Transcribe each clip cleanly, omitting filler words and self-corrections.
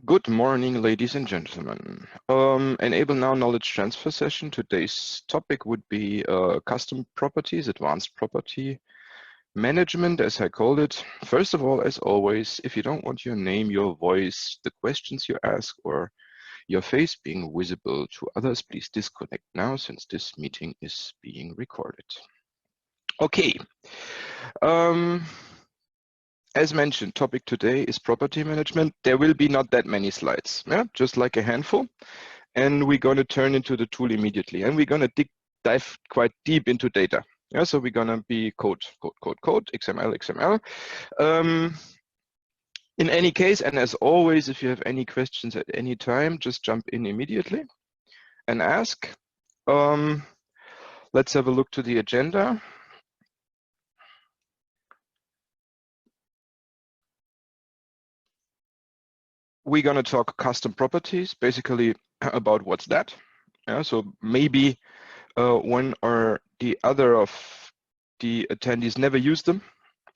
Good morning, ladies and gentlemen. Enable Now knowledge transfer session. Today's topic would be custom properties, advanced property management, as I called it. First of all, as always, if you don't want your name, your voice, the questions you ask, or your face being visible to others, please disconnect now since this meeting is being recorded. Okay. As mentioned, topic today is property management. There will be not that many slides, just like a handful. And we're going to turn into the tool immediately. And we're going to dive quite deep into data. So we're going to be code, XML. In any case, and as always, if you have any questions at any time, just jump in immediately and ask. Let's have a look to the agenda. We're going to talk custom properties, basically about what's that. So maybe one or the other of the attendees never used them,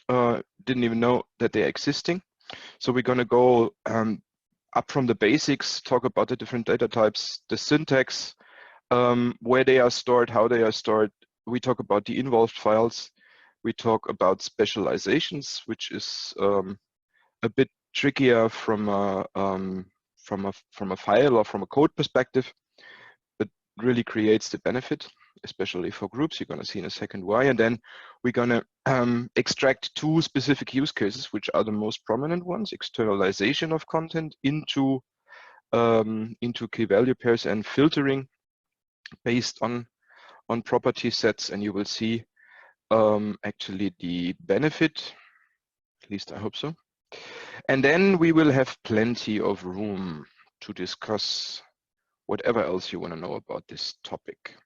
didn't even know that they're existing. So we're going to go up from the basics, talk about the different data types, the syntax, where they are stored, how they are stored. We talk about the involved files. We talk about specializations, which is a bit trickier from a file or from a code perspective, but really creates the benefit, especially for groups. You're going to see in a second why. And then we're going to extract two specific use cases, which are the most prominent ones: externalization of content into key value pairs and filtering based on property sets. And you will see actually the benefit, at least I hope so. And then we will have plenty of room to discuss whatever else you want to know about this topic.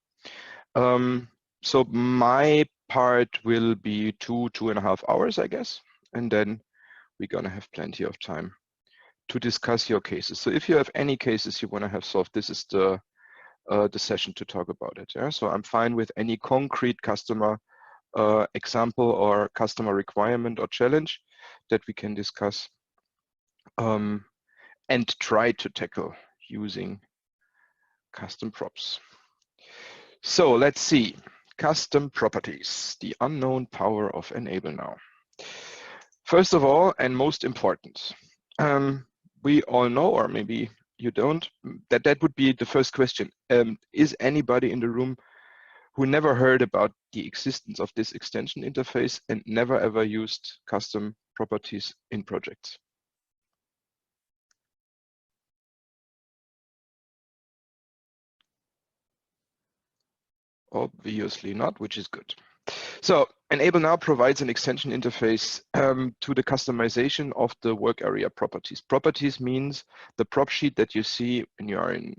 So my part will be 2.5 hours, I guess. And then we're going to have plenty of time to discuss your cases. So if you have any cases you want to have solved, this is the session to talk about it. Yeah? So I'm fine with any concrete customer example or customer requirement or challenge that we can discuss and try to tackle using custom props. So let's see, custom properties, the unknown power of Enable Now. First of all, and most important, we all know, or maybe you don't, that would be the first question. Is anybody in the room who never heard about the existence of this extension interface and never ever used custom properties in projects? Obviously not, which is good. So Enable Now provides an extension interface to the customization of the work area properties. Properties means the prop sheet that you see when you are in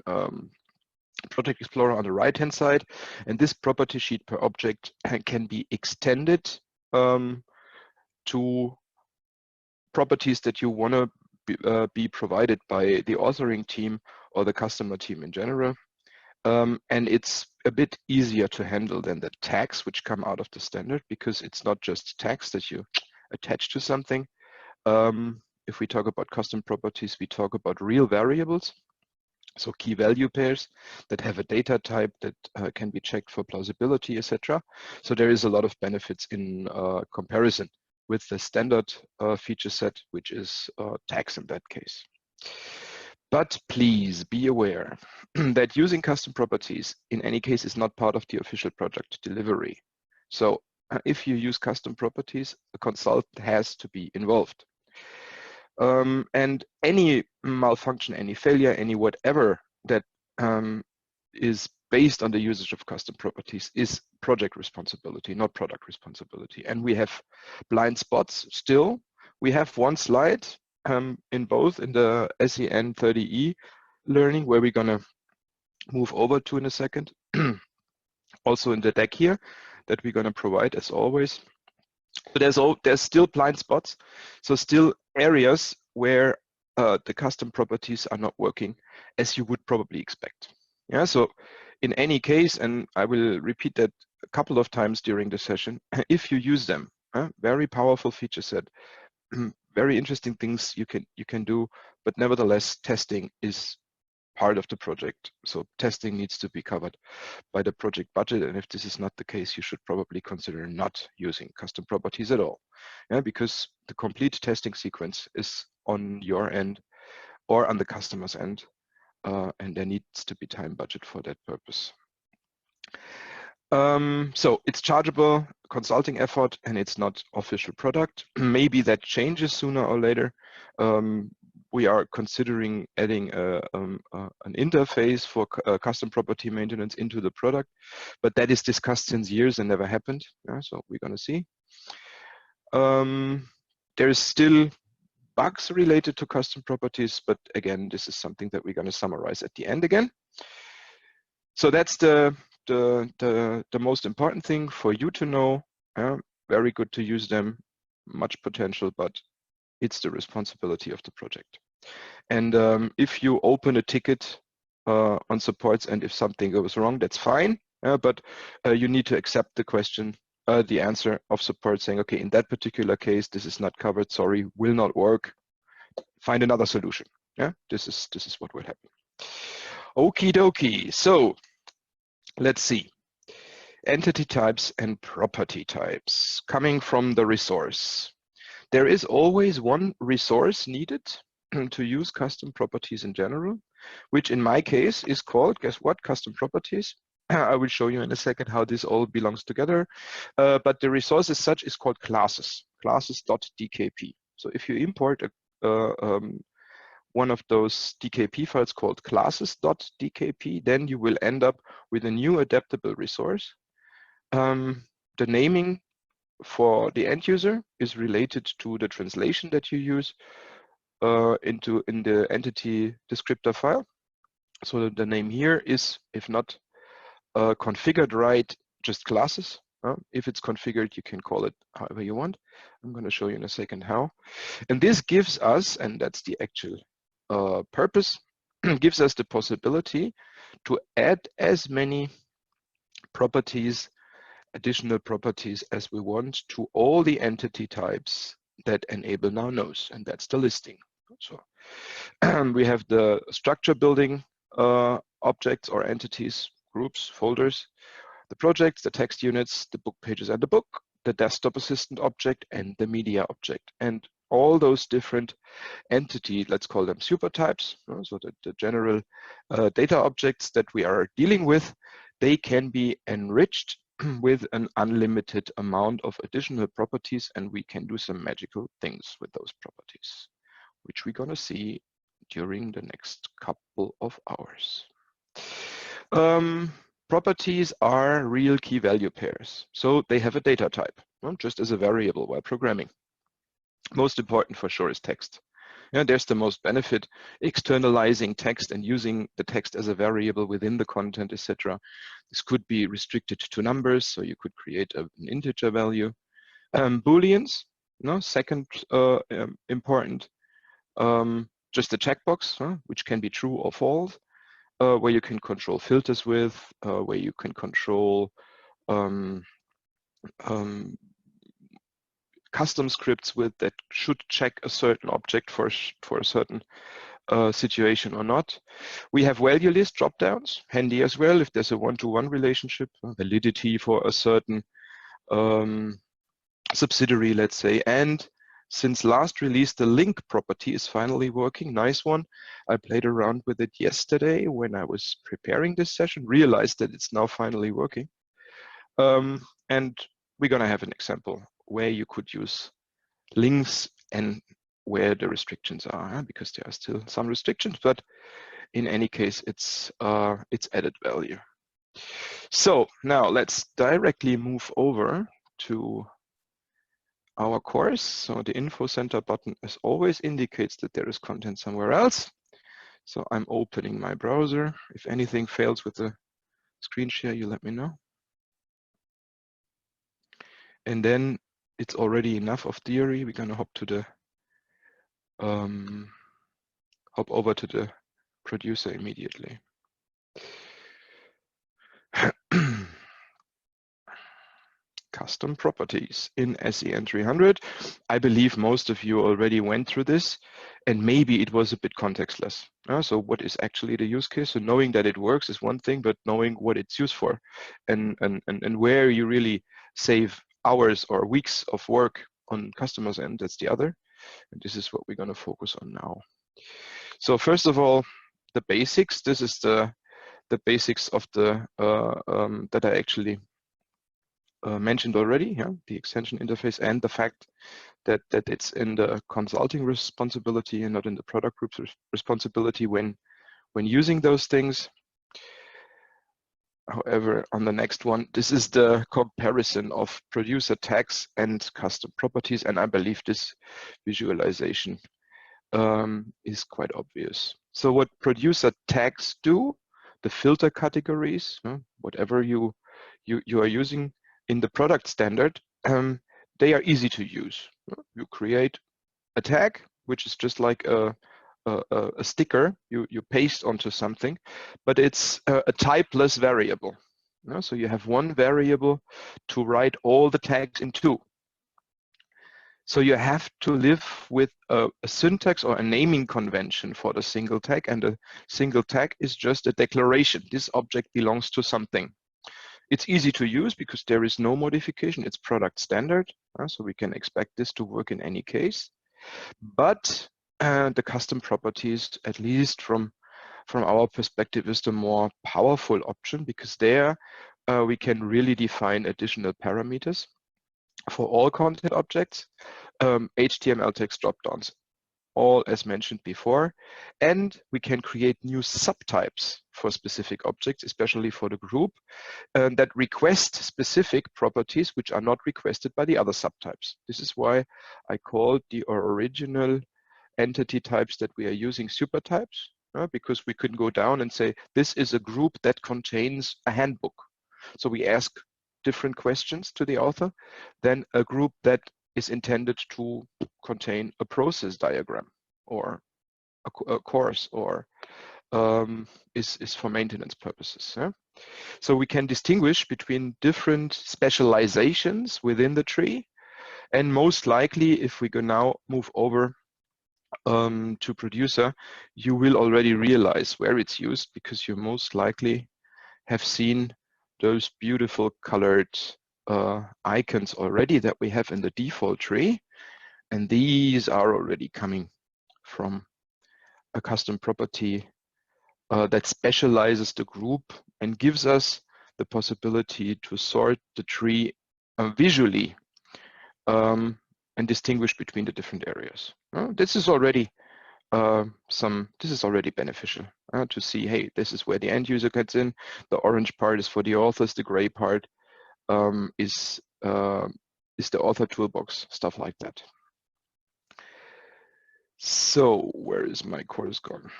Project Explorer on the right-hand side. And this property sheet per object can be extended to properties that you want to be provided by the authoring team or the customer team in general. And it's a bit easier to handle than the tags which come out of the standard, because it's not just tags that you attach to something. If we talk about custom properties, we talk about real variables. So key value pairs that have a data type that can be checked for plausibility, etc. So there is a lot of benefits in comparison with the standard feature set, which is tags in that case. But please be aware that using custom properties in any case is not part of the official project delivery. So if you use custom properties, a consultant has to be involved. And any malfunction, any failure, any whatever that is based on the usage of custom properties is project responsibility, not product responsibility. And we have blind spots still. We have one slide in the SEN 30E learning, where we're going to move over to in a second. Also in the deck here that we're going to provide as always. But there's still blind spots, so still areas where the custom properties are not working as you would probably expect. Yeah, so in any case, and I will repeat that a couple of times during the session, if you use them, very powerful feature set, very interesting things you can do, but nevertheless, testing is part of the project. So testing needs to be covered by the project budget. And if this is not the case, you should probably consider not using custom properties at all. Yeah, because the complete testing sequence is on your end or on the customer's end. And there needs to be time budget for that purpose. So it's chargeable consulting effort and it's not official product. Maybe that changes sooner or later. We are considering adding an interface for custom property maintenance into the product, but that is discussed since years and never happened. Yeah, so we're going to see. There's still bugs related to custom properties, but again, this is something that we're going to summarize at the end again. So that's the most important thing for you to know. Very good to use them, much potential, but it's the responsibility of the project. And if you open a ticket on supports and if something goes wrong, that's fine. But you need to accept the question, the answer of support saying, okay, in that particular case, this is not covered, sorry, will not work. Find another solution. Yeah, this is what will happen. Okie dokie. So let's see. Entity types and property types coming from the resource. There is always one resource needed to use custom properties in general, which in my case is called, guess what, custom properties. I will show you in a second how this all belongs together. But the resource as such is called classes, classes.dkp. So if you import one of those DKP files called classes.dkp, then you will end up with a new adaptable resource. The naming for the end user is related to the translation that you use in the entity descriptor file. So the name here is, if not configured right, just classes. If it's configured, you can call it however you want. I'm going to show you in a second how. And this gives us, and that's the actual purpose, gives us the possibility to add as many properties, additional properties as we want to all the entity types that Enable now knows, and that's the listing. So we have the structure building objects or entities, groups, folders, the projects, the text units, the book pages and the book, the desktop assistant object, and the media object. And all those different entity, let's call them super types, so the general data objects that we are dealing with, they can be enriched with an unlimited amount of additional properties, and we can do some magical things with those properties, which we're going to see during the next couple of hours. Properties are real key value pairs, so they have a data type, just as a variable while programming. Most important for sure is text. Yeah, there's the most benefit, externalizing text and using the text as a variable within the content, etc. This could be restricted to numbers, so you could create an integer value. Booleans, second important, just a checkbox, which can be true or false, where you can control filters with, where you can control custom scripts with that should check a certain object for a certain situation or not. We have value list dropdowns, handy as well if there's a one-to-one relationship, validity for a certain subsidiary, let's say. And since last release, the link property is finally working. Nice one. I played around with it yesterday when I was preparing this session, realized that it's now finally working. And we're going to have an example where you could use links and where the restrictions are, because there are still some restrictions, but in any case, it's added value. So now let's directly move over to our course. So the info center button as always indicates that there is content somewhere else. So I'm opening my browser. If anything fails with the screen share, you let me know. And then it's already enough of theory. We're going to hop over to the producer immediately. custom properties in SEN 300. I believe most of you already went through this, and maybe it was a bit contextless. So what is actually the use case? So knowing that it works is one thing, but knowing what it's used for and where you really save hours or weeks of work on customers' end, that's the other. And this is what we're going to focus on now. So first of all, the basics. This is the basics of the that I actually mentioned already, yeah, the extension interface and the fact that it's in the consulting responsibility and not in the product group's responsibility when using those things. However, on the next one, this is the comparison of producer tags and custom properties, and I believe this visualization is quite obvious. So what producer tags do, the filter categories, whatever you are using in the product standard, they are easy to use. You create a tag, which is just like a sticker you paste onto something, but it's a typeless variable. So you have one variable to write all the tags into. So you have to live with a syntax or a naming convention for the single tag, and a single tag is just a declaration. This object belongs to something. It's easy to use because there is no modification. It's product standard, so we can expect this to work in any case. But the custom properties, at least from our perspective, is the more powerful option, because there we can really define additional parameters for all content objects, HTML text dropdowns, all as mentioned before, and we can create new subtypes for specific objects, especially for the group, that request specific properties which are not requested by the other subtypes. This is why I called the original entity types that we are using super types, because we can go down and say, this is a group that contains a handbook. So we ask different questions to the author than a group that is intended to contain a process diagram or a course, or is for maintenance purposes. Yeah? So we can distinguish between different specializations within the tree, and most likely, if we go now move over to producer, you will already realize where it's used, because you most likely have seen those beautiful colored icons already that we have in the default tree, and these are already coming from a custom property that specializes the group and gives us the possibility to sort the tree visually and distinguish between the different areas. This is already beneficial to see, hey, this is where the end user gets in. The orange part is for the authors. The gray part is the author toolbox, stuff like that. So where is my course gone?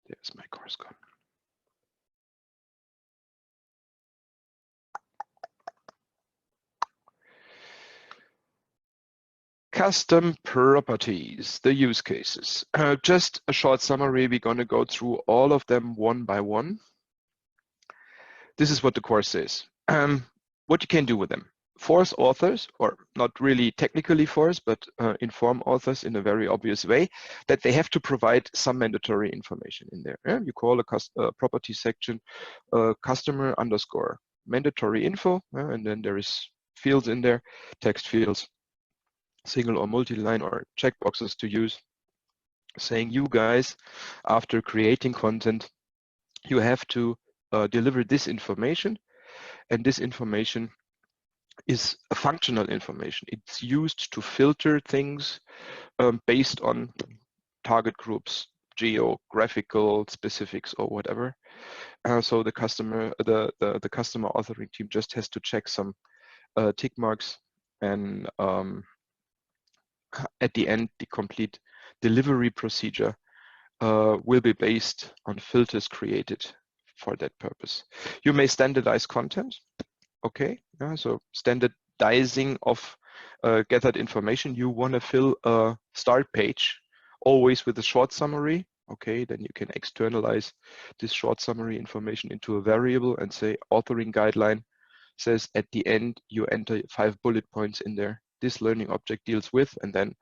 There's my course gone. Custom properties, the use cases. Just a short summary. We're going to go through all of them one by one. This is what the course says. What you can do with them. Force authors, or not really technically force, but inform authors in a very obvious way that they have to provide some mandatory information in there. Yeah? You call a property section customer underscore mandatory info, and then there is fields in there, text fields, single or multi-line or checkboxes to use, saying you guys, after creating content, you have to deliver this information, and this information is a functional information. It's used to filter things based on target groups, geographical specifics or whatever. So the customer authoring team just has to check some tick marks, and at the end, the complete delivery procedure will be based on filters created for that purpose. You may standardize content. Okay, so standardizing of gathered information. You want to fill a start page always with a short summary. Okay, then you can externalize this short summary information into a variable and say authoring guideline says at the end you enter 5 bullet points in there. This learning object deals with, and then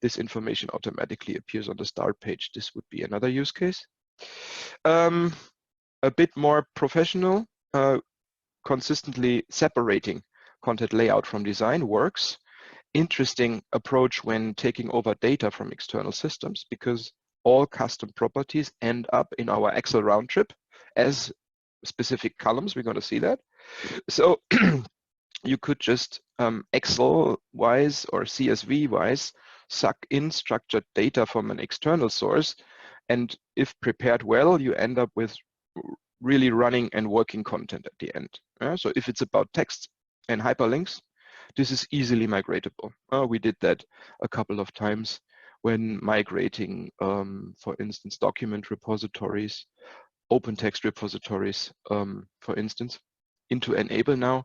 this information automatically appears on the start page. This would be another use case. A bit more professional, consistently separating content layout from design works. Interesting approach when taking over data from external systems, because all custom properties end up in our Excel round trip as specific columns. We're going to see that. So you could just Excel-wise or CSV-wise suck in structured data from an external source. And if prepared well, you end up with really running and working content at the end. So if it's about text and hyperlinks, this is easily migratable. We did that a couple of times when migrating, for instance, document repositories, open text repositories, for instance, into Enable now.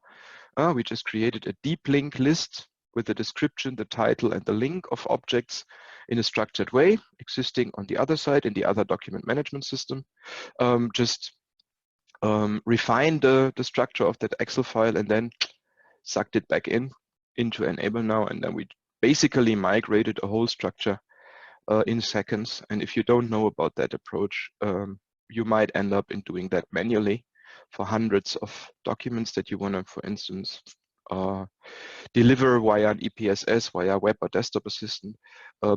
We just created a deep link list with the description, the title, and the link of objects in a structured way, existing on the other side in the other document management system. Just refine the structure of that Excel file and then sucked it back into Enable now, and then we basically migrated a whole structure in seconds. And if you don't know about that approach, you might end up in doing that manually for hundreds of documents that you want to, for instance, deliver via an EPSS, via web or desktop assistant,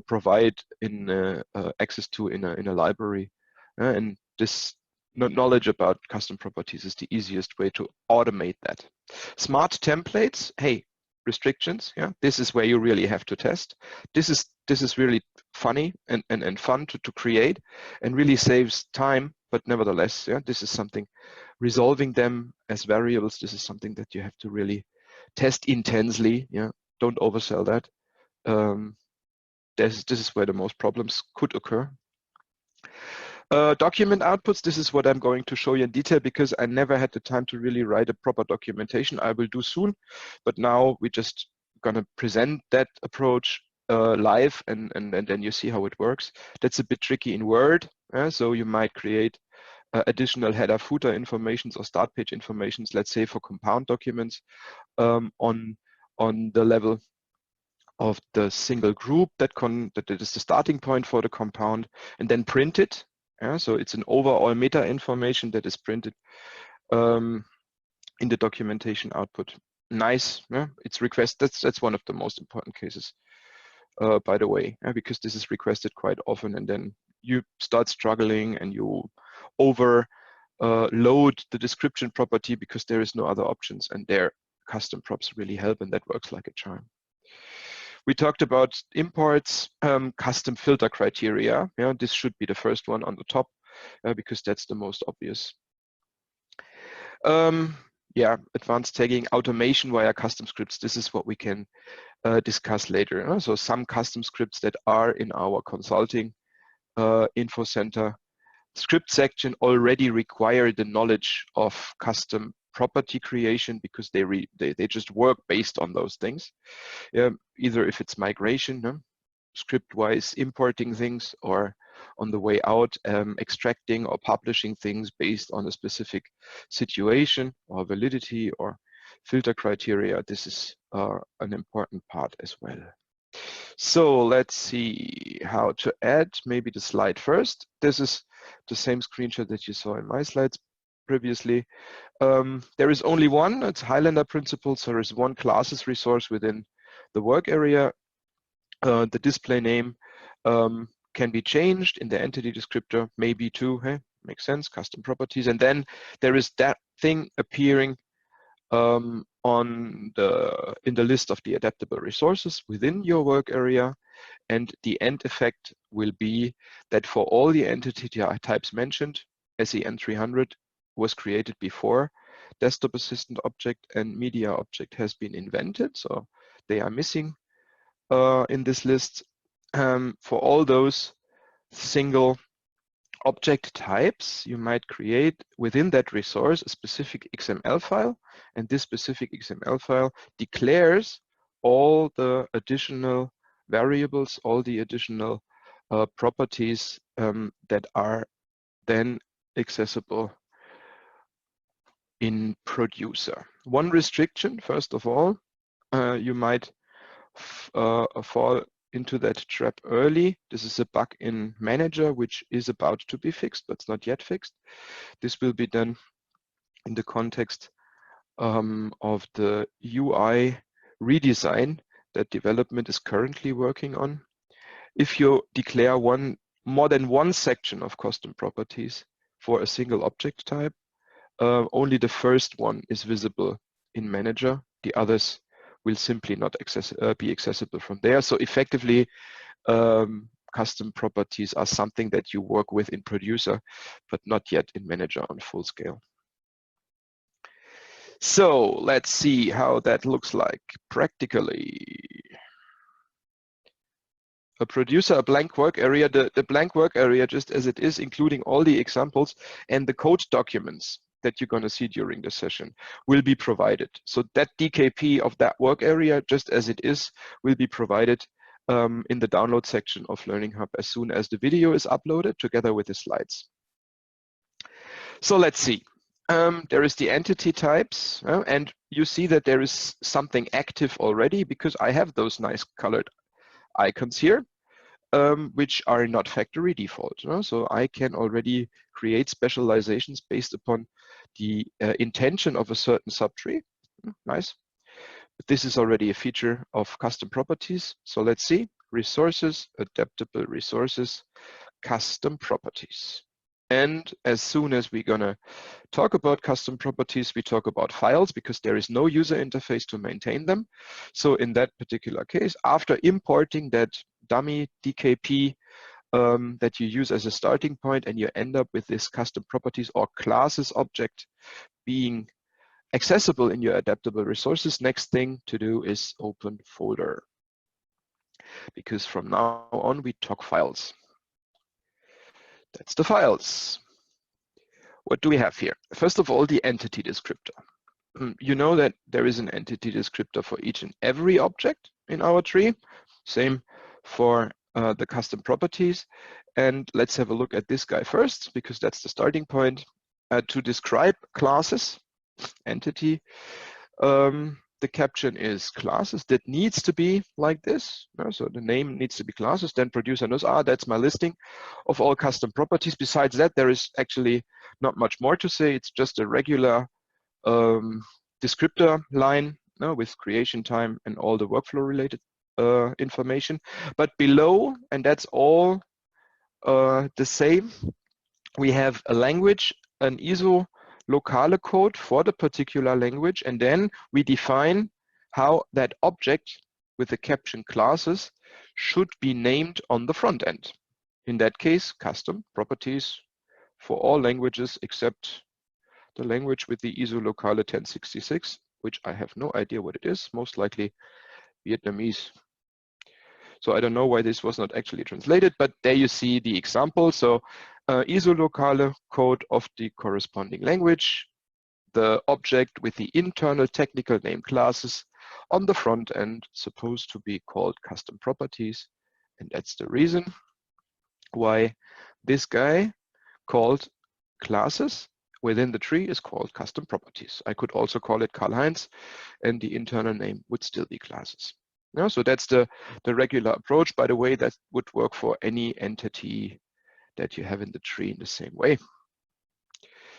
provide in access to in a library. And this knowledge about custom properties is the easiest way to automate that. Smart templates, hey, restrictions, yeah, this is where you really have to test. This is really funny and fun to create, and really saves time, but nevertheless, yeah, this is something, resolving them as variables, this is something that you have to really test intensely, yeah, don't oversell that. This is where the most problems could occur. Document outputs, this is what I'm going to show you in detail because I never had the time to really write a proper documentation. I will do soon, but now we're just gonna present that approach live and then you see how it works. That's a bit tricky in Word, so you might create additional header footer informations or start page informations, let's say for compound documents on the level of the single group that is the starting point for the compound, and then print it. Yeah, so it's an overall meta information that is printed in the documentation output. Nice, yeah, it's that's one of the most important cases, by the way, yeah, because this is requested quite often, and then you start struggling and you overload the description property because there is no other options, and their custom props really help, and that works like a charm. We talked about imports, custom filter criteria. Yeah, this should be the first one on the top because that's the most obvious. Yeah, advanced tagging, automation via custom scripts. This is what we can discuss later. So some custom scripts that are in our consulting info center script section already require the knowledge of custom property creation because they just work based on those things. Either if it's migration, script-wise importing things, or on the way out extracting or publishing things based on a specific situation or validity or filter criteria. This is an important part as well. So let's see how to add maybe the slide first. This is the same screenshot that you saw in my slides previously. There is only one, it's Highlander principle, so there is one classes resource within the work area. The display name can be changed in the entity descriptor, maybe too, hey, makes sense, custom properties. And then there is that thing appearing in the list of the adaptable resources within your work area. And the end effect will be that for all the entity types mentioned, SEN 300 was created before desktop assistant object and media object has been invented. So they are missing in this list. For all those single object types, you might create within that resource a specific XML file, and this specific XML file declares all the additional variables, all the additional properties that are then accessible in producer. One restriction, first of all, you might fall into that trap early. This is a bug in Manager which is about to be fixed, but it's not yet fixed. This will be done in the context of the UI redesign that development is currently working on. If you declare more than one section of custom properties for a single object type, only the first one is visible in Manager. The others will simply not be accessible from there. So effectively, custom properties are something that you work with in Producer, but not yet in Manager on full scale. So let's see how that looks like practically. A producer, a blank work area, the blank work area just as it is, including all the examples and the code documents that you're going to see during the session, will be provided. So that DKP of that work area, just as it is, will be provided in the download section of Learning Hub as soon as the video is uploaded together with the slides. So let's see. There is the entity types, and you see that there is something active already because I have those nice colored icons here, which are not factory default. So I can already create specializations based upon the intention of a certain subtree. Nice. But this is already a feature of custom properties. So let's see. Resources, adaptable resources, custom properties. And as soon as we're going to talk about custom properties, we talk about files because there is no user interface to maintain them. So in that particular case, after importing that dummy DKP that you use as a starting point, and you end up with this custom properties or classes object being accessible in your adaptable resources, next thing to do is open folder. Because from now on, we talk files. That's the files. What do we have here? First of all, the entity descriptor. You know that there is an entity descriptor for each and every object in our tree. Same for the custom properties. And let's have a look at this guy first, because that's the starting point. To describe classes, entity, the caption is classes. That needs to be like this. So the name needs to be classes. Then producer knows, that's my listing of all custom properties. Besides that, there is actually not much more to say. It's just a regular descriptor line with creation time and all the workflow related information. But below, and that's all the same, we have a language, an ISO locale code for the particular language, and then we define how that object with the caption classes should be named on the front end. In that case, custom properties for all languages except the language with the ISO locale 1066, which I have no idea what it is, most likely Vietnamese. So I don't know why this was not actually translated, but there you see the example. So ISO locale code of the corresponding language, the object with the internal technical name classes on the front end supposed to be called custom properties. And that's the reason why this guy called classes within the tree is called custom properties. I could also call it Karl-Heinz and the internal name would still be classes. So that's the regular approach. By the way, that would work for any entity that you have in the tree in the same way.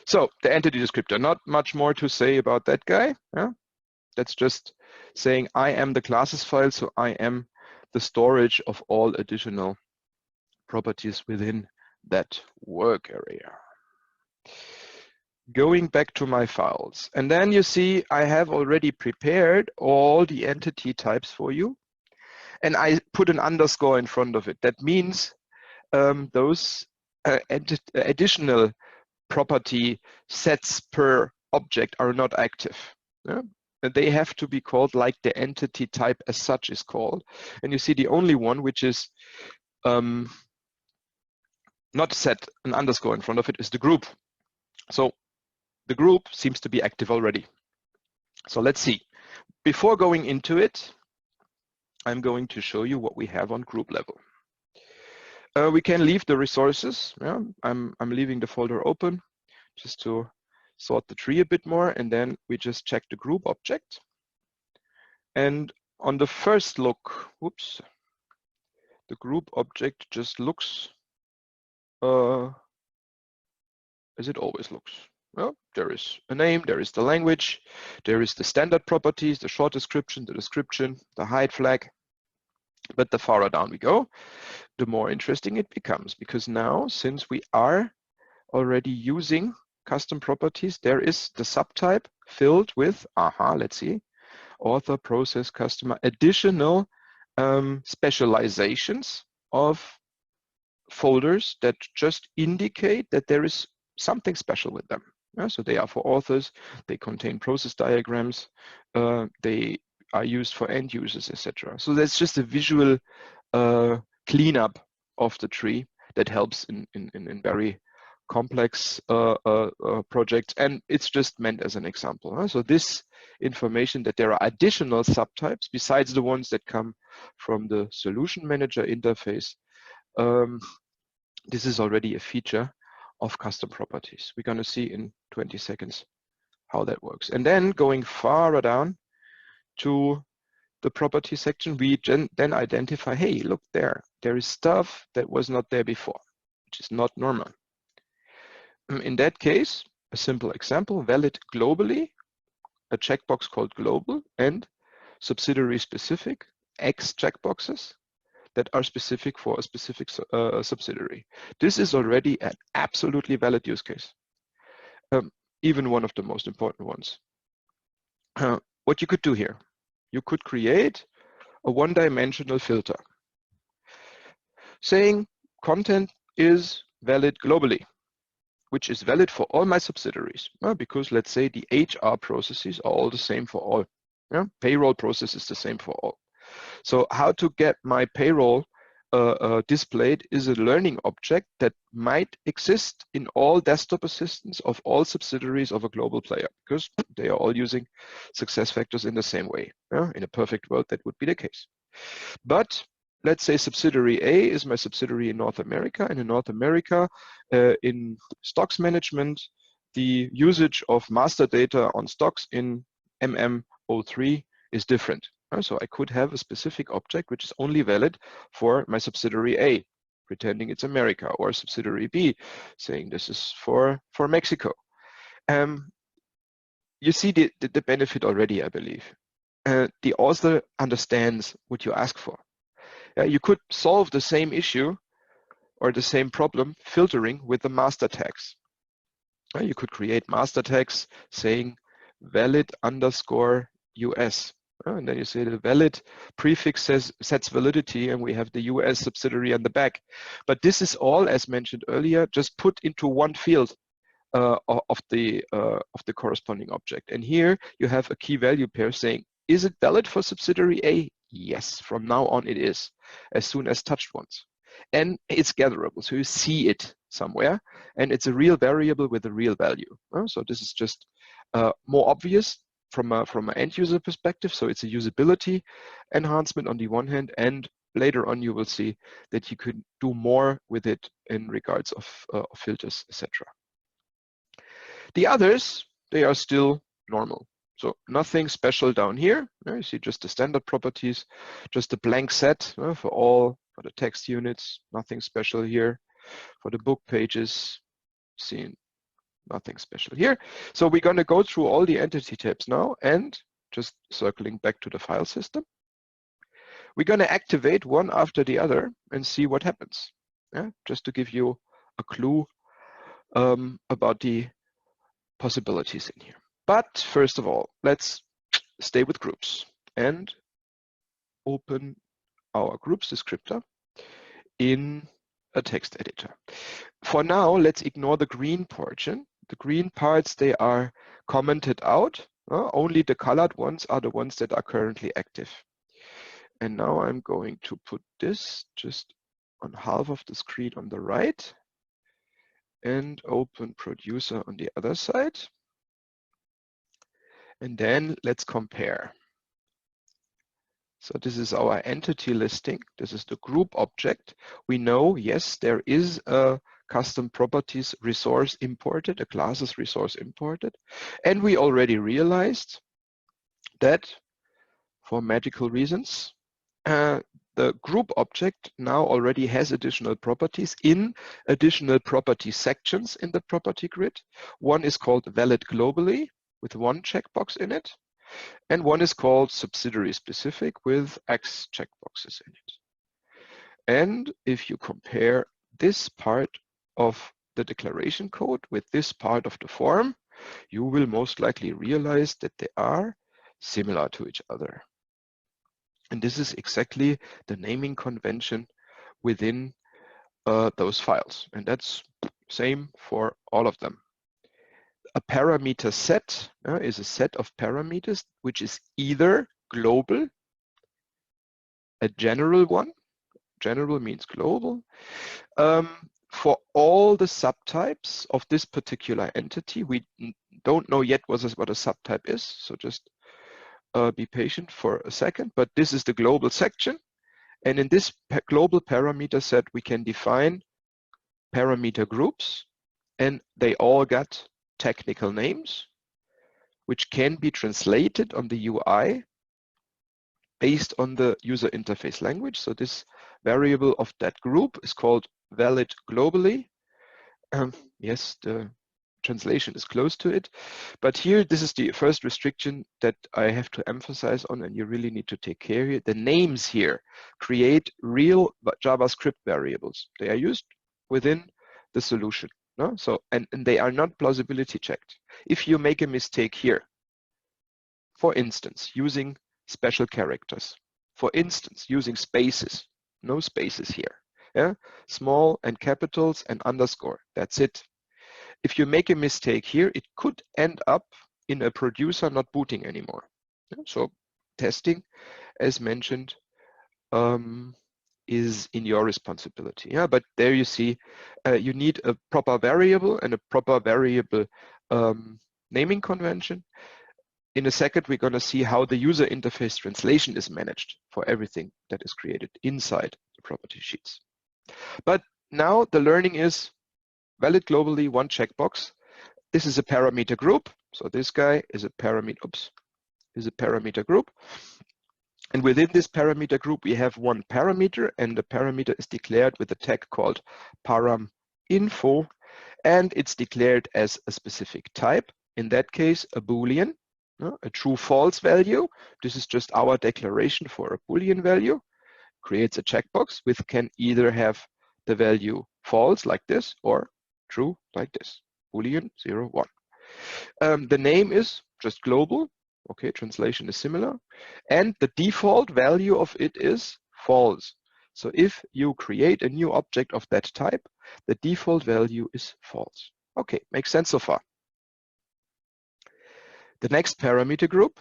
So the entity descriptor, not much more to say about that guy. That's just saying I am the classes file, so I am the storage of all additional properties within that work area. Going back to my files, and then you see I have already prepared all the entity types for you, and I put an underscore in front of it. That means those additional property sets per object are not active. They have to be called like the entity type as such is called. And you see the only one which is not set an underscore in front of it is the group. So the group seems to be active already. So let's see. Before going into it, I'm going to show you what we have on group level. We can leave the resources. Yeah, I'm leaving the folder open just to sort the tree a bit more, and then we just check the group object. And on the first look, whoops, the group object just looks as it always looks. Well, there is a name, there is the language, there is the standard properties, the short description, the description, the hide flag. But the farther down we go, the more interesting it becomes, because now, since we are already using custom properties, there is the subtype filled with, let's see, author, process, customer, additional specializations of folders that just indicate that there is something special with them. Yeah, so they are for authors, they contain process diagrams, they are used for end users, etc. So that's just a visual cleanup of the tree that helps in very complex projects, and it's just meant as an example. So this information that there are additional subtypes besides the ones that come from the solution manager interface, this is already a feature of custom properties. We're going to see in 20 seconds how that works. And then going farther down to the property section, we then identify, hey, look there is stuff that was not there before, which is not normal. In that case, a simple example, valid globally, a checkbox called global, and subsidiary specific, X checkboxes that are specific for a specific subsidiary. This is already an absolutely valid use case, even one of the most important ones. What you could do here, you could create a one-dimensional filter saying content is valid globally, which is valid for all my subsidiaries, because let's say the HR processes are all the same for all. Yeah? Payroll process is the same for all. So how to get my payroll displayed is a learning object that might exist in all desktop assistants of all subsidiaries of a global player, because they are all using SuccessFactors in the same way. Yeah? In a perfect world, that would be the case. But let's say subsidiary A is my subsidiary in North America, and in North America, in stocks management, the usage of master data on stocks in MM03 is different. So I could have a specific object which is only valid for my subsidiary A, pretending it's America, or subsidiary B, saying this is for Mexico. You see the benefit already, I believe. The author understands what you ask for. You could solve the same issue or the same problem filtering with the master tags. You could create master tags saying valid _ US. And then you say the valid prefix sets validity, and we have the US subsidiary on the back. But this is all, as mentioned earlier, just put into one field of the corresponding object. And here you have a key value pair saying, is it valid for subsidiary A? Yes, from now on it is, as soon as touched once. And it's gatherable, so you see it somewhere, and it's a real variable with a real value. So this is just more obvious from an end user perspective. So it's a usability enhancement on the one hand, and later on you will see that you could do more with it in regards of filters, etc. The others, they are still normal. So nothing special down here. You see just the standard properties, just a blank set for the text units, nothing special here. For the book pages, seeing nothing special here. So we're going to go through all the entity types now, and just circling back to the file system, we're going to activate one after the other and see what happens. Just to give you a clue about the possibilities in here. But first of all, let's stay with groups and open our groups descriptor in a text editor. For now, let's ignore the green portion. The green parts, they are commented out. Only the colored ones are the ones that are currently active. And now I'm going to put this just on half of the screen on the right and open producer on the other side. And then let's compare. So this is our entity listing. This is the group object. We know, yes, there is a custom properties resource imported, a classes resource imported. And we already realized that for magical reasons, the group object now already has additional properties in additional property sections in the property grid. One is called valid globally with one checkbox in it, and one is called subsidiary specific with X checkboxes in it. And if you compare this part of the declaration code with this part of the form, you will most likely realize that they are similar to each other. And this is exactly the naming convention within those files. And that's same for all of them. A parameter set is a set of parameters which is either global, a general one, general means global, for all the subtypes of this particular entity. We don't know yet what a subtype is, so just be patient for a second, but this is the global section. And in this global parameter set, we can define parameter groups, and they all got technical names, which can be translated on the UI based on the user interface language. So this variable of that group is called valid globally. Yes, the translation is close to it, but here this is the first restriction that I have to emphasize on, and you really need to take care here. The names here create real JavaScript variables. They are used within the solution, no? So and they are not plausibility checked. If you make a mistake here, for instance, using special characters, for instance, using spaces, no spaces here, yeah, small and capitals and underscore, that's it. If you make a mistake here, it could end up in a producer not booting anymore. So testing, as mentioned, is in your responsibility. Yeah, but there you see, you need a proper variable and a proper variable naming convention. In a second, we're going to see how the user interface translation is managed for everything that is created inside the property sheets. But now the learning is valid globally, one checkbox. This is a parameter group. So this guy is a parameter, is a parameter group. And within this parameter group, we have one parameter, and the parameter is declared with a tag called param info, and it's declared as a specific type. In that case, a Boolean, a true false value. This is just our declaration for a Boolean value. Creates a checkbox which can either have the value false like this or true like this, Boolean 0, 1. The name is just global. Okay, translation is similar. And the default value of it is false. So if you create a new object of that type, the default value is false. Okay, makes sense so far. The next parameter group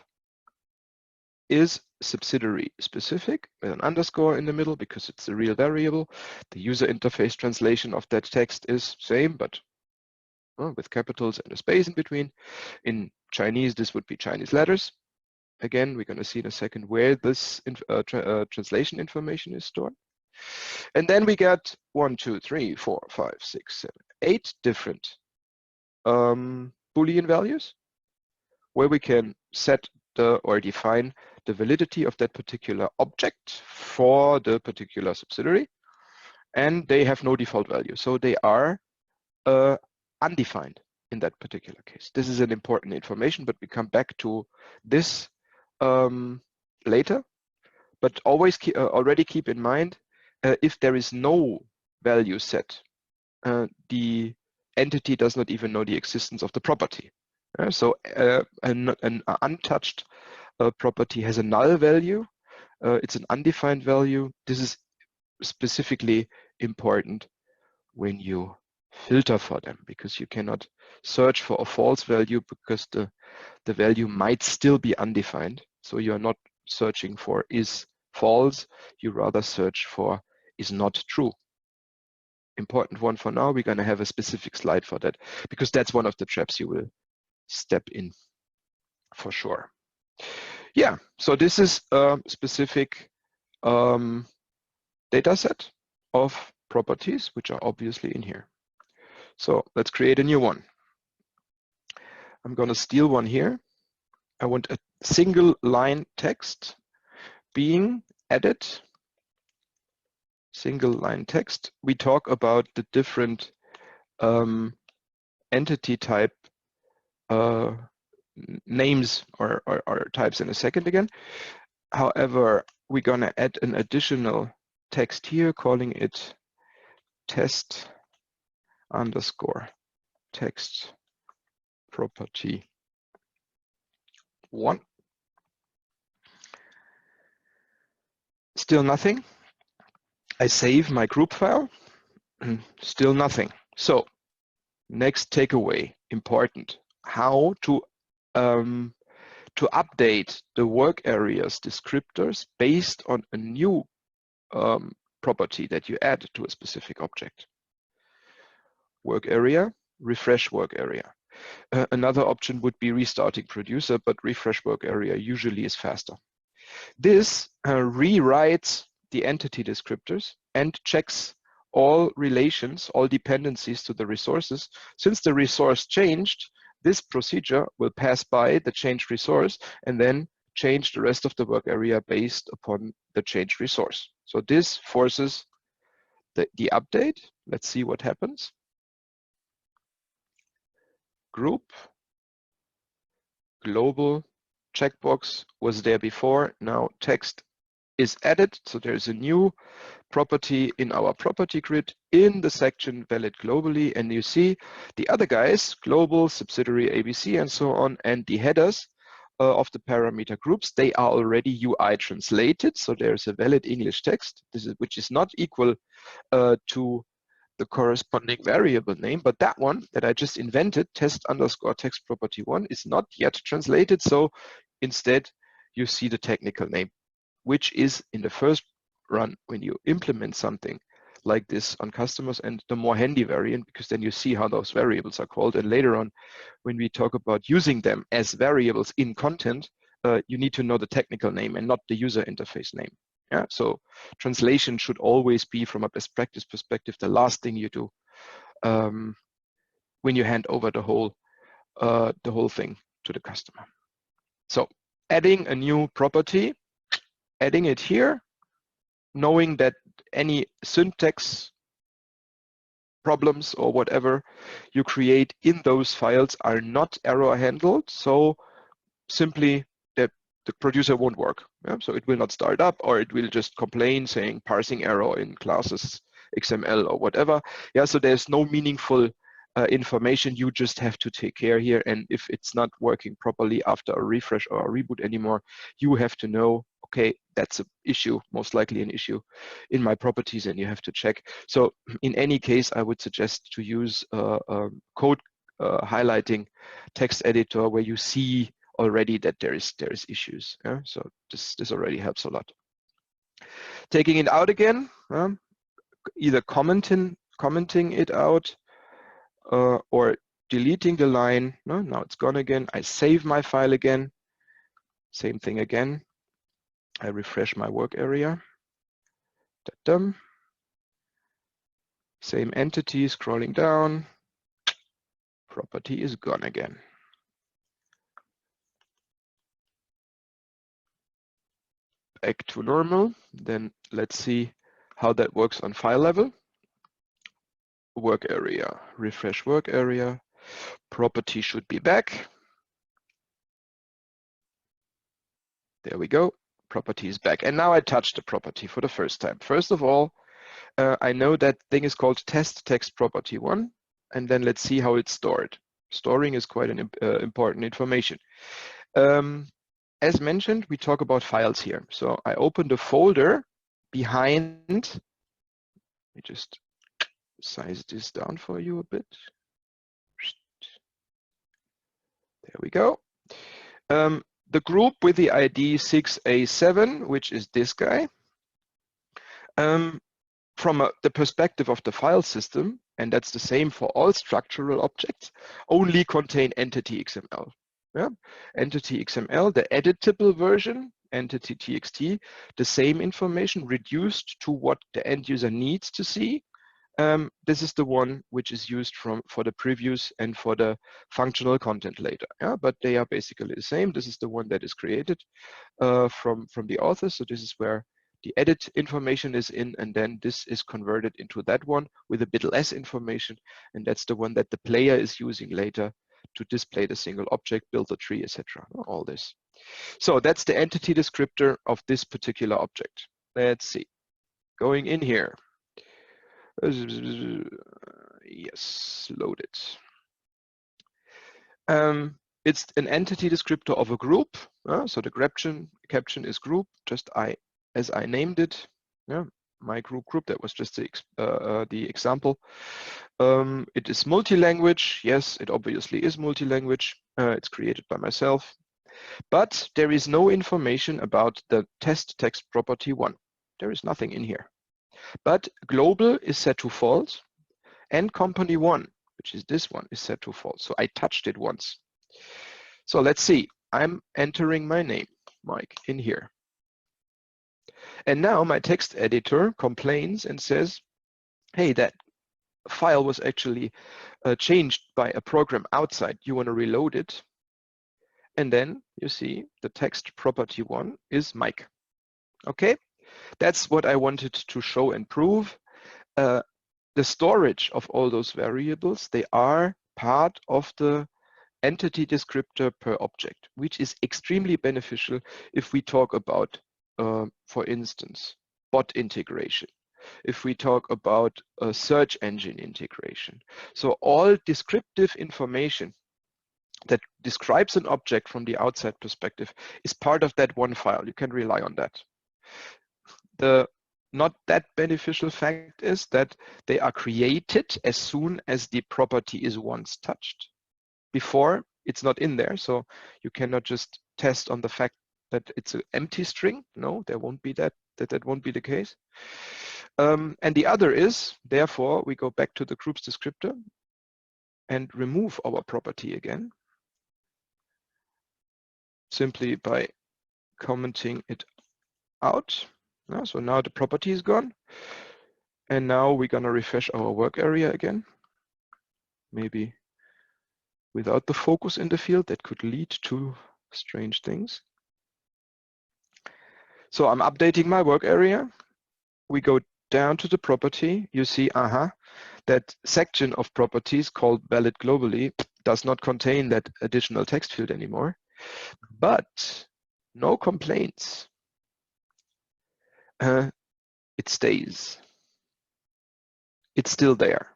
is subsidiary specific with an underscore in the middle because it's a real variable. The user interface translation of that text is same, but with capitals and a space in between. In Chinese, this would be Chinese letters. Again, we're going to see in a second where this translation information is stored. And then we get 1, 2, 3, 4, 5, 6, 7, 8 different Boolean values where we can set or define the validity of that particular object for the particular subsidiary, and they have no default value. So they are undefined in that particular case. This is an important information, but we come back to this later. But always already keep in mind, if there is no value set, the entity does not even know the existence of the property. So an untouched property has a null value. It's an undefined value. This is specifically important when you filter for them, because you cannot search for a false value because the value might still be undefined. So you are not searching for is false, you rather search for is not true. Important one for now. We're going to have a specific slide for that because that's one of the traps you will step in for sure. Yeah, so this is a specific data set of properties, which are obviously in here. So let's create a new one. I'm going to steal one here. I want a single line text being added. Single line text. We talk about the different entity type names or types in a second again. However, we're going to add an additional text here, calling it test underscore text property 1. Still nothing. I save my group file. Still nothing. So next takeaway, important. How to update the work areas descriptors based on a new property that you add to a specific object. Work area, refresh work area. Another option would be restarting producer, but refresh work area usually is faster. This rewrites the entity descriptors and checks all relations, all dependencies to the resources. Since the resource changed, this procedure will pass by the changed resource and then change the rest of the work area based upon the changed resource. So this forces the update. Let's see what happens. Group, global, checkbox was there before. Now text is added. So there's a new property in our property grid in the section valid globally. And you see the other guys, global, subsidiary, ABC, and so on, and the headers of the parameter groups, they are already UI translated. So there's a valid English text, which is not equal to the corresponding variable name, but that one that I just invented, test underscore text property 1, is not yet translated. So instead, you see the technical name, which is in the first run when you implement something like this on customers, and the more handy variant, because then you see how those variables are called. And later on, when we talk about using them as variables in content, you need to know the technical name and not the user interface name. Yeah, so translation should always be, from a best practice perspective, the last thing you do when you hand over the whole thing to the customer. So adding a new property, adding it here, knowing that any syntax problems or whatever you create in those files are not error handled. So simply the producer won't work. Yeah? So it will not start up, or it will just complain saying parsing error in classes XML or whatever. Yeah, so there's no meaningful information. You just have to take care here. And if it's not working properly after a refresh or a reboot anymore, you have to know, okay, that's an issue, most likely an issue in my properties, and you have to check. So in any case, I would suggest to use code highlighting text editor where you see already that there is issues. Yeah? So this already helps a lot. Taking it out again, either commenting it out or deleting the line. No, now it's gone again. I save my file again. Same thing again. I refresh my work area. Da-dum. Same entity, scrolling down. Property is gone again. Back to normal. Then let's see how that works on file level. Work area, refresh work area. Property should be back. There we go. Property is back. And now I touch the property for the first time. First of all, I know that thing is called test text property 1. And then let's see how it's stored. Storing is quite an important information. As mentioned, we talk about files here. So I opened a folder behind. Let me just size this down for you a bit. There we go. The group with the ID 6A7, which is this guy, from the perspective of the file system, and that's the same for all structural objects, only contain entity XML. Yeah? Entity XML, the editable version, entity TXT, the same information reduced to what the end user needs to see. This is the one which is used for the previews and for the functional content later. Yeah? But they are basically the same. This is the one that is created from the author. So this is where the edit information is in, and then this is converted into that one with a bit less information, and that's the one that the player is using later to display the single object, build the tree, etc. All this. So that's the entity descriptor of this particular object. Let's see. Going in here. Yes, load it. It's an entity descriptor of a group. So the caption is group, just as I named it. Yeah, my group. That was just the example. It is multi-language. Yes, it obviously is multi-language. It's created by myself. But there is no information about the test text property 1. There is nothing in here. But global is set to false, and company 1, which is this one, is set to false. So I touched it once. So let's see. I'm entering my name, Mike, in here. And now my text editor complains and says, hey, that file was actually changed by a program outside. You want to reload it? And then you see the text property 1 is Mike. Okay, that's what I wanted to show and prove. The storage of all those variables, they are part of the entity descriptor per object, which is extremely beneficial if we talk about, for instance, bot integration, if we talk about a search engine integration. So all descriptive information that describes an object from the outside perspective is part of that one file. You can rely on that. The not that beneficial fact is that they are created as soon as the property is once touched. Before, it's not in there, so you cannot just test on the fact that it's an empty string. No, there won't be that won't be the case. And the other is, therefore, we go back to the groups descriptor and remove our property again, simply by commenting it out. So now the property is gone. And now we're going to refresh our work area again. Maybe without the focus in the field, that could lead to strange things. So I'm updating my work area. We go down to the property. You see, that section of properties called valid globally does not contain that additional text field anymore. But no complaints. It stays. It's still there.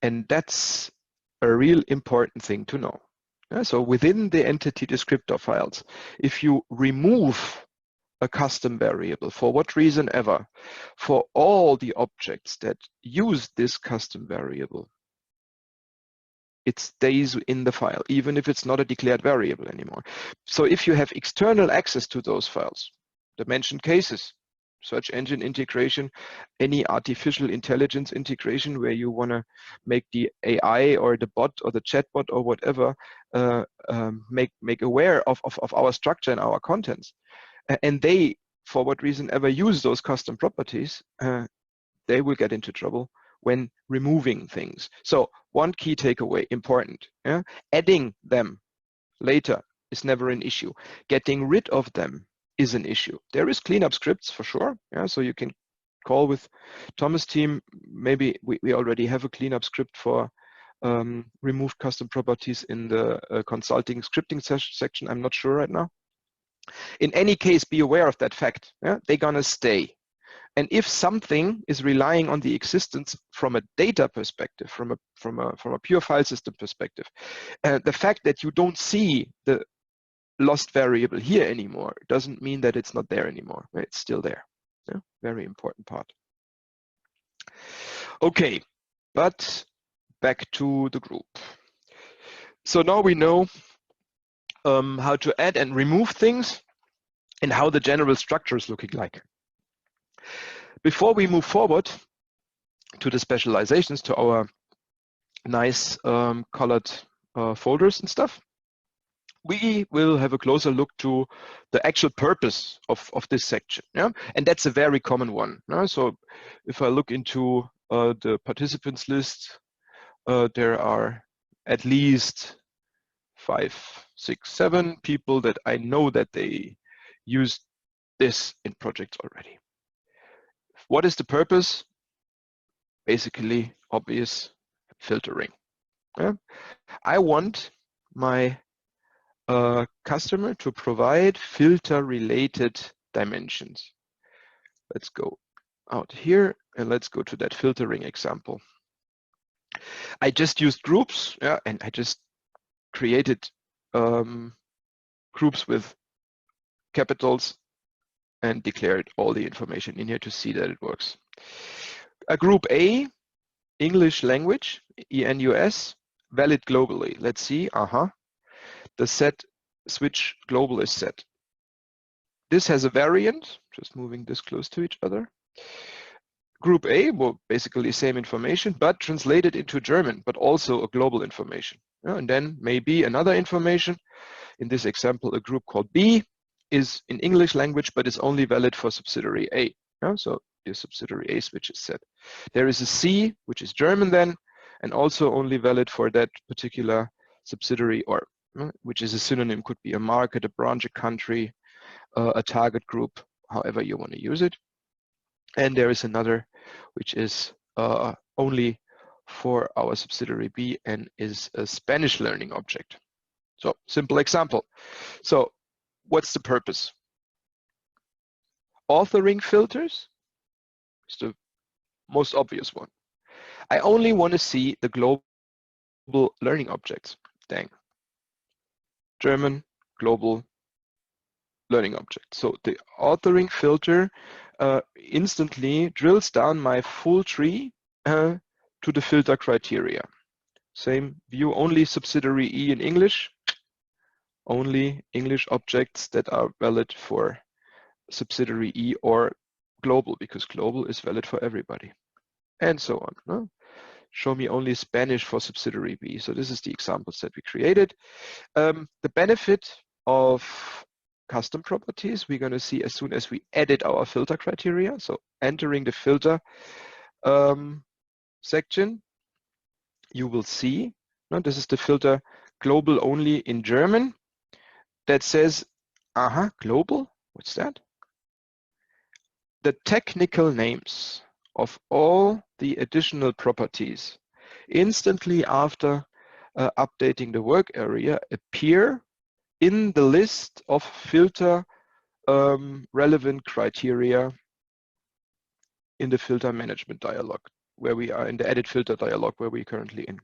And that's a real important thing to know. So within the entity descriptor files, if you remove a custom variable for what reason ever, for all the objects that use this custom variable, it stays in the file, even if it's not a declared variable anymore. So if you have external access to those files, the mentioned cases, search engine integration, any artificial intelligence integration where you want to make the AI or the bot or the chatbot or whatever make aware of our structure and our contents, and they, for what reason ever, use those custom properties, they will get into trouble when removing things. So one key takeaway, important, adding them later is never an issue. Getting rid of them is an issue. There is cleanup scripts for sure. So you can call with Thomas' team. Maybe we already have a cleanup script for removed custom properties in the consulting scripting section. I'm not sure right now. In any case, be aware of that fact. They're gonna stay. And if something is relying on the existence from a data perspective, from a pure file system perspective, the fact that you don't see the lost variable here anymore doesn't mean that it's not there anymore. It's still there. Very important part. Okay, but back to the group. So now we know how to add and remove things and how the general structure is looking like. Before we move forward to the specializations, to our nice colored folders and stuff, we will have a closer look to the actual purpose of this section. Yeah? And that's a very common one. Yeah? So if I look into the participants list, there are at least 5, 6, 7 people that I know that they use this in projects already. What is the purpose? Basically, obvious, filtering. Yeah? I want my customer to provide filter-related dimensions. Let's go out here and let's go to that filtering example. I just used groups, yeah, and I just created groups with capitals and declared all the information in here to see that it works. A group A, English language, ENUS, valid globally. Let's see, the set switch global is set. This has a variant, just moving this close to each other. Group A, well, basically same information, but translated into German, but also a global information. And then maybe another information. In this example, a group called B is in English language, but is only valid for subsidiary A. So the subsidiary A switch is set. There is a C, which is German then, and also only valid for that particular subsidiary, or which is a synonym, could be a market, a branch, a country, a target group, however you want to use it. And there is another, which is only for our subsidiary B and is a Spanish learning object. So simple example. So what's the purpose? Authoring filters is the most obvious one. I only want to see the global learning objects. Dang. German global learning object. So the authoring filter instantly drills down my full tree to the filter criteria. Same view, only subsidiary E in English, only English objects that are valid for subsidiary E or global, because global is valid for everybody, and so on. No? Show me only Spanish for subsidiary B. So this is the examples that we created. The benefit of custom properties we're going to see as soon as we edit our filter criteria. So entering the filter section, you will see, no, this is the filter global only in German that says, global, what's that? The technical names of all the additional properties instantly after updating the work area appear in the list of filter relevant criteria in the filter management dialog, where we are in the edit filter dialog where we're currently in.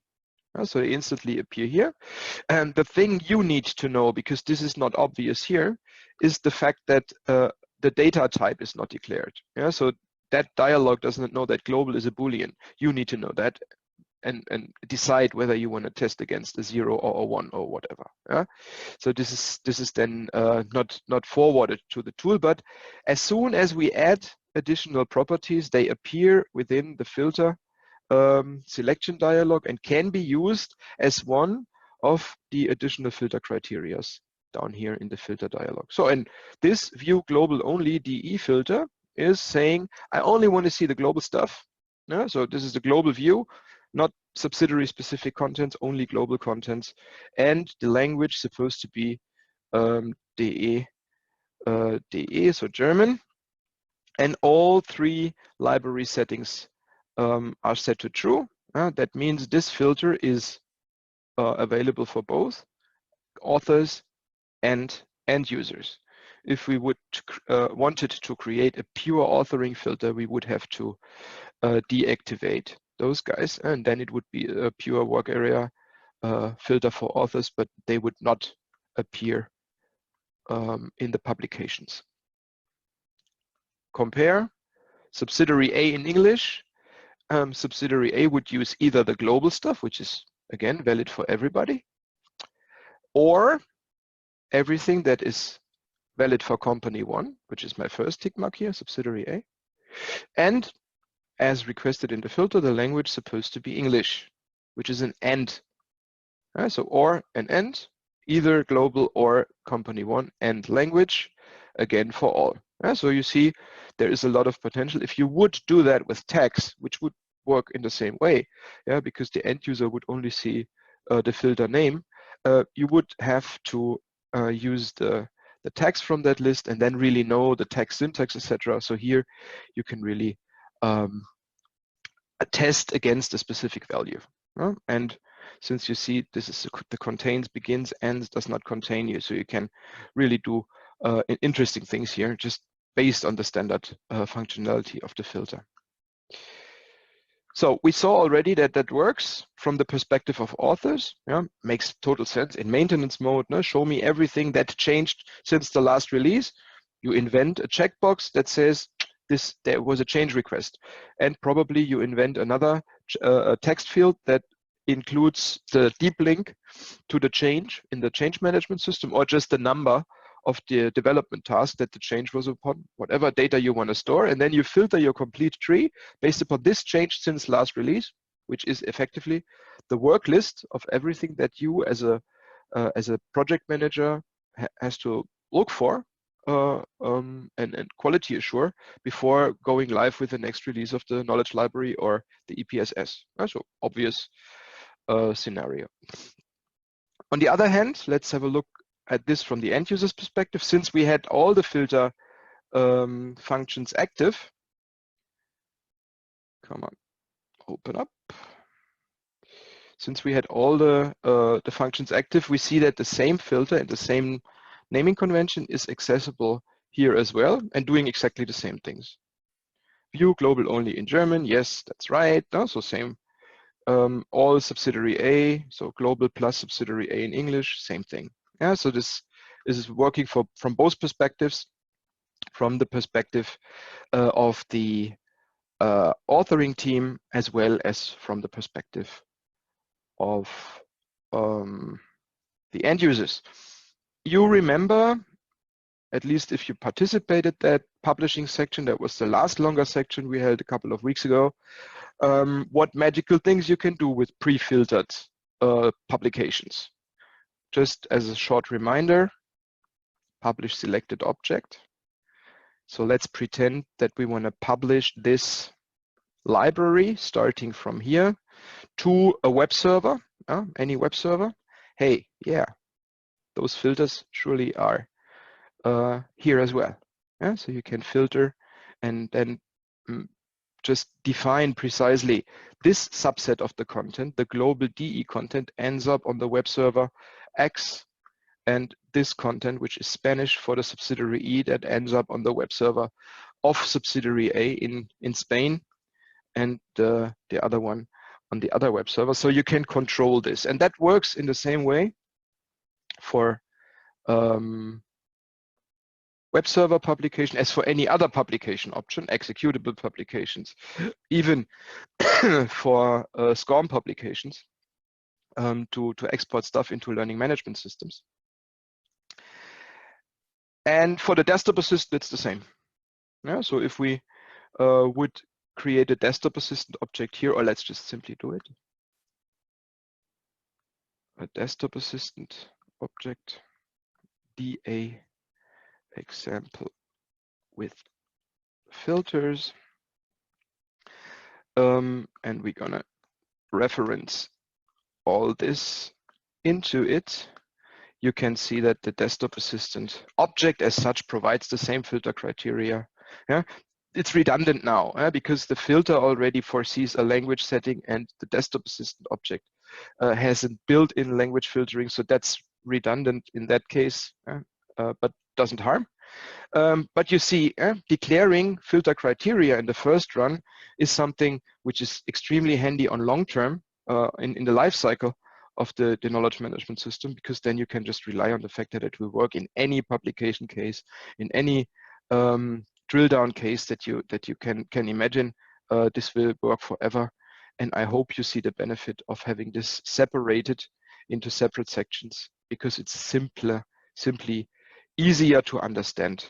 So they instantly appear here. And the thing you need to know, because this is not obvious here, is the fact that the data type is not declared. So that dialog doesn't know that global is a Boolean. You need to know that and decide whether you want to test against a 0 or a 1 or whatever. So this is then not forwarded to the tool, but as soon as we add additional properties, they appear within the filter selection dialog and can be used as one of the additional filter criteria down here in the filter dialog. So in this view global only DE filter is saying, I only want to see the global stuff. So this is the global view, not subsidiary specific contents, only global contents. And the language supposed to be DE, so German. And all 3 library settings are set to true. That means this filter is available for both authors and end users. If we would wanted to create a pure authoring filter, we would have to deactivate those guys, and then it would be a pure work area filter for authors, but they would not appear in the publications. Compare subsidiary A in English. Subsidiary A would use either the global stuff, which is again valid for everybody, or everything that is valid for company 1, which is my first tick mark here, subsidiary A. And as requested in the filter, the language supposed to be English, which is an AND. So or an AND, either global or company one, and language, again for all. So you see there is a lot of potential. If you would do that with tags, which would work in the same way, because the end user would only see the filter name, you would have to use the tags from that list and then really know the tag syntax, etc. So here you can really test against a specific value. And since you see this is the contains, begins, ends, does not contain you, so you can really do interesting things here just based on the standard functionality of the filter. So we saw already that that works from the perspective of authors. Makes total sense. In maintenance mode, show me everything that changed since the last release. You invent a checkbox that says there was a change request, and probably you invent another text field that includes the deep link to the change in the change management system, or just the number of the development task that the change was upon, whatever data you want to store, and then you filter your complete tree based upon this change since last release, which is effectively the work list of everything that you as a project manager has to look for and quality assure before going live with the next release of the knowledge library or the EPSS. So obvious scenario. On the other hand, let's have a look at this from the end user's perspective. Since we had all the filter functions active, come on, open up. Since we had all the functions active, we see that the same filter and the same naming convention is accessible here as well and doing exactly the same things. View global only in German, yes, that's right. So same. All subsidiary A, so global plus subsidiary A in English, same thing. So this is working from both perspectives, from the perspective of the authoring team as well as from the perspective of the end users. You remember, at least if you participated that publishing section, that was the last longer section we held a couple of weeks ago, what magical things you can do with pre-filtered publications. Just as a short reminder, publish selected object. So let's pretend that we want to publish this library starting from here to a web server, any web server. Hey, yeah, those filters surely are here as well. So you can filter and then just define precisely this subset of the content, the global DE content, ends up on the web server X, and this content, which is Spanish for the subsidiary E, that ends up on the web server of subsidiary A in Spain, and the other one on the other web server. So you can control this, and that works in the same way for web server publication as for any other publication option, executable publications, even for SCORM publications to export stuff into learning management systems. And for the desktop assistant, it's the same. So if we would create a desktop assistant object here, or let's just simply do it. A desktop assistant object, DA example with filters. And we're gonna reference all this into it. You can see that the desktop assistant object as such provides the same filter criteria. It's redundant now because the filter already foresees a language setting, and the desktop assistant object has a built-in language filtering, so that's redundant in that case, but doesn't harm. But you see, declaring filter criteria in the first run is something which is extremely handy on long term in the life cycle of the knowledge management system, because then you can just rely on the fact that it will work in any publication case, in any drill down case that you can imagine. This will work forever, and I hope you see the benefit of having this separated into separate sections, because it's simply easier to understand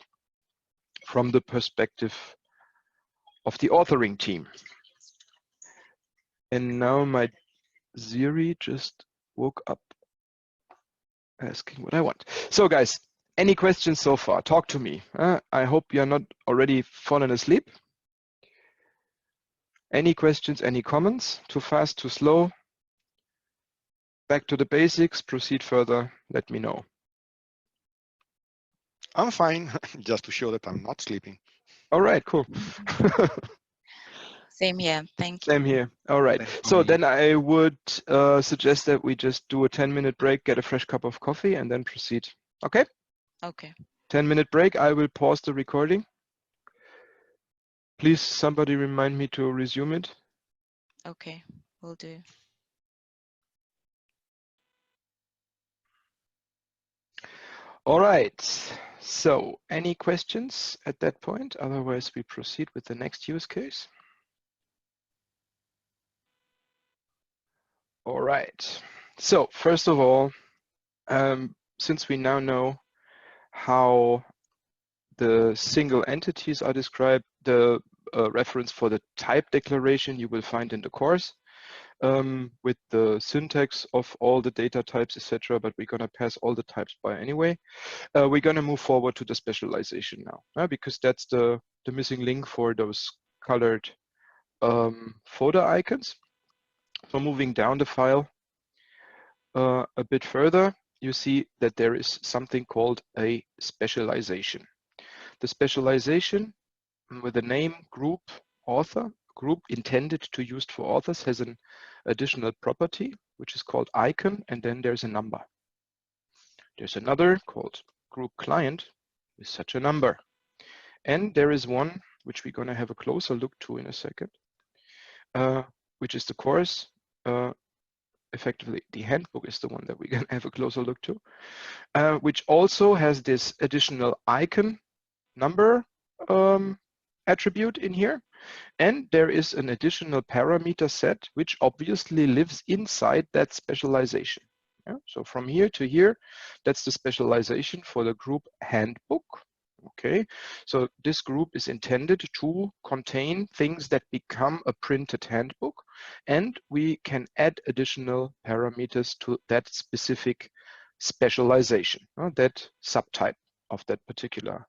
from the perspective of the authoring team. And now my Siri just woke up asking what I want. So guys, any questions so far? Talk to me. I hope you're not already fallen asleep. Any questions, any comments? Too fast, too slow? Back to the basics, proceed further, let me know. I'm fine, just to show that I'm not sleeping. All right, cool. Same here, thank you. Same here. All right. So then I would suggest that we just do a 10-minute break, get a fresh cup of coffee, and then proceed. Okay? Okay. 10-minute break. I will pause the recording. Please, somebody remind me to resume it. Okay, will do. All right. So any questions at that point? Otherwise, we proceed with the next use case. All right. So first of all, since we now know how the single entities are described, the reference for the type declaration you will find in the course with the syntax of all the data types, etc. But we're going to pass all the types by anyway. We're going to move forward to the specialization now, because that's the missing link for those colored folder icons. So moving down the file a bit further, you see that there is something called a specialization. The specialization with the name group author, group intended to use for authors, has an additional property, which is called icon, and then there's a number. There's another called group client with such a number. And there is one, which we're going to have a closer look to in a second, which is the course. Effectively, the handbook is the one that we're going to have a closer look to, which also has this additional icon number attribute in here. And there is an additional parameter set, which obviously lives inside that specialization. Yeah? So from here to here, that's the specialization for the group handbook. Okay, so this group is intended to contain things that become a printed handbook, and we can add additional parameters to that specific specialization, that subtype of that particular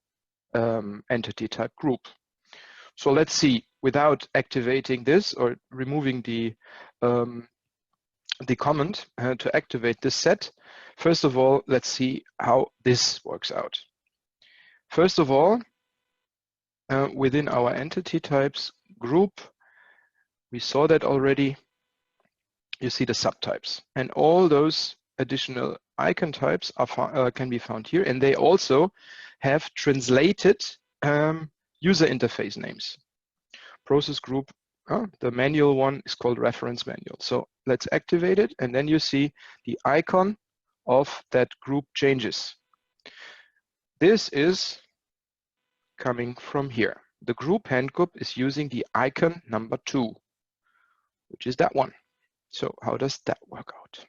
entity type group. So let's see, without activating this or removing the comment to activate this set, first of all, let's see how this works out. First of all, within our entity types group, we saw that already. You see the subtypes, and all those additional icon types are can be found here, and they also have translated user interface names. Process group, the manual one is called reference manual. So let's activate it, and then you see the icon of that group changes. This is coming from here. The group handbook is using the icon number 2, which is that one. So how does that work out?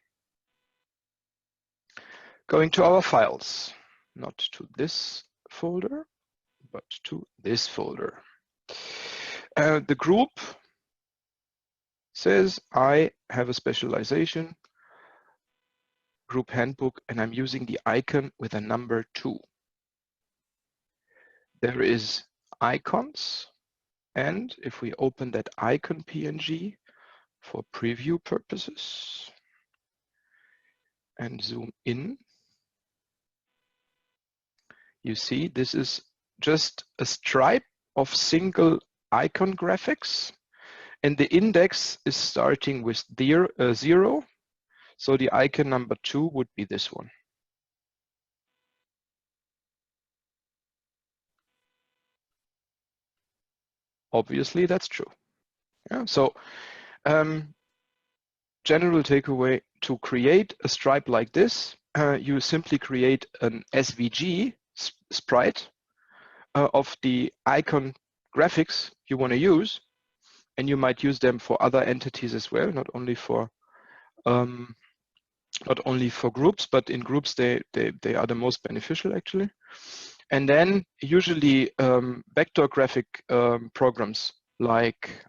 Going to our files, not to this folder, but to this folder. The group says I have a specialization, group handbook, and I'm using the icon with a number 2. There is icons, and if we open that icon PNG for preview purposes and zoom in, you see this is just a stripe of single icon graphics, and the index is starting with 0. So the icon number 2 would be this one. Obviously, that's true. Yeah, so general takeaway, to create a stripe like this, you simply create an SVG sprite of the icon graphics you want to use, and you might use them for other entities as well, not only for groups, but in groups they are the most beneficial actually. And then usually vector graphic programs like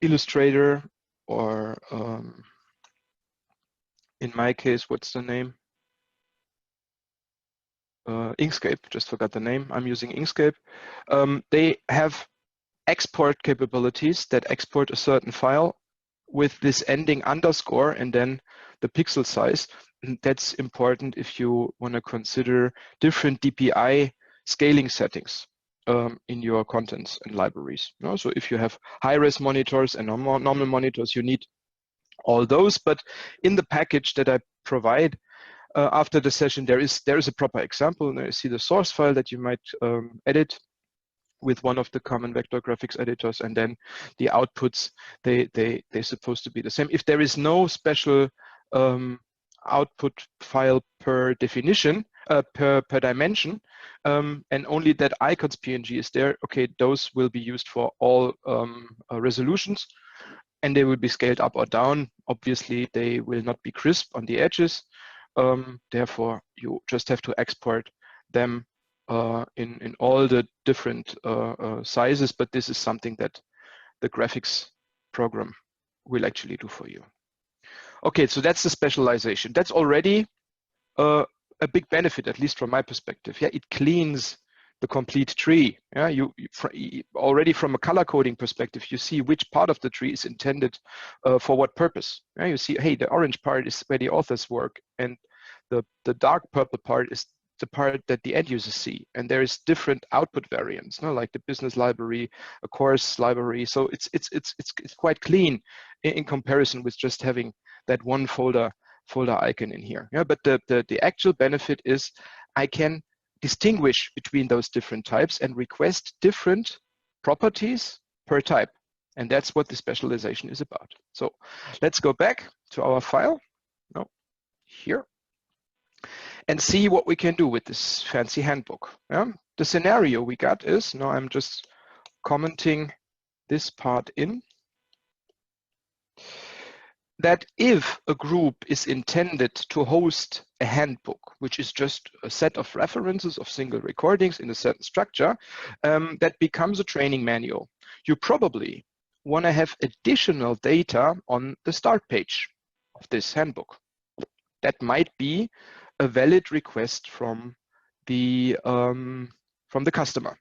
Illustrator or In my case, what's the name? Inkscape, just forgot the name. I'm using Inkscape. They have export capabilities that export a certain file with this ending underscore and then the pixel size. And that's important if you want to consider different DPI scaling settings in your contents and libraries. You know? So if you have high-res monitors and normal monitors, you need all those. But in the package that I provide after the session, there is a proper example. And you see the source file that you might edit with one of the common vector graphics editors, and then the outputs, they're supposed to be the same. If there is no special output file per definition, per dimension, and only that icons PNG is there, okay, those will be used for all resolutions, and they will be scaled up or down. Obviously, they will not be crisp on the edges. Therefore, you just have to export them in all the different sizes, but this is something that the graphics program will actually do for you. Okay, so that's the specialization. That's already a big benefit, at least from my perspective. Yeah, it cleans the complete tree. Yeah, already from a color coding perspective, you see which part of the tree is intended for what purpose. Yeah, you see, hey, the orange part is where the authors work, and the dark purple part is the part that the end users see. And there is different output variants, no? Like the business library, a course library. So it's quite clean in comparison with just having that one folder icon in here. Yeah, but the actual benefit is I can distinguish between those different types and request different properties per type. And that's what the specialization is about. So let's go back to our file. No, here. And see what we can do with this fancy handbook. Yeah? The scenario we got is, now I'm just commenting this part in, that if a group is intended to host a handbook, which is just a set of references of single recordings in a certain structure, that becomes a training manual. You probably want to have additional data on the start page of this handbook. That might be a valid request from the customer,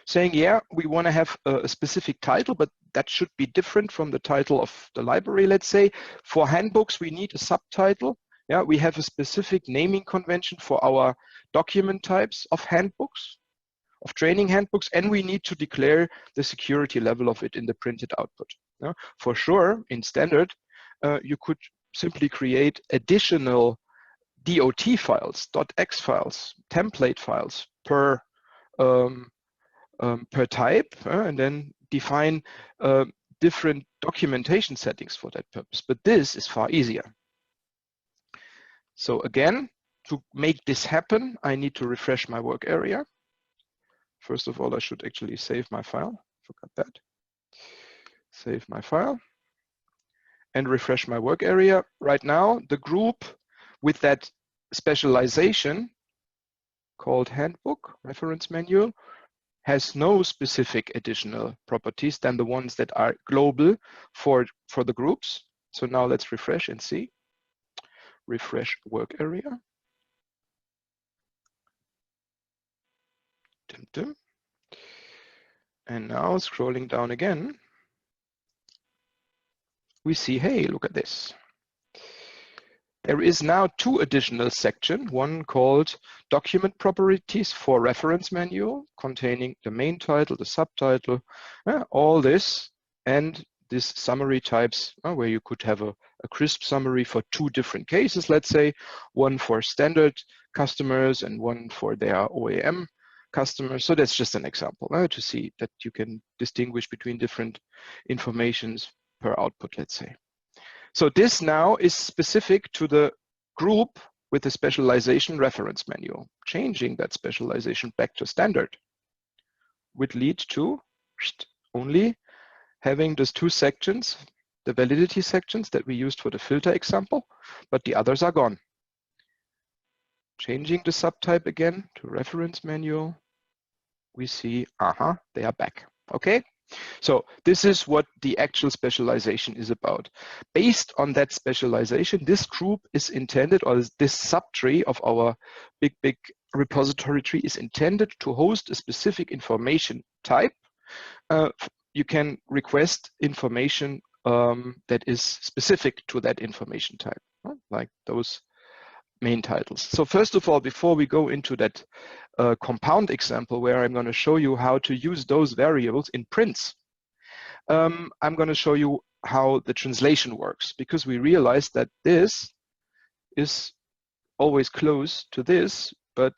saying, yeah, we want to have a specific title, but that should be different from the title of the library, let's say. For handbooks, we need a subtitle. Yeah, we have a specific naming convention for our document types of handbooks, of training handbooks, and we need to declare the security level of it in the printed output. Yeah? For sure, in standard, you could simply create additional DOT files, .x files, template files per type, and then define different documentation settings for that purpose. But this is far easier. So again, to make this happen, I need to refresh my work area. First of all, I should actually save my file. Forgot that. Save my file and refresh my work area. Right now, the group with that specialization called handbook reference manual has no specific additional properties than the ones that are global for the groups. So now let's refresh and see. Refresh work area. And now scrolling down again, we see, hey, look at this. There is now two additional sections, one called document properties for reference manual, containing the main title, the subtitle, all this, and this summary types, where you could have a crisp summary for two different cases, let's say, one for standard customers and one for their OEM customers. So that's just an example to see that you can distinguish between different informations per output, let's say. So this now is specific to the group with the specialization reference manual. Changing that specialization back to standard would lead to only having those two sections, the validity sections that we used for the filter example, but the others are gone. Changing the subtype again to reference manual, we see, they are back. Okay, So this is what the actual specialization is about. Based on that specialization, this group is intended, or this subtree of our big repository tree is intended to host a specific information type. You can request information that is specific to that information type, like those main titles. So first of all, before we go into that compound example where I'm going to show you how to use those variables in prints, I'm going to show you how the translation works, because we realize that this is always close to this, but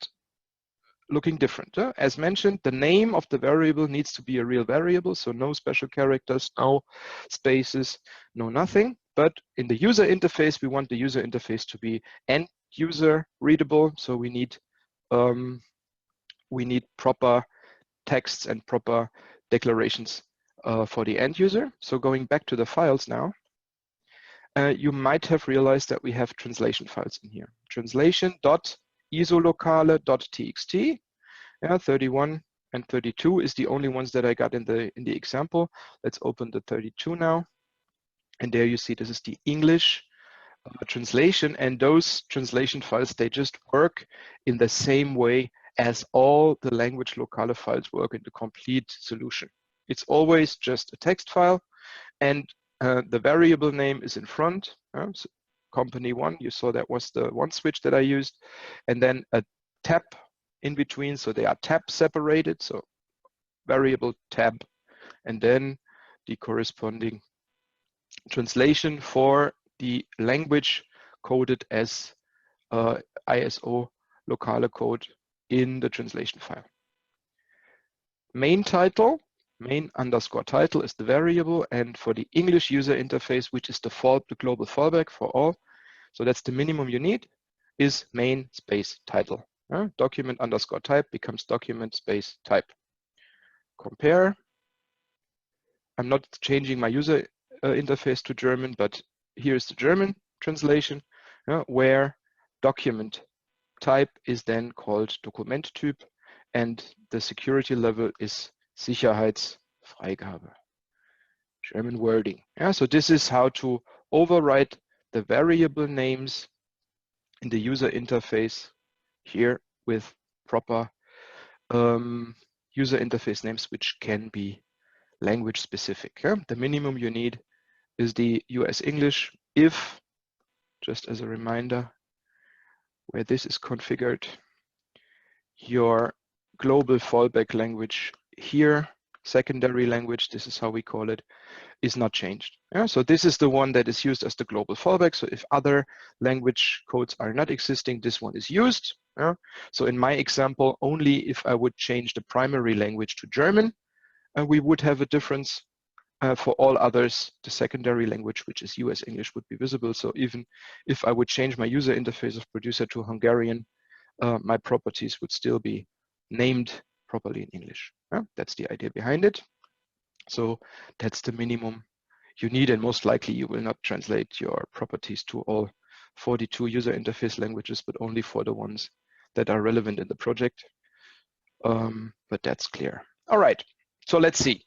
looking different. As mentioned, the name of the variable needs to be a real variable, so no special characters, no spaces, no nothing. But in the user interface, we want the user interface to be end user readable, so we need proper texts and proper declarations for the end user. So going back to the files now, you might have realized that we have translation files in here. Translation.isolocale.txt. Yeah, 31 and 32 is the only ones that I got in the example. Let's open the 32 now. And there you see this is the English translation, and those translation files, they just work in the same way as all the language locale files work in the complete solution. It's always just a text file, and the variable name is in front. So company one, you saw that was the one switch that I used, and then a tab in between, so they are tab separated, so variable tab, and then the corresponding translation for the language coded as ISO locale code in the translation file. Main title, main underscore title is the variable, and for the English user interface, which is the global fallback for all, so that's the minimum you need, is main space title. Document underscore type becomes document space type. Compare. I'm not changing my user interface to German, but here's the German translation, where document type is then called Dokumenttyp, and the security level is Sicherheitsfreigabe. German wording. So this is how to override the variable names in the user interface here with proper user interface names, which can be language specific. The minimum you need is the US English if, just as a reminder, where this is configured, your global fallback language here, secondary language, this is how we call it, is not changed. So this is the one that is used as the global fallback. So if other language codes are not existing, this one is used. So in my example, only if I would change the primary language to German, we would have a difference. For all others, the secondary language, which is US English, would be visible. So even if I would change my user interface of producer to Hungarian, my properties would still be named properly in English. That's the idea behind it. So that's the minimum you need, and most likely you will not translate your properties to all 42 user interface languages, but only for the ones that are relevant in the project. But that's clear. All right, so let's see.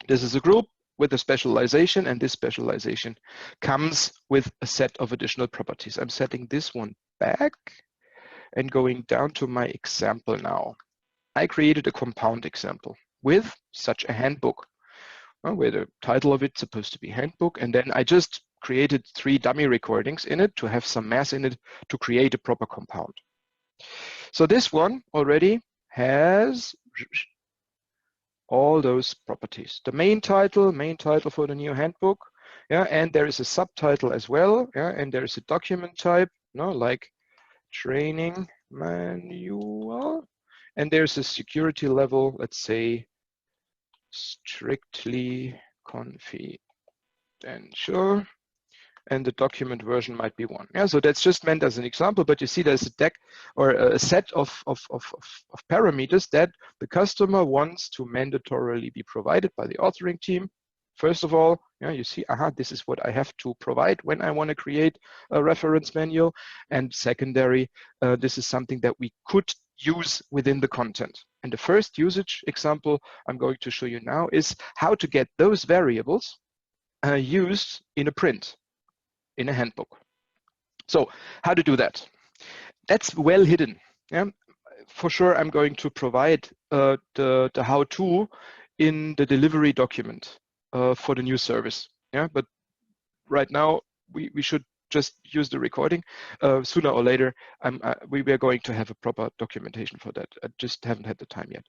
This is a group with a specialization, and this specialization comes with a set of additional properties. I'm setting this one back and going down to my example now. I created a compound example with such a handbook, where the title of it's supposed to be handbook, and then I just created 3 dummy recordings in it to have some mass in it to create a proper compound. So this one already has all those properties. The main title for the new handbook, and there is a subtitle as well, and there is a document type, like training manual, and there's a security level, let's say strictly confidential, and the document version might be 1. So that's just meant as an example, but you see there's a deck or a set of parameters that the customer wants to mandatorily be provided by the authoring team. First of all, you see, this is what I have to provide when I want to create a reference manual. And secondary, this is something that we could use within the content. And the first usage example I'm going to show you now is how to get those variables used in a print, in a handbook. So how to do that? That's well hidden. Yeah? For sure, I'm going to provide the how-to in the delivery document for the new service. Yeah, but right now we should just use the recording. Sooner or later, we are going to have a proper documentation for that. I just haven't had the time yet.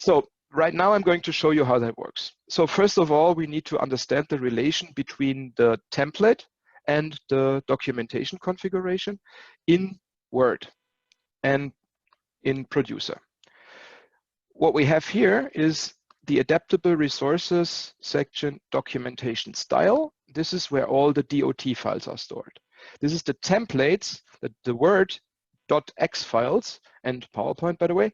So right now I'm going to show you how that works. So first of all, we need to understand the relation between the template and the documentation configuration in Word and in Producer. What we have here is the adaptable resources section documentation style. This is where all the DOT files are stored. This is the templates, the Word.x files and PowerPoint, by the way,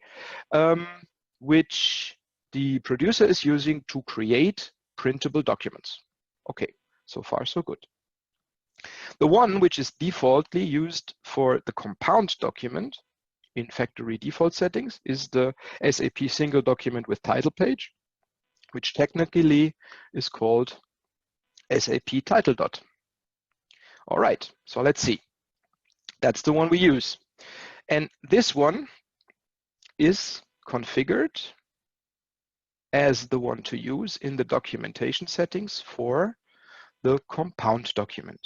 which the producer is using to create printable documents. Okay, so far so good. The one which is defaultly used for the compound document in factory default settings is the SAP single document with title page, which technically is called SAP title dot. All right, so let's see. That's the one we use. And this one is configured as the one to use in the documentation settings for the compound document.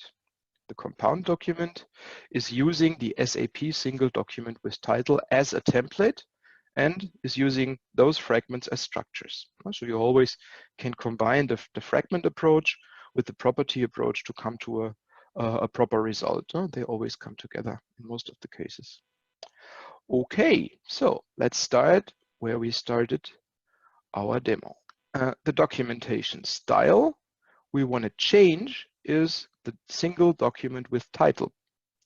The compound document is using the SAP single document with title as a template and is using those fragments as structures. So you always can combine the fragment approach with the property approach to come to a proper result. They always come together in most of the cases. Okay, so let's start where we started our demo. The documentation style we want to change is the single document with title.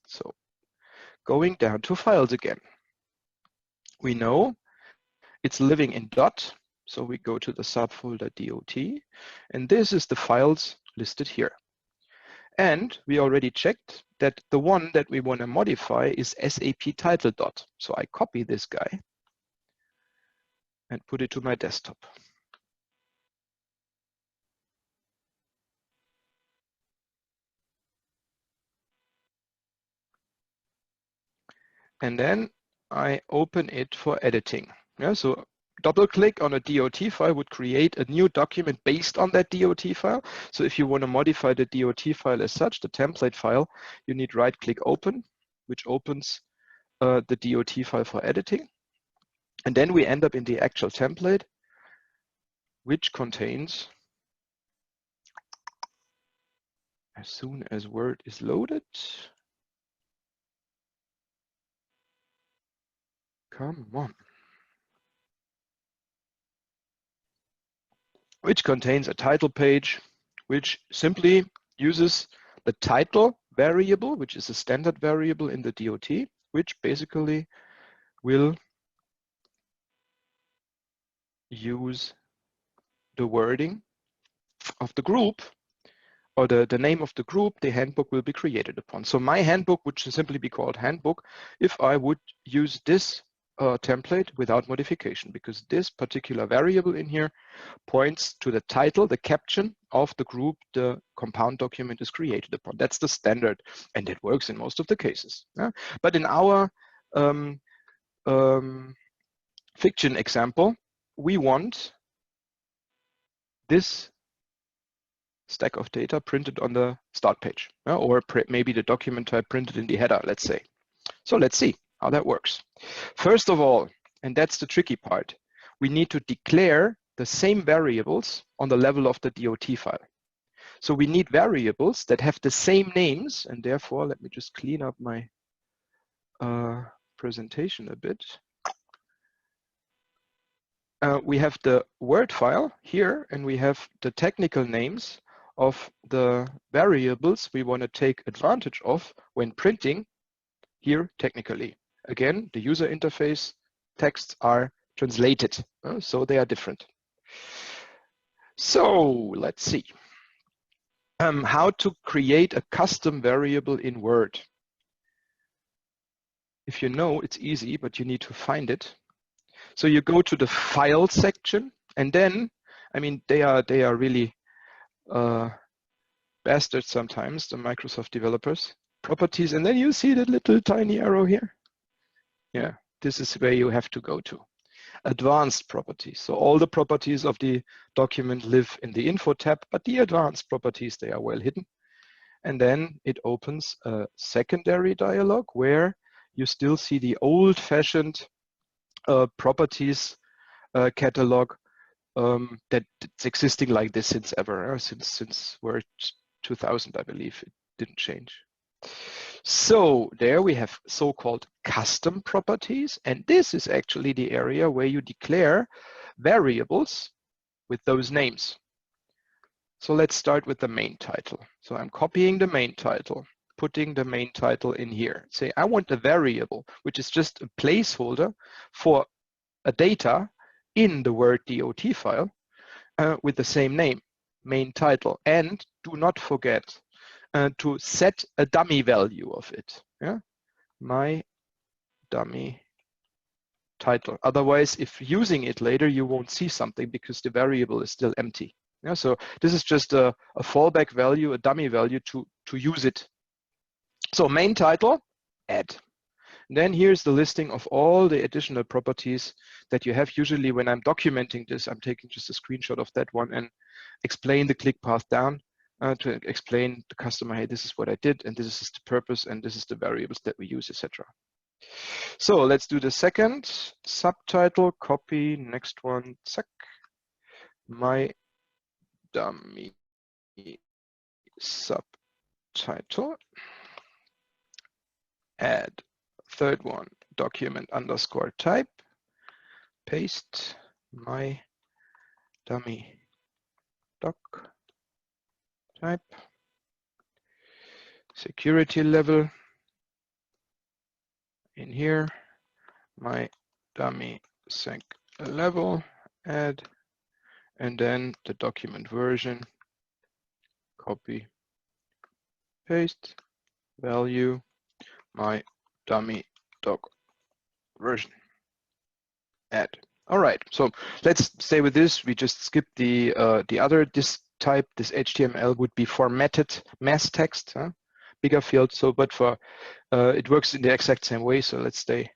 So going down to files again. We know it's living in dot, so we go to the subfolder DOT, and this is the files listed here. And we already checked that the one that we want to modify is SAP title dot. So I copy this guy and put it to my desktop. And then I open it for editing. Yeah, so double click on a DOT file would create a new document based on that DOT file. So if you want to modify the DOT file as such, the template file, you need right click open, which opens the DOT file for editing. And then we end up in the actual template, which contains, as soon as Word is loaded, come on, which contains a title page, which simply uses the title variable, which is a standard variable in the DOT, which basically will use the wording of the group or the name of the group the handbook will be created upon. So my handbook would simply be called handbook if I would use this template without modification, because this particular variable in here points to the title, the caption of the group the compound document is created upon. That's the standard, and it works in most of the cases. Yeah? But in our fiction example, we want this stack of data printed on the start page, or maybe the document type printed in the header, let's say. So let's see how that works. First of all, and that's the tricky part, we need to declare the same variables on the level of the DOT file. So we need variables that have the same names, and therefore, let me just clean up my presentation a bit. We have the Word file here, and we have the technical names of the variables we want to take advantage of when printing here technically. Again, the user interface texts are translated, so they are different. So let's see. How to create a custom variable in Word. If you know, it's easy, but you need to find it. So you go to the file section, and then, I mean, they are really bastards sometimes, the Microsoft developers. Properties, and then you see that little tiny arrow here. Yeah, this is where you have to go to. Advanced properties. So all the properties of the document live in the info tab, but the advanced properties, they are well hidden. And then it opens a secondary dialog where you still see the old-fashioned properties catalog that's existing like this since ever, since Word 2000, I believe. It didn't change. So there we have so-called custom properties, and this is actually the area where you declare variables with those names. So let's start with the main title. So I'm copying the main title, putting the main title in here. Say I want a variable, which is just a placeholder for a data in the Word DOT file with the same name, main title. And do not forget to set a dummy value of it. Yeah, my dummy title. Otherwise, if using it later, you won't see something because the variable is still empty. Yeah, so this is just a fallback value, a dummy value to use it. So main title, add. Then here's the listing of all the additional properties that you have. Usually when I'm documenting this, I'm taking just a screenshot of that one and explain the click path down to explain the customer, hey, this is what I did, and this is the purpose, and this is the variables that we use, etc. So let's do the second subtitle, copy, next one, zack, my dummy subtitle, add, third one, document underscore type, paste, my dummy doc type, security level, in here, my dummy sec level, add, and then the document version, copy, paste, value, my dummy doc version, add. All right, so let's stay with this. We just skipped the other, this type, this HTML would be formatted mass text, bigger field. So, but for it works in the exact same way. So let's stay.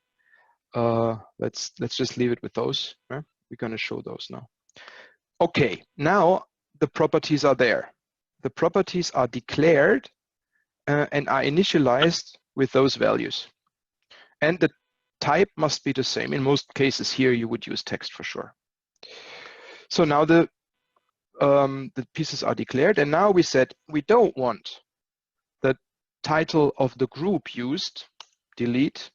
Let's just leave it with those. We're going to show those now. Okay, now the properties are there. The properties are declared and are initialized with those values. And the type must be the same. In most cases here, you would use text for sure. So now the pieces are declared. And now we said we don't want the title of the group used, delete.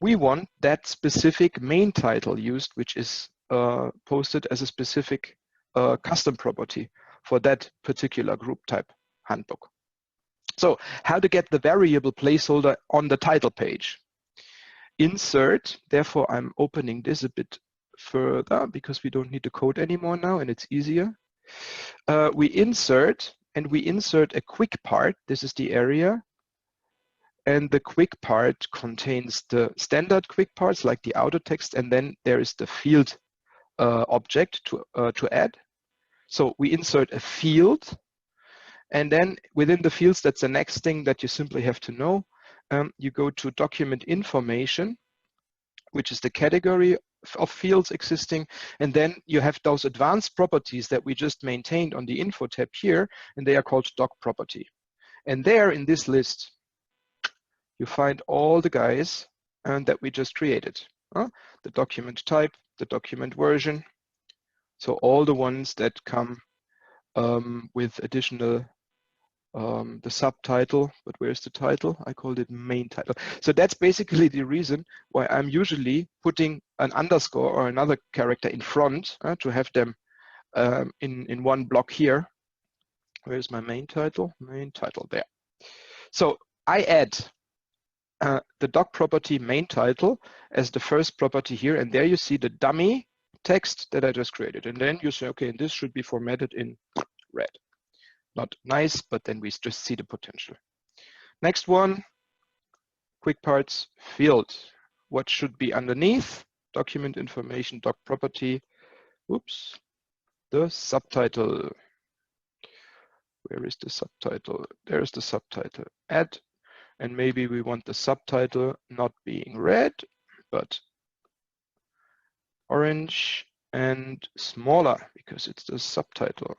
We want that specific main title used, which is posted as a specific custom property for that particular group type handbook. So how to get the variable placeholder on the title page? Insert, therefore I'm opening this a bit further because we don't need the code anymore now and it's easier. We insert a quick part. This is the area. And the quick part contains the standard quick parts like the outer text, and then there is the field object to add. So we insert a field, and then within the fields, that's the next thing that you simply have to know. You go to document information, which is the category of fields existing, and then you have those advanced properties that we just maintained on the info tab here, and they are called doc property. And there in this list, you find all the guys that we just created. The document type, the document version. So all the ones that come with additional, the subtitle, but where's the title? I called it main title. So that's basically the reason why I'm usually putting an underscore or another character in front to have them in one block here. Where's my main title? Main title there. So I add the doc property main title as the first property here, and there you see the dummy text that I just created. And then you say, okay, and this should be formatted in red. Not nice, but then we just see the potential. Next one, quick parts field. What should be underneath? document information, doc property, oops, the subtitle. Where is the subtitle? There's the subtitle, add, and maybe we want the subtitle not being red, but orange and smaller because it's the subtitle.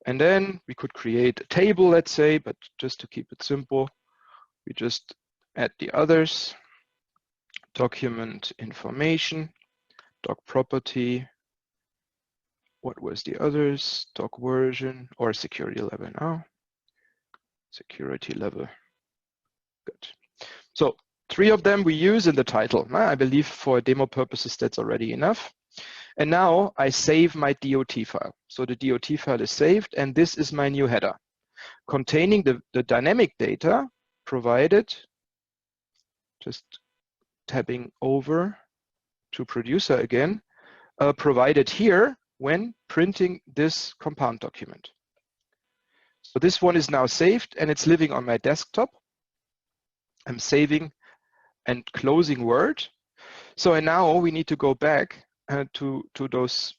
And then we could create a table, let's say, but just to keep it simple, we just add the others, document information, doc property, what was the others, doc version or security level now, security level, good. So 3 of them we use in the title. I believe for demo purposes that's already enough. And now I save my DOT file. So the DOT file is saved, and this is my new header containing the dynamic data provided, just tabbing over to producer again, provided here when printing this compound document. So this one is now saved and it's living on my desktop. I'm saving and closing Word. So and now we need to go back to those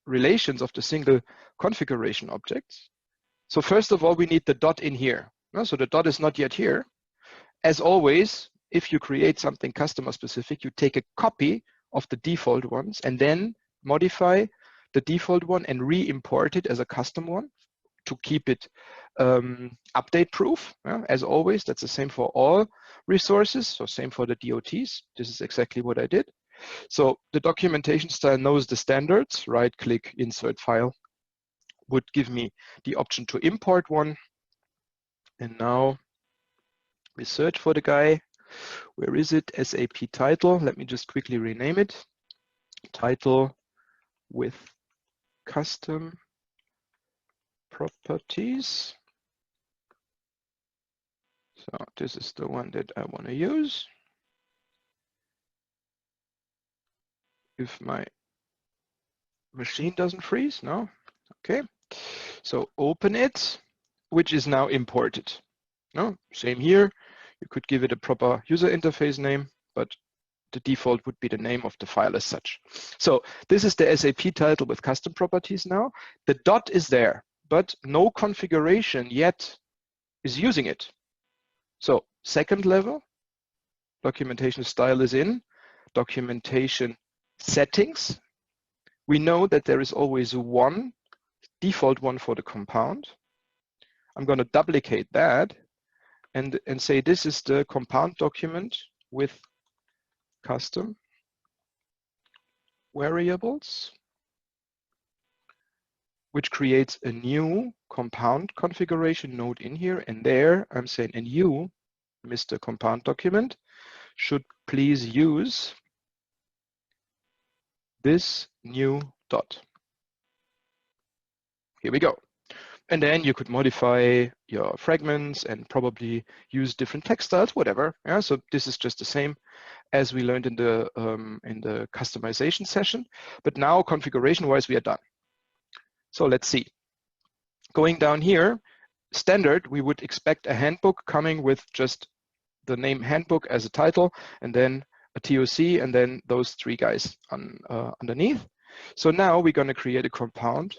relations of the single configuration objects. So first of all, we need the dot in here. So the dot is not yet here. As always, if you create something customer specific, you take a copy of the default ones and then modify the default one and re-import it as a custom one to keep it update proof. As always, that's the same for all resources. So same for the DOTs. This is exactly what I did. So the documentation style knows the standards, right click, insert file, would give me the option to import one. And now we search for the guy. Where is it? SAP title. Let me just quickly rename it. Title with custom properties. So this is the one that I want to use. If my machine doesn't freeze, no? Okay. So open it, which is now imported. No, same here. You could give it a proper user interface name, but the default would be the name of the file as such. So this is the SAP title with custom properties now. The dot is there, but no configuration yet is using it. So second level, documentation style is in, documentation settings. We know that there is always one default one for the compound. I'm going to duplicate that and say this is the compound document with custom variables, which creates a new compound configuration node in here. And there I'm saying, and you, Mr. Compound Document, should please use this new dot. Here we go. And then you could modify your fragments and probably use different text styles, whatever. Yeah, so this is just the same as we learned in the customization session. But now configuration-wise, we are done. So let's see. Going down here, standard, we would expect a handbook coming with just the name handbook as a title, and then a TOC, and then those 3 guys underneath. So now we're going to create a compound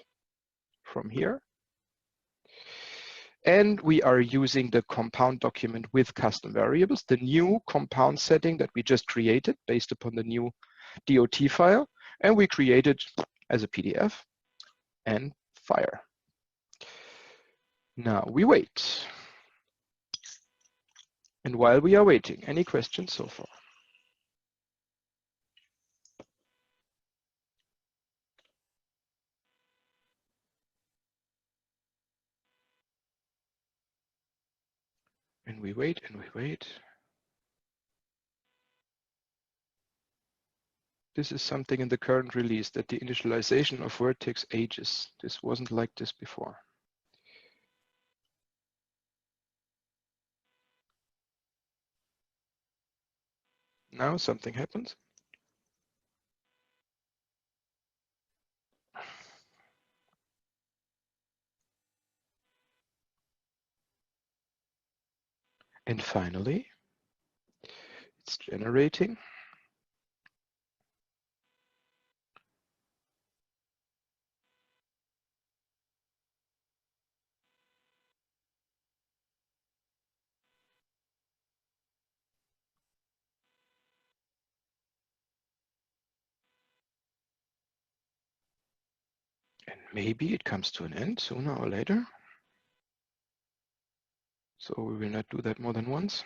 from here. And we are using the compound document with custom variables, the new compound setting that we just created based upon the new DOT file. And we create it as a PDF and fire. Now we wait. And while we are waiting, any questions so far? And we wait and we wait. This is something in the current release that the initialization of Word takes ages. This wasn't like this before. Now something happens. And finally, it's generating. maybe it comes to an end sooner or later. So we will not do that more than once.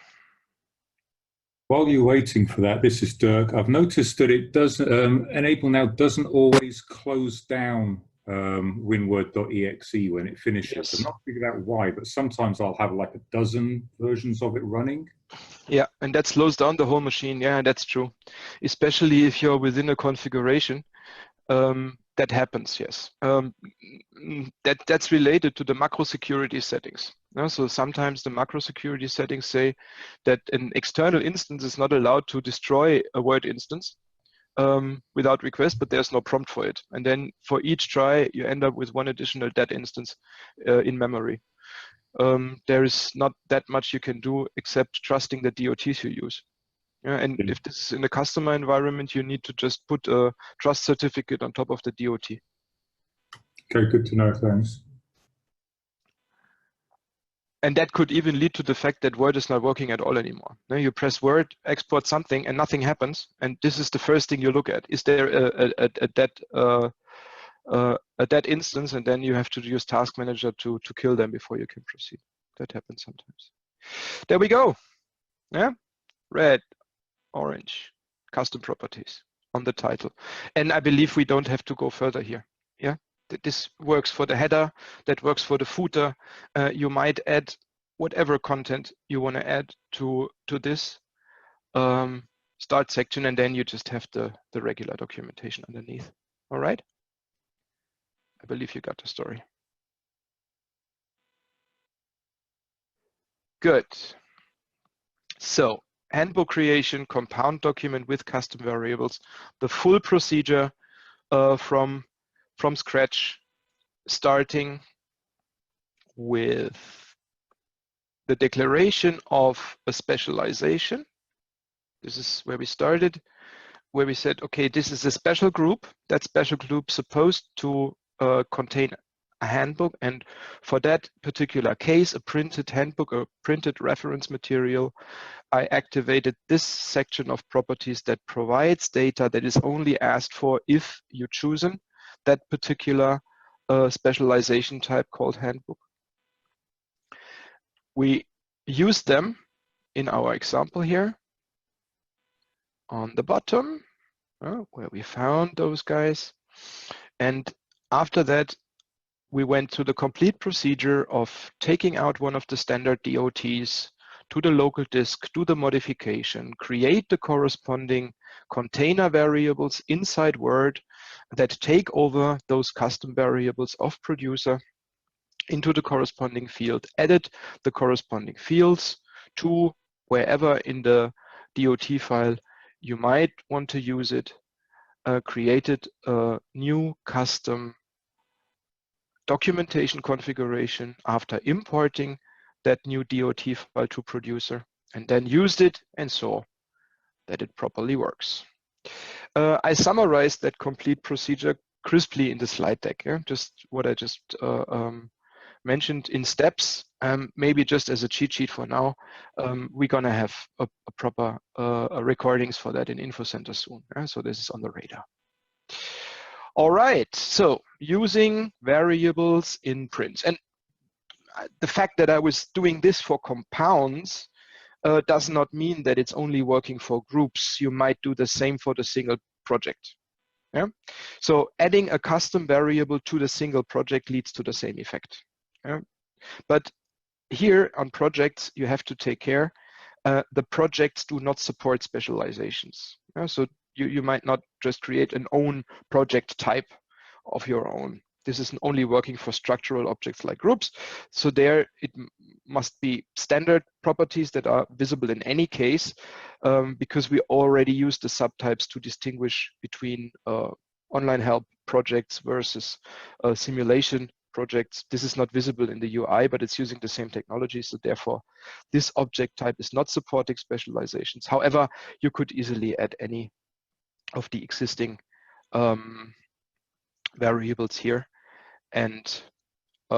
While you're waiting for that, this is Dirk. I've noticed that it does enable now doesn't always close down winword.exe when it finishes. Yes. I've not figured out why, but sometimes I'll have like a dozen versions of it running. Yeah, and that slows down the whole machine. Yeah, that's true. Especially if you're within a configuration, that happens. Yes, that's related to the macro security settings. So sometimes the macro security settings say that an external instance is not allowed to destroy a Word instance without request, but there's no prompt for it. And then for each try, you end up with one additional dead instance in memory. There is not that much you can do except trusting the DOTs you use. Yeah, and if this is in a customer environment, you need to just put a trust certificate on top of the DOT. Okay, good to know, thanks. And that could even lead to the fact that Word is not working at all anymore. Now you press Word, export something, and nothing happens. And this is the first thing you look at. Is there a dead instance? And then you have to use Task Manager to kill them before you can proceed. That happens sometimes. There we go. Yeah, red, orange, custom properties on the title. And I believe we don't have to go further here. Yeah, this works for the header, that works for the footer. You might add whatever content you want to add to this start section, and then you just have the regular documentation underneath. All right? I believe you got the story. Good. So handbook creation, compound document with custom variables, the full procedure from scratch, starting with the declaration of a specialization. This is where we started, where we said, okay, this is a special group. That special group supposed to contain a handbook, and for that particular case, a printed handbook or printed reference material, I activated this section of properties that provides data that is only asked for if you chosen that particular specialization type called handbook. We use them in our example here on the bottom, where we found those guys. And after that, we went to the complete procedure of taking out one of the standard DOTs to the local disk, do the modification, create the corresponding container variables inside Word that take over those custom variables of producer into the corresponding field, edit the corresponding fields to wherever in the DOT file you might want to use it, created a new custom documentation configuration after importing that new DOT file to producer, and then used it and saw that it properly works. I summarized that complete procedure crisply in the slide deck, just what I just mentioned in steps, maybe just as a cheat sheet for now. We're gonna have a proper recordings for that in InfoCenter soon, so this is on the radar. All right, so using variables in print. And the fact that I was doing this for compounds does not mean that it's only working for groups. You might do the same for the single project. Yeah? So adding a custom variable to the single project leads to the same effect. Yeah? But here on projects, you have to take care. The projects do not support specializations. Yeah? So you might not just create an own project type of your own. This is only working for structural objects like groups. So there it must be standard properties that are visible in any case, because we already use the subtypes to distinguish between online help projects versus simulation projects. This is not visible in the UI, but it's using the same technology. So therefore, this object type is not supporting specializations. However, you could easily add any of the existing variables here and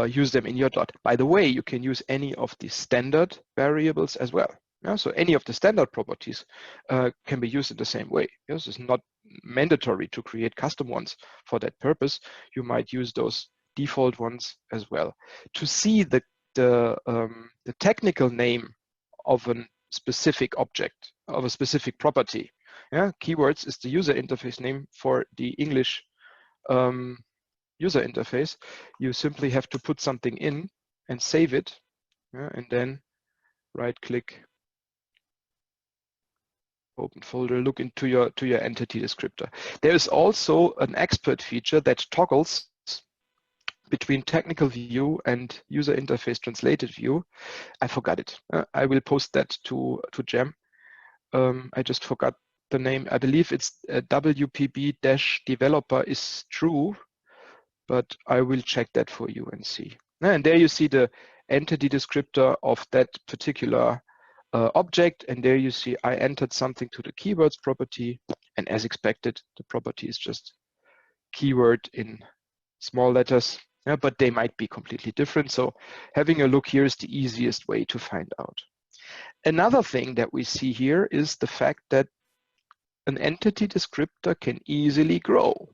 use them in your dot. By the way, you can use any of the standard variables as well. Yeah? So any of the standard properties can be used in the same way. Yes, it's not mandatory to create custom ones for that purpose. You might use those default ones as well. To see the technical name of a specific object, of a specific property. Yeah, keywords is the user interface name for the English user interface. You simply have to put something in and save it, yeah, and then right-click, open folder, look into your entity descriptor. There is also an expert feature that toggles between technical view and user interface translated view. I forgot it. I will post that to Gem. I just forgot the name. I believe it's WPB-developer is true, but I will check that for you and see. And there you see the entity descriptor of that particular object, and there you see I entered something to the keywords property, and as expected, the property is just keyword in small letters, yeah, but they might be completely different. So having a look here is the easiest way to find out. Another thing that we see here is the fact that an entity descriptor can easily grow.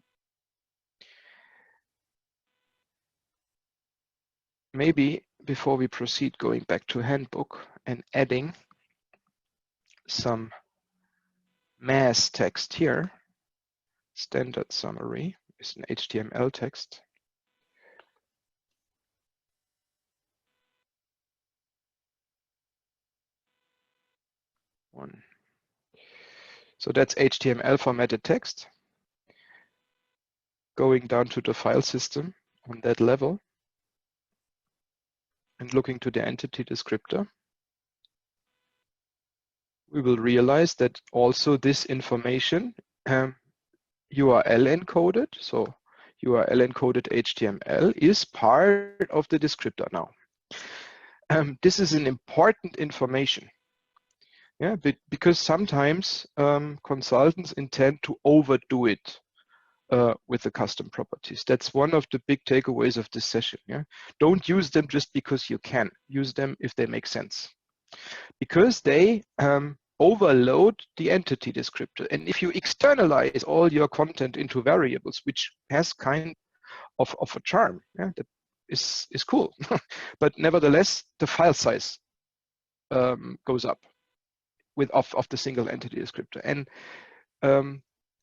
Maybe before we proceed, going back to handbook and adding some mass text here. Standard summary is an HTML text. So that's HTML formatted text. Going down to the file system on that level and looking to the entity descriptor, we will realize that also this information URL encoded, so URL encoded HTML is part of the descriptor now. This is an important information. Yeah, because sometimes consultants intend to overdo it with the custom properties. That's one of the big takeaways of this session. Yeah, don't use them just because you can. Use them if they make sense, because they overload the entity descriptor. And if you externalize all your content into variables, which has kind of a charm, yeah, that is cool, but nevertheless, the file size goes up of the single entity descriptor. And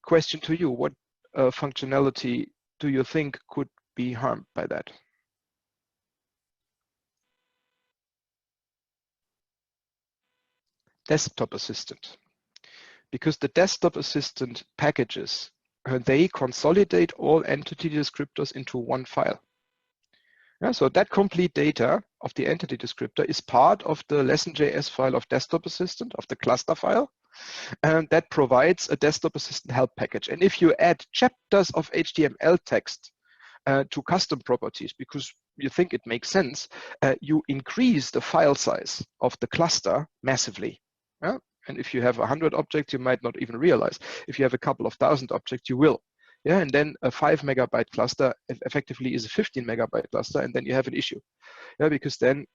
question to you, what functionality do you think could be harmed by that? Desktop assistant. Because the desktop assistant packages, they consolidate all entity descriptors into one file. Yeah, so that complete data of the entity descriptor is part of the lesson.js file of desktop assistant, of the cluster file, and that provides a desktop assistant help package. And if you add chapters of HTML text to custom properties, because you think it makes sense, you increase the file size of the cluster massively. Yeah? And if you have 100 objects, you might not even realize. If you have a couple of thousand objects, you will. Yeah, and then a 5 megabyte cluster effectively is a 15 megabyte cluster, and then you have an issue. Yeah, because then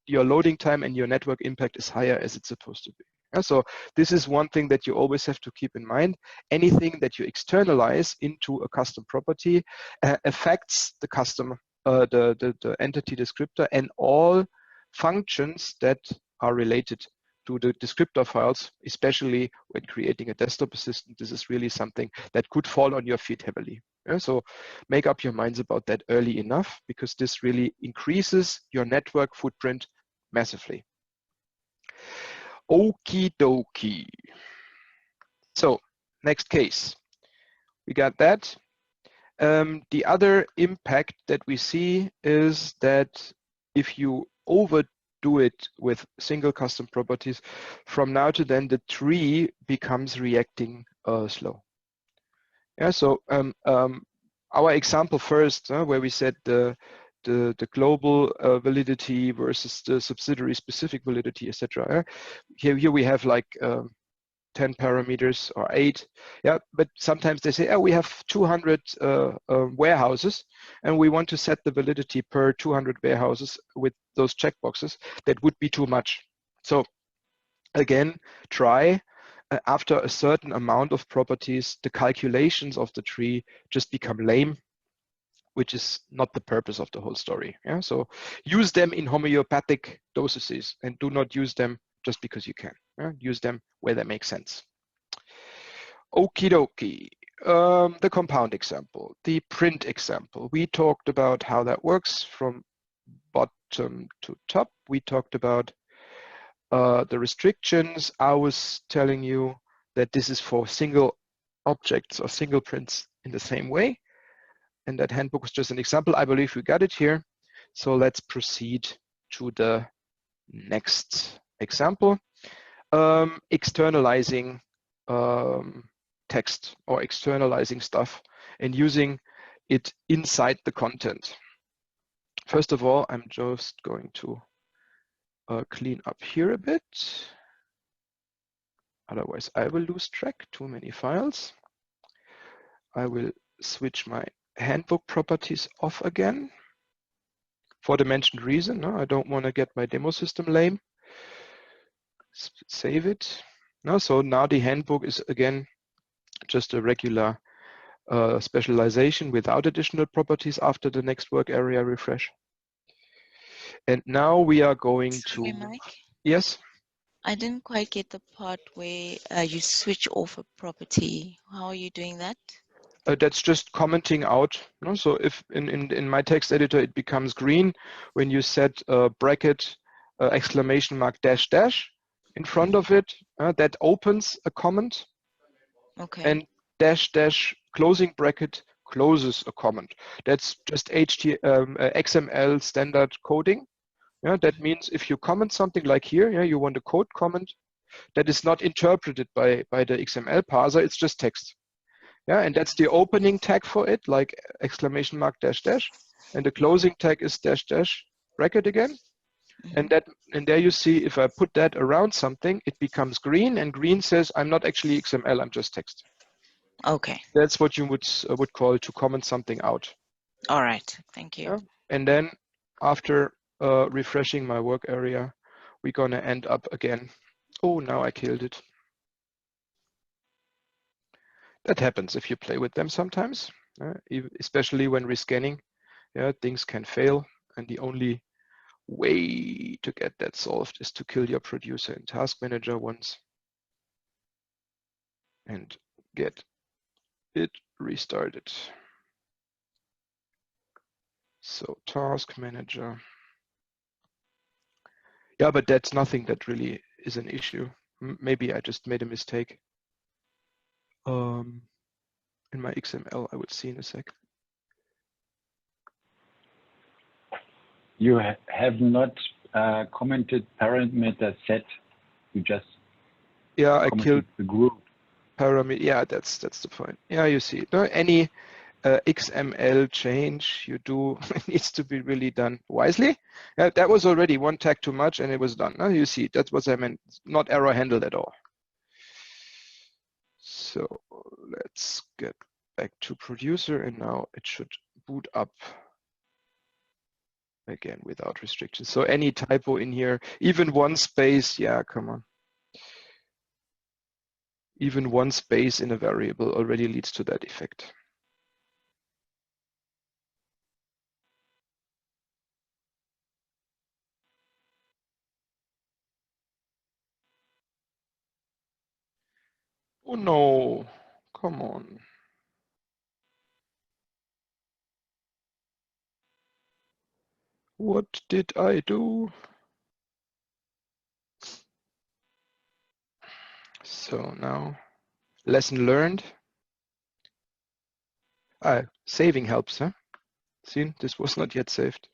your loading time and your network impact is higher as it's supposed to be. Yeah, so this is one thing that you always have to keep in mind. Anything that you externalize into a custom property affects the custom, the entity descriptor and all functions that are related to the descriptor files, especially when creating a desktop assistant. This is really something that could fall on your feet heavily. Yeah, so make up your minds about that early enough, because this really increases your network footprint massively. Okie dokie. So next case, we got that. The other impact that we see is that if you overdo it with single custom properties, from now to then the tree becomes reacting slow. Yeah, so our example first, where we said the global validity versus the subsidiary specific validity, etc. Here we have like 10 parameters or 8. Yeah, but sometimes they say, oh, we have 200 warehouses and we want to set the validity per 200 warehouses with those checkboxes. That would be too much. So again, try after a certain amount of properties, the calculations of the tree just become lame. which is not the purpose of the whole story. Yeah, so use them in homeopathic dosages and do not use them just because you can. Yeah? Use them where they make sense. Okie dokie. The compound example, the print example. We talked about how that works from bottom to top. We talked about the restrictions. I was telling you that this is for single objects or single prints in the same way. And that handbook was just an example. I believe we got it here. So let's proceed to the next example. Externalizing text or externalizing stuff and using it inside the content. First of all, I'm just going to clean up here a bit. Otherwise, I will lose track. Too many files. I will switch my handbook properties off again for the mentioned reason. No, I don't want to get my demo system lame. Save it. No, so now the handbook is again just a regular specialization without additional properties after the next work area refresh. And now we are going Sorry, to, Mike. yes? I didn't quite get the part where you switch off a property. How are you doing that? That's just commenting out. No? So if in my text editor, it becomes green when you set bracket exclamation mark dash dash in front of it, that opens a comment. Okay. And dash dash closing bracket closes a comment. That's just XML standard coding. Yeah, that means if you comment something like here, yeah, you want a code comment that is not interpreted by the XML parser, it's just text. Yeah, and that's the opening tag for it, like exclamation mark dash dash, and the closing tag is dash dash bracket again. And there you see, if I put that around something, it becomes green, and green says I'm not actually XML, I'm just text. Okay. That's what you would call to comment something out. All right. Thank you. Yeah? And then after refreshing my work area, we're gonna end up again. Oh, now I killed it. That happens if you play with them sometimes, especially when rescanning. Yeah, things can fail, and the only way to get that solved is to kill your producer in Task Manager once and get it restarted. So Task Manager. Yeah, but that's nothing that really is an issue. Maybe I just made a mistake. In my XML, I would see in a sec. You have not commented parameter set. You just I killed the group. Parameter. Yeah, that's the point. Yeah, you see. No, any XML change you do needs to be really done wisely. That was already one tag too much, and it was done. Now you see, that's what I meant. Not error handled at all. So let's get back to producer, and now it should boot up again without restrictions. So any typo in here, even one space, yeah, come on. Even one space in a variable already leads to that effect. Oh no, come on. What did I do? So now, lesson learned. Saving helps, huh? See, this was not yet saved.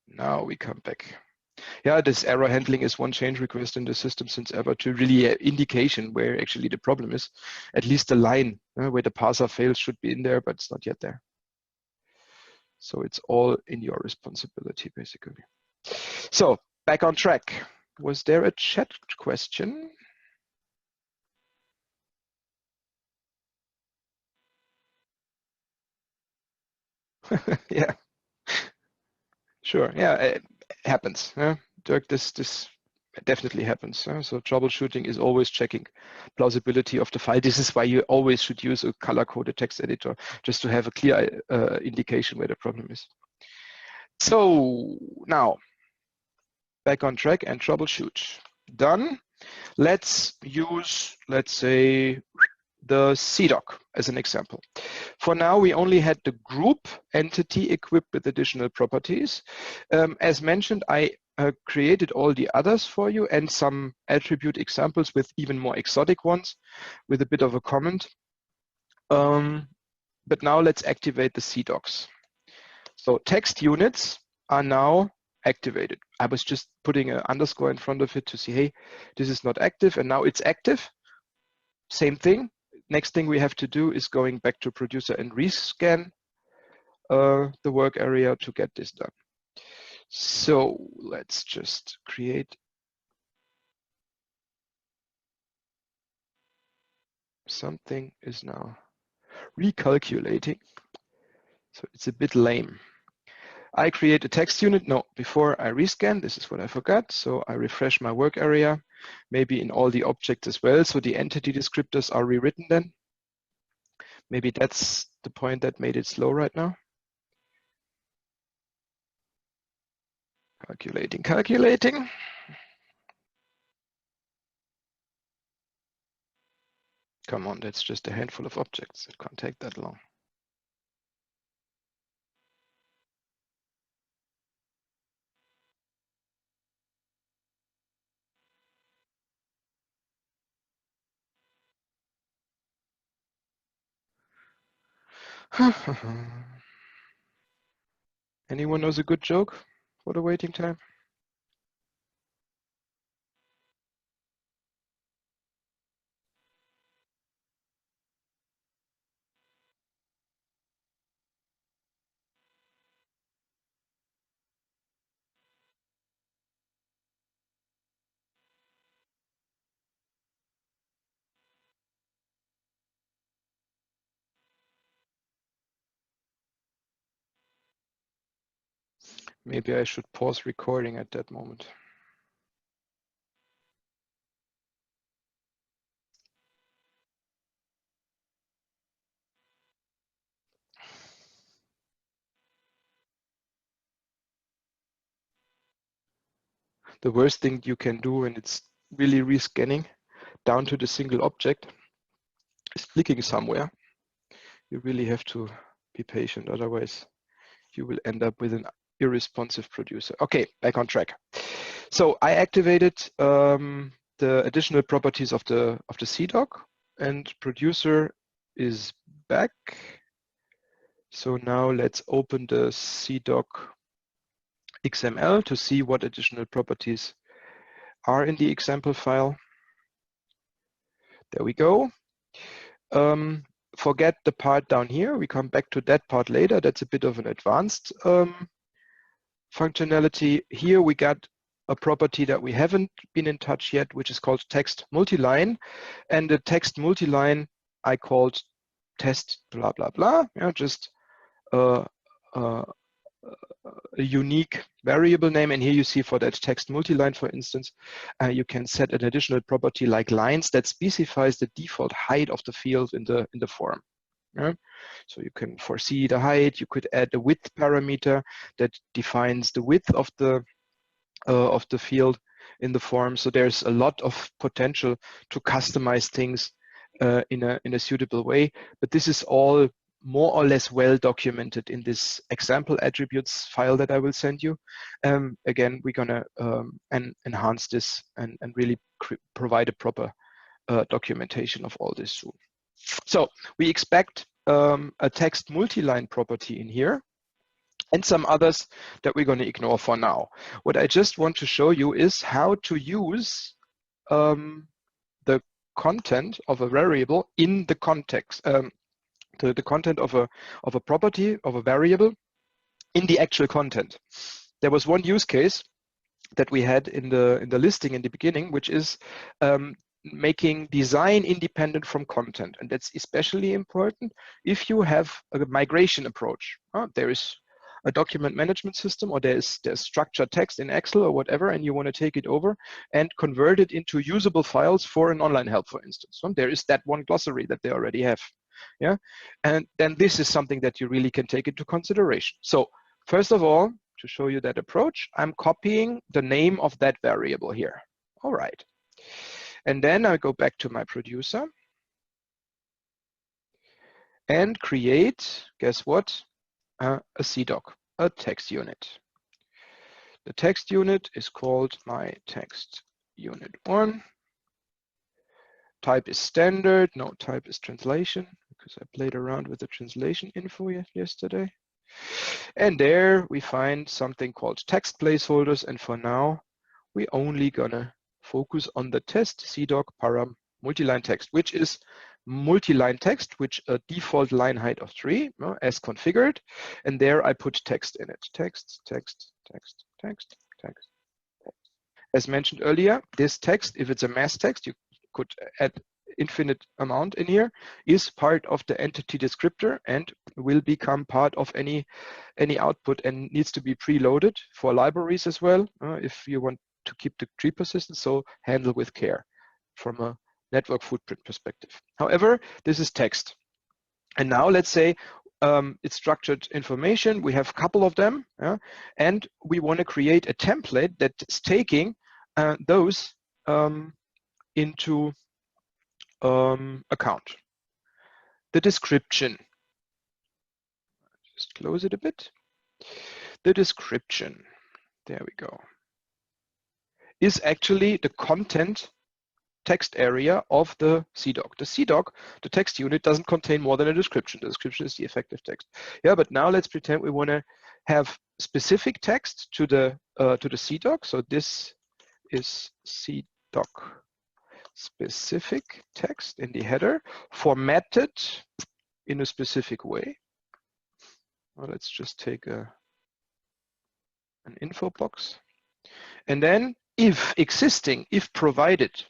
Now we come back. Yeah, this error handling is one change request in the system since ever to really indication where actually the problem is. At least the line where the parser fails should be in there, but it's not yet there. So it's all in your responsibility, basically. So back on track. Was there a chat question? Yeah, sure. Yeah, it happens. Dirk, this It definitely happens. So troubleshooting is always checking plausibility of the file. This is why you always should use a color-coded text editor, just to have a clear indication where the problem is. So now, back on track and troubleshoot. Done. Let's use, let's say, the CDoc as an example. For now, we only had the group entity equipped with additional properties. As mentioned, I created all the others for you and some attribute examples with even more exotic ones with a bit of a comment. But now let's activate the CDocs. So text units are now activated. I was just putting an underscore in front of it to see, hey, this is not active, and now it's active. Same thing. Next thing we have to do is going back to producer and rescan the work area to get this done. So let's just create something is now recalculating. So it's a bit lame. I create a text unit. No, before I rescan, this is what I forgot. So I refresh my work area, maybe in all the objects as well. So the entity descriptors are rewritten then. Maybe that's the point that made it slow right now. Calculating. Come on, that's just a handful of objects. It can't take that long. Anyone knows a good joke for the waiting time? Maybe I should pause recording at that moment. The worst thing you can do when it's really rescanning down to the single object is clicking somewhere. You really have to be patient, otherwise you will end up with an irresponsive producer. Okay, back on track. So I activated the additional properties of the CDoc, and producer is back. So now let's open the CDoc XML to see what additional properties are in the example file. There we go. Forget the part down here. We come back to that part later. That's a bit of an advanced functionality. Here we got a property that we haven't been in touch yet, which is called text multiline. And the text multiline I called test blah, blah, blah. Yeah, just a unique variable name. And here you see for that text multiline, for instance, you can set an additional property like lines that specifies the default height of the field in the form. Yeah? So you can foresee the height. You could add a width parameter that defines the width of the field in the form. So there's a lot of potential to customize things in a suitable way. But this is all more or less well documented in this example attributes file that I will send you. Again, we're gonna enhance this and really provide a proper documentation of all this soon. So we expect a text multiline property in here and some others that we're going to ignore for now. What I just want to show you is how to use the content of a variable in the context, the content of a property, of a variable in the actual content. There was one use case that we had in the listing in the beginning, which is making design independent from content. And that's especially important if you have a migration approach. There is a document management system, or there's structured text in Excel or whatever, and you want to take it over and convert it into usable files for an online help, for instance. So there is that one glossary that they already have. Yeah, and then this is something that you really can take into consideration. So first of all, to show you that approach, I'm copying the name of that variable here. All right. And then I go back to my producer and create, guess what? A CDoc, a text unit. The text unit is called my text unit 1. Type is standard, no, type is translation, because I played around with the translation info yesterday. And there we find something called text placeholders, and for now, we're only gonna focus on the test CDoc param multi-line text, which is multi-line text, which a default line height of 3 as configured, and there I put text in it. Text, text, text, text, text. As mentioned earlier, this text, if it's a mass text, you could add infinite amount in here, is part of the entity descriptor and will become part of any output and needs to be preloaded for libraries as well if you want to keep the tree persistent, so handle with care from a network footprint perspective. However, this is text. And now let's say it's structured information. We have a couple of them, and we want to create a template that's taking those into account. The description. Just close it a bit. The description, there we go, is actually the content text area of the CDoc. The CDoc, the text unit, doesn't contain more than a description. The description is the effective text. Yeah, but now let's pretend we want to have specific text to the CDoc. So this is CDoc specific text in the header, formatted in a specific way. Well, let's just take an info box. And then if existing, if provided,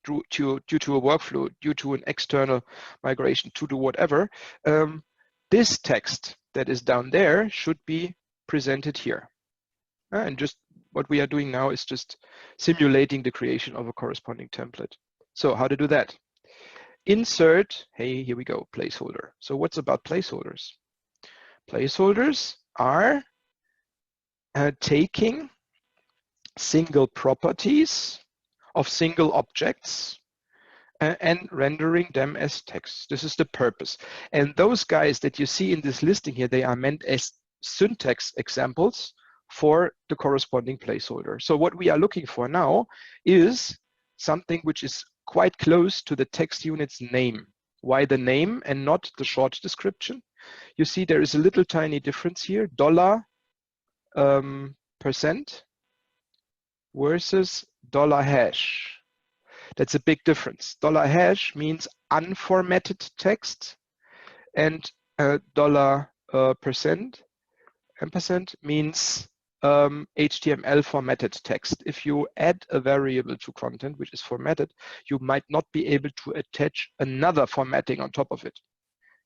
due to a workflow, due to an external migration, to do whatever, this text that is down there should be presented here. And just what we are doing now is just simulating the creation of a corresponding template. So how to do that? Insert, hey, here we go, placeholder. So what's about placeholders? Placeholders are taking single properties of single objects and rendering them as text. This is the purpose. And those guys that you see in this listing here, they are meant as syntax examples for the corresponding placeholder. So what we are looking for now is something which is quite close to the text unit's name. Why the name and not the short description? You see there is a little tiny difference here, $% versus $hash. That's a big difference. $hash means unformatted text, and $% means HTML formatted text. If you add a variable to content which is formatted, you might not be able to attach another formatting on top of it.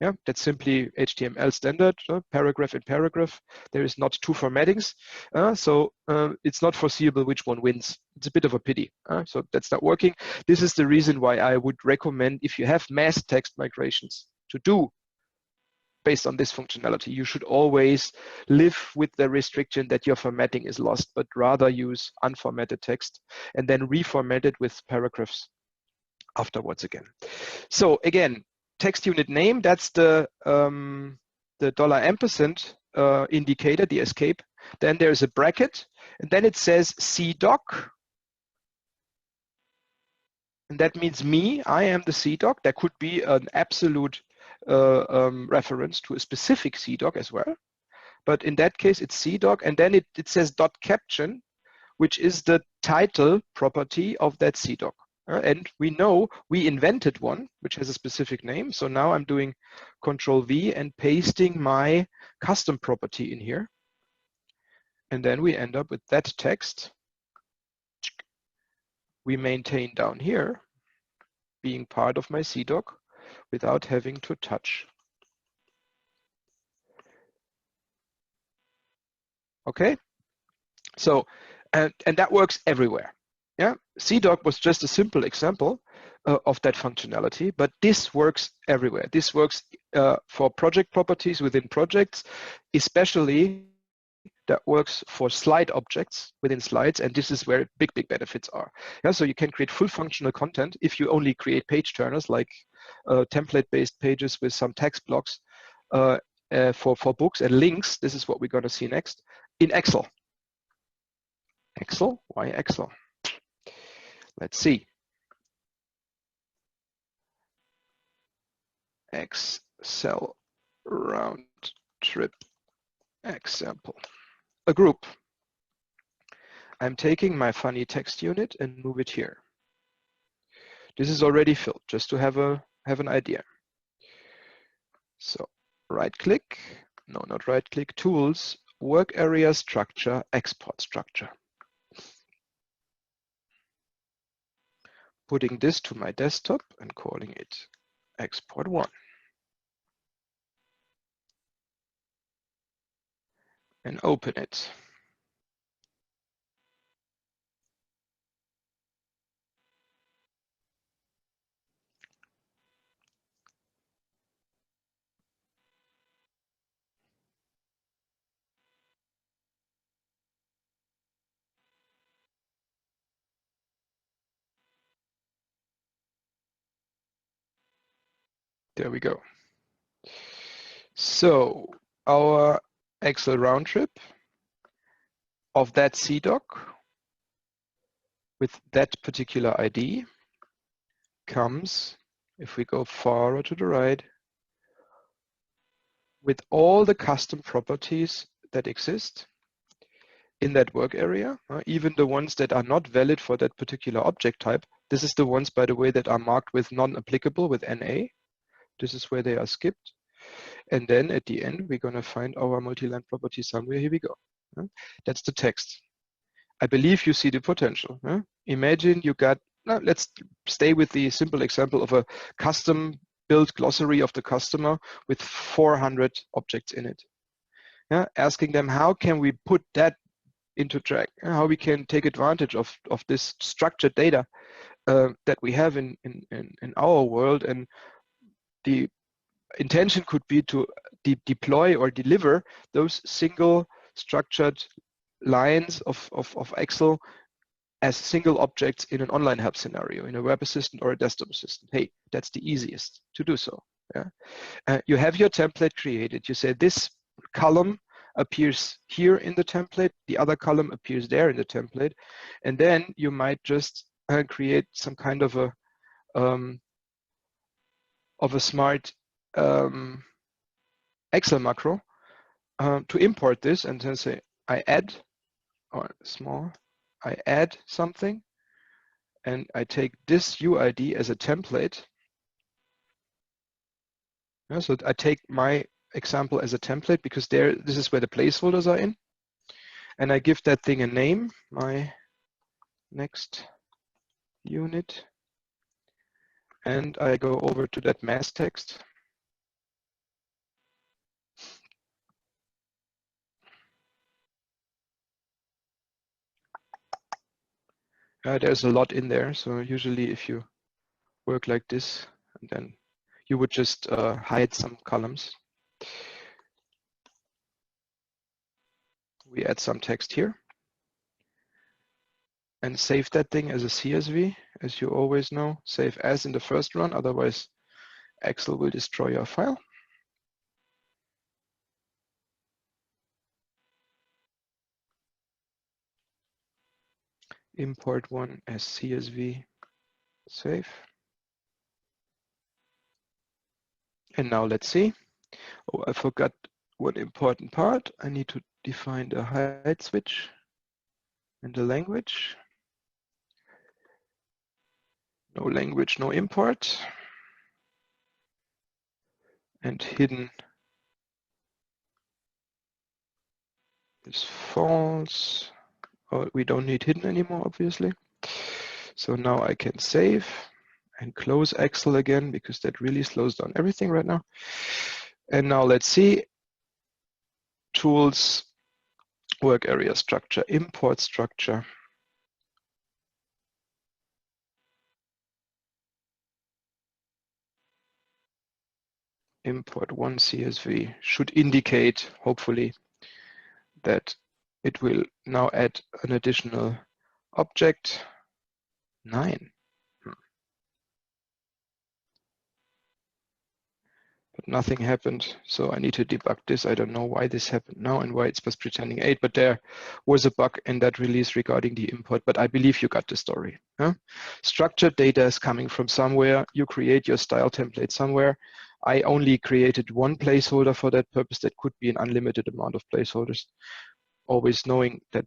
Yeah, that's simply HTML standard, paragraph in paragraph. There is not two formattings, so it's not foreseeable which one wins. It's a bit of a pity, so that's not working. This is the reason why I would recommend, if you have mass text migrations to do based on this functionality, you should always live with the restriction that your formatting is lost, but rather use unformatted text and then reformat it with paragraphs afterwards again. So again, text unit name, that's the $& indicator, the escape. Then there's a bracket, and then it says CDoc. And that means me, I am the CDoc. There could be an absolute reference to a specific CDoc as well. But in that case, it's CDoc, and then it says .caption, which is the title property of that CDoc. And we know we invented one which has a specific name. So now I'm doing Control-V and pasting my custom property in here. And then we end up with that text we maintain down here being part of my CDoc without having to touch. Okay, so and that works everywhere. Yeah, CDoc was just a simple example of that functionality, but this works everywhere. This works for project properties within projects, especially that works for slide objects within slides, and this is where big benefits are. Yeah, so you can create full functional content if you only create page turners, like template-based pages with some text blocks for books and links. This is what we're going to see next in Excel. Excel? Why Excel? Let's see. Excel round trip example. A group. I'm taking my funny text unit and move it here. This is already filled, just to have an idea. So right click, no, not right click, tools, work area structure, export structure. Putting this to my desktop and calling it export 1. And open it. There we go. So our Excel round trip of that CDoc with that particular ID comes, if we go farther to the right, with all the custom properties that exist in that work area, even the ones that are not valid for that particular object type. This is the ones, by the way, that are marked with non-applicable with NA. This is where they are skipped. And then at the end, we're going to find our multi-line property somewhere. Here we go. That's the text. I believe you see the potential. Imagine you got, let's stay with the simple example of a custom built glossary of the customer with 400 objects in it. Asking them, how can we put that into track? How we can take advantage of this structured data that we have in our world. And the intention could be to deploy or deliver those single structured lines of Excel as single objects in an online help scenario, in a web assistant or a desktop assistant. Hey, that's the easiest to do so. You have your template created. You say this column appears here in the template, the other column appears there in the template, and then you might just create some kind of a smart Excel macro to import this, and then say I add, or small, I add something, and I take this UID as a template. So I take my example as a template because this is where the placeholders are in, and I give that thing a name, my next unit, and I go over to that mass text. There's a lot in there, so usually if you work like this, then you would just hide some columns. We add some text here and save that thing as a CSV, as you always know. Save as in the first run, otherwise Excel will destroy your file. Import one as CSV, save. And now let's see. Oh, I forgot one important part. I need to define the hide switch and the language. No language, no import. And hidden is false. Oh, we don't need hidden anymore, obviously. So now I can save and close Excel again, because that really slows down everything right now. And now let's see. Tools, work area structure, import structure. Import one CSV should indicate, hopefully, that it will now add an additional object. 9. But nothing happened, so I need to debug this. I don't know why this happened now and why it's just pretending 8, but there was a bug in that release regarding the import, but I believe you got the story. Huh? Structured data is coming from somewhere. You create your style template somewhere. I only created one placeholder for that purpose. That could be an unlimited amount of placeholders, always knowing that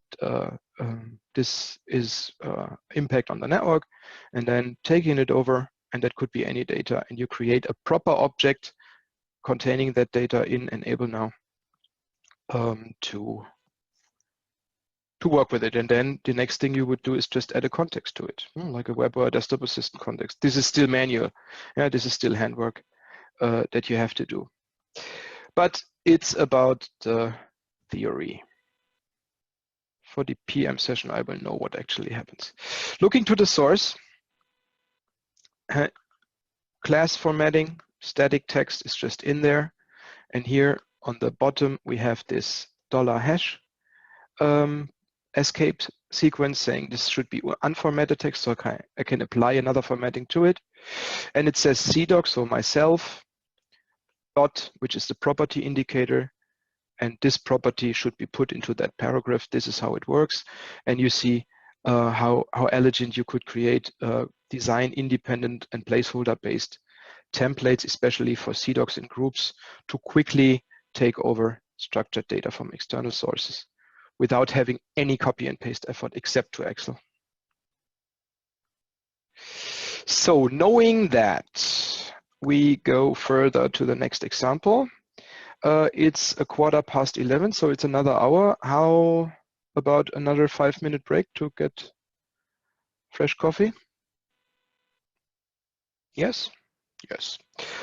this is impact on the network, and then taking it over, and that could be any data, and you create a proper object containing that data in Enable now to work with it. And then the next thing you would do is just add a context to it, like a web or a desktop assistant context. This is still manual. Yeah, this is still handwork that you have to do. But it's about the theory. For the PM session, I will know what actually happens. Looking to the source, class formatting, static text is just in there. And here on the bottom, we have this $# escape sequence saying this should be unformatted text, so I can apply another formatting to it. And it says CDoc, so myself, dot, which is the property indicator, and this property should be put into that paragraph. This is how it works. And you see how elegant you could create design independent and placeholder based templates, especially for CDocs and groups, to quickly take over structured data from external sources without having any copy and paste effort except to Excel. So knowing that, we go further to the next example. It's 11:15, so it's another hour. How about another 5-minute break to get fresh coffee? Yes? Yes.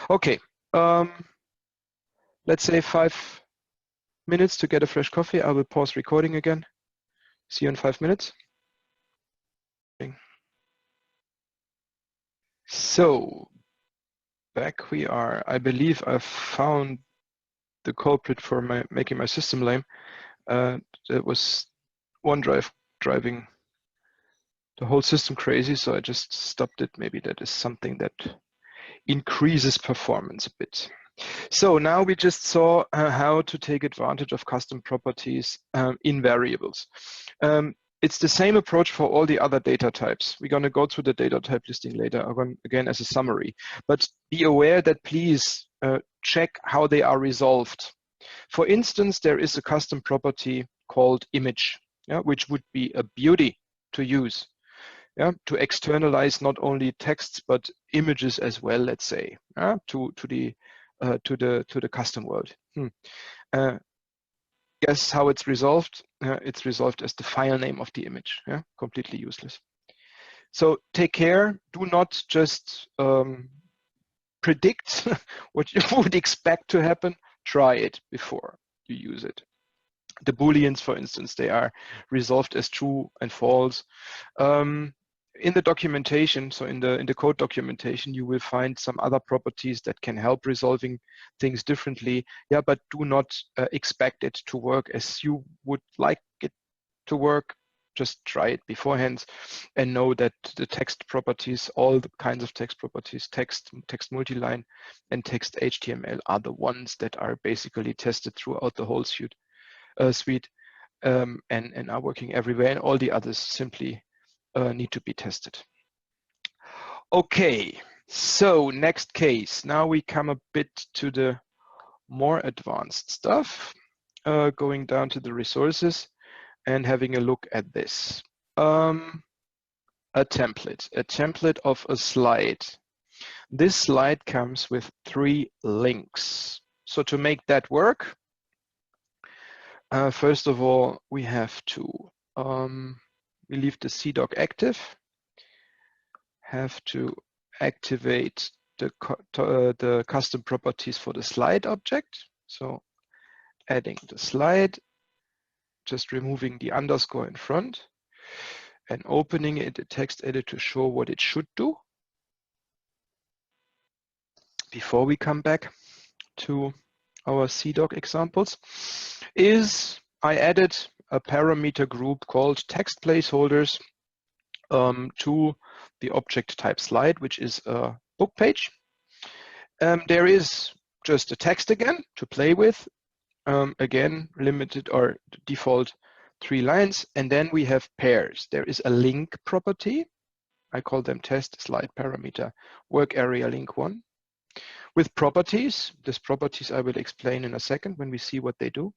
Okay. Let's say 5 minutes to get a fresh coffee. I will pause recording again. See you in 5 minutes. So back we are. I believe I've found the culprit for making my system lame. That was OneDrive driving the whole system crazy, so I just stopped it. Maybe that is something that increases performance a bit. So now we just saw how to take advantage of custom properties in variables. It's the same approach for all the other data types. We're going to go through the data type listing later, again as a summary. But be aware that please check how they are resolved. For instance, there is a custom property called image, which would be a beauty to use. To externalize not only texts but images as well, let's say, to the custom world. Guess how it's resolved? It's resolved as the file name of the image. Completely useless. So take care. Do not just predict what you would expect to happen. Try it before you use it. The Booleans, for instance, they are resolved as true and false. In the documentation, so in the code documentation, you will find some other properties that can help resolving things differently. But do not expect it to work as you would like it to work. Just try it beforehand and know that the text properties, all the kinds of text properties, text multiline, and text HTML are the ones that are basically tested throughout the whole suite, and are working everywhere, and all the others simply need to be tested. Okay, so next case. Now we come a bit to the more advanced stuff, going down to the resources and having a look at this. A template of a slide. This slide comes with 3 links. So to make that work, first of all, we have to we leave the CDoc active, have to activate the custom properties for the slide object. So adding the slide, just removing the underscore in front and opening it in text editor to show what it should do. Before we come back to our CDoc examples, is I added a parameter group called text placeholders to the object type slide, which is a book page. There is just a text again to play with. Again, limited or default 3 lines. And then we have pairs. There is a link property. I call them test slide parameter work area link 1. With properties, these properties I will explain in a second when we see what they do.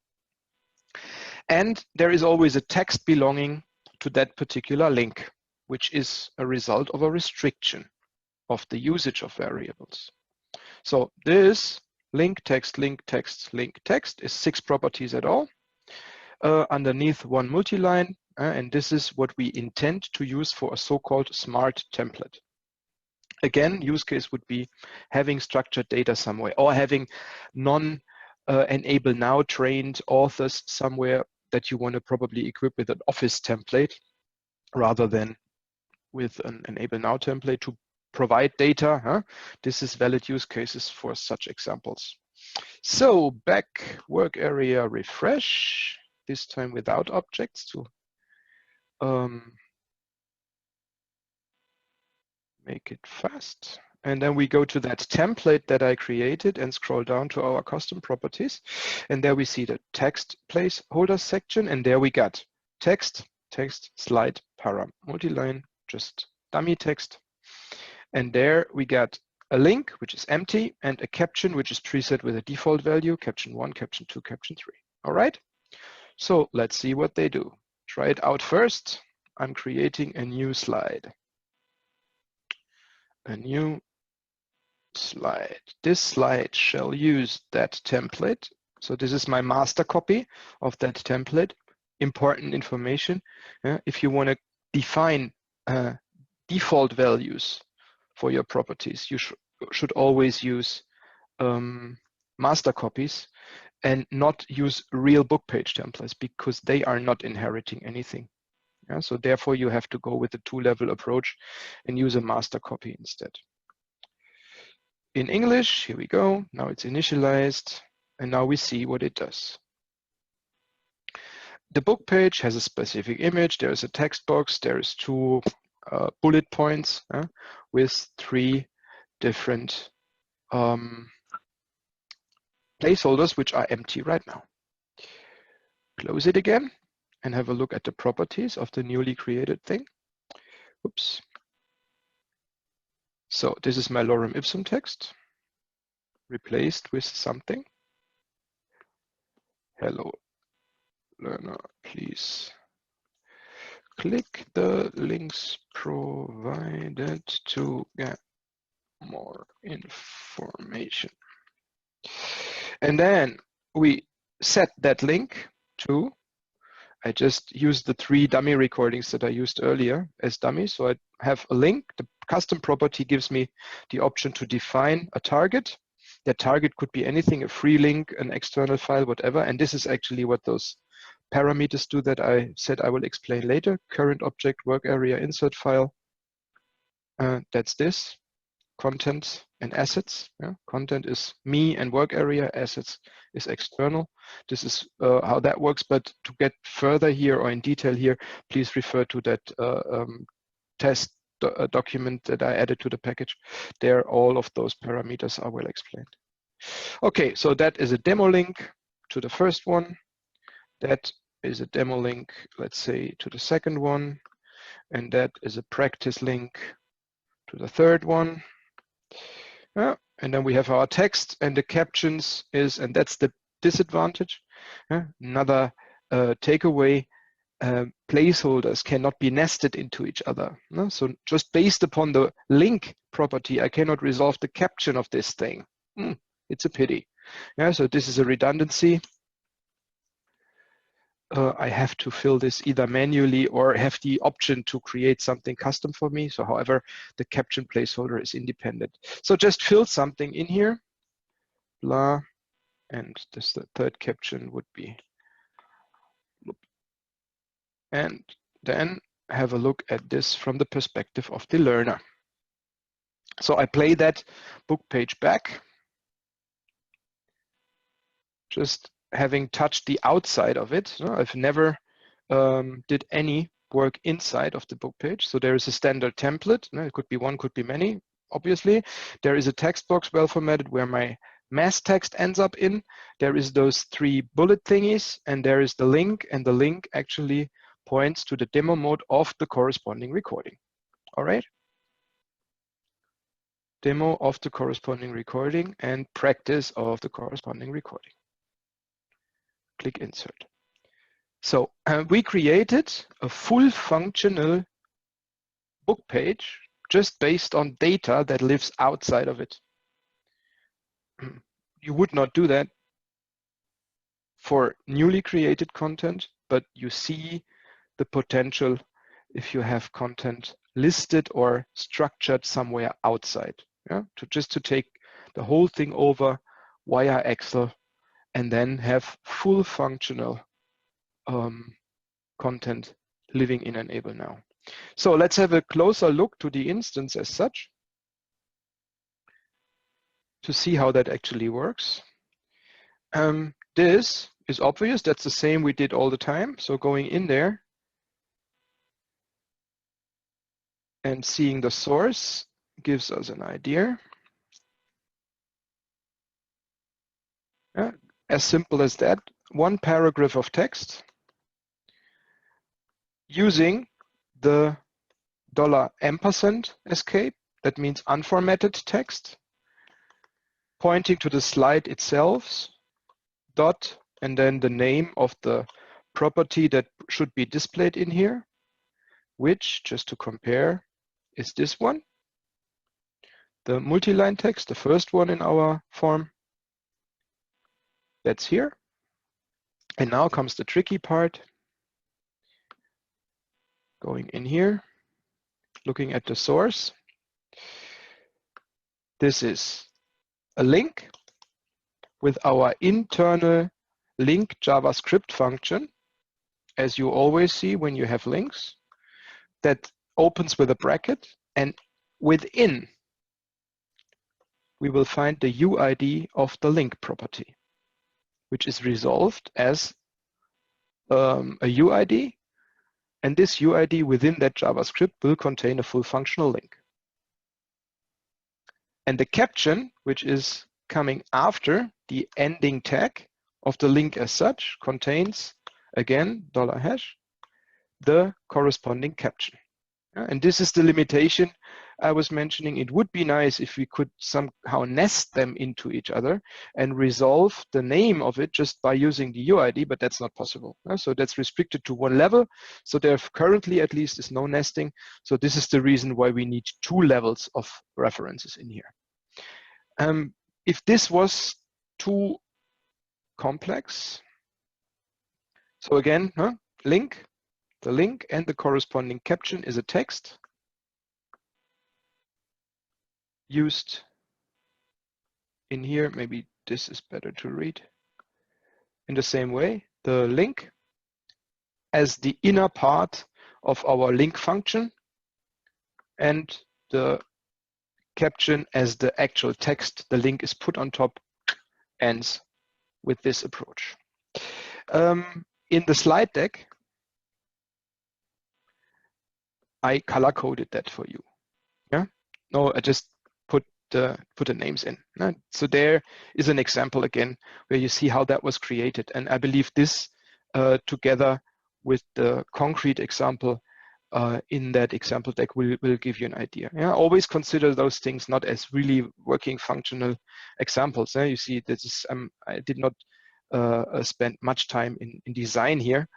And there is always a text belonging to that particular link, which is a result of a restriction of the usage of variables. So this link text, link text, link text is 6 properties at all underneath one multiline. And this is what we intend to use for a so-called smart template. Again, use case would be having structured data somewhere or having non-enable now trained authors somewhere that you want to probably equip with an Office template rather than with an enable now template to provide data. This is valid use cases for such examples. So back work area refresh, this time without objects to make it fast. And then we go to that template that I created and scroll down to our custom properties. And there we see the text placeholder section. And there we got text, text, slide, param, multiline, just dummy text. And there we got a link, which is empty, and a caption, which is preset with a default value, caption 1, caption 2, caption 3. All right. So let's see what they do. Try it out first. I'm creating a new slide. A new slide. This slide shall use that template. So this is my master copy of that template. Important information. If you want to define default values for your properties, you should always use master copies and not use real book page templates because they are not inheriting anything. So therefore you have to go with the 2-level approach and use a master copy instead. In English, here we go. Now it's initialized and now we see what it does. The book page has a specific image. There is a text box. There is 2 bullet points with 3 different placeholders, which are empty right now. Close it again and have a look at the properties of the newly created thing. Oops. So this is my lorem ipsum text replaced with something. Hello, learner, please click the links provided to get more information. And then we set that link to, I just used the 3 dummy recordings that I used earlier as dummies. So I have a link. The custom property gives me the option to define a target. That target could be anything, a free link, an external file, whatever. And this is actually what those parameters do that I said I will explain later. Current object, work area, insert file. That's this. Content and assets. Content is me and work area. Assets is external. This is how that works. But to get further here or in detail here, please refer to that test document that I added to the package. There, all of those parameters are well explained. Okay, so that is a demo link to the first one. That is a demo link, let's say, to the second one. And that is a practice link to the third one. And then we have our text and the captions is, and that's the disadvantage. Another takeaway, placeholders cannot be nested into each other. So just based upon the link property, I cannot resolve the caption of this thing. It's a pity. So this is a redundancy. I have to fill this either manually or have the option to create something custom for me. So however, the caption placeholder is independent. So just fill something in here, blah, and this the third caption would be and then have a look at this from the perspective of the learner. So I play that book page back, just having touched the outside of it. I've never did any work inside of the book page. So there is a standard template. It could be one, could be many, obviously. There is a text box well formatted where my mass text ends up in. There is those 3 bullet thingies, and there is the link, and the link actually points to the demo mode of the corresponding recording. All right? Demo of the corresponding recording and practice of the corresponding recording. Click insert. So we created a full functional book page just based on data that lives outside of it. You would not do that for newly created content, but you see the potential if you have content listed or structured somewhere outside. Yeah? Just to take the whole thing over via Excel and then have full functional content living in Enable now. So let's have a closer look to the instance as such to see how that actually works. This is obvious. That's the same we did all the time. So going in there and seeing the source gives us an idea. As simple as that. One paragraph of text using the $& escape. That means unformatted text, pointing to the slide itself, dot, and then the name of the property that should be displayed in here, which, just to compare, is this one, the multi-line text, the first one in our form. That's here. And now comes the tricky part. Going in here, looking at the source. This is a link with our internal link JavaScript function, as you always see when you have links, that opens with a bracket, and within we will find the UID of the link property, which is resolved as a UID, and this UID within that JavaScript will contain a full functional link. And the caption, which is coming after the ending tag of the link as such, contains, again, $#, the corresponding caption. And this is the limitation I was mentioning. It would be nice if we could somehow nest them into each other and resolve the name of it just by using the UID, but that's not possible. So that's restricted to one level. So there currently at least is no nesting. So this is the reason why we need 2 levels of references in here. If this was too complex, so again, link, the link and the corresponding caption is a text used in here. Maybe this is better to read. In the same way, the link as the inner part of our link function and the caption as the actual text the link is put on top ends with this approach. In the slide deck, I color coded that for you. Yeah, no, I just put the names in. So there is an example again where you see how that was created, and I believe this together with the concrete example in that example deck will give you an idea. Yeah, always consider those things not as really working functional examples. You see, this is I did not spend much time in design here.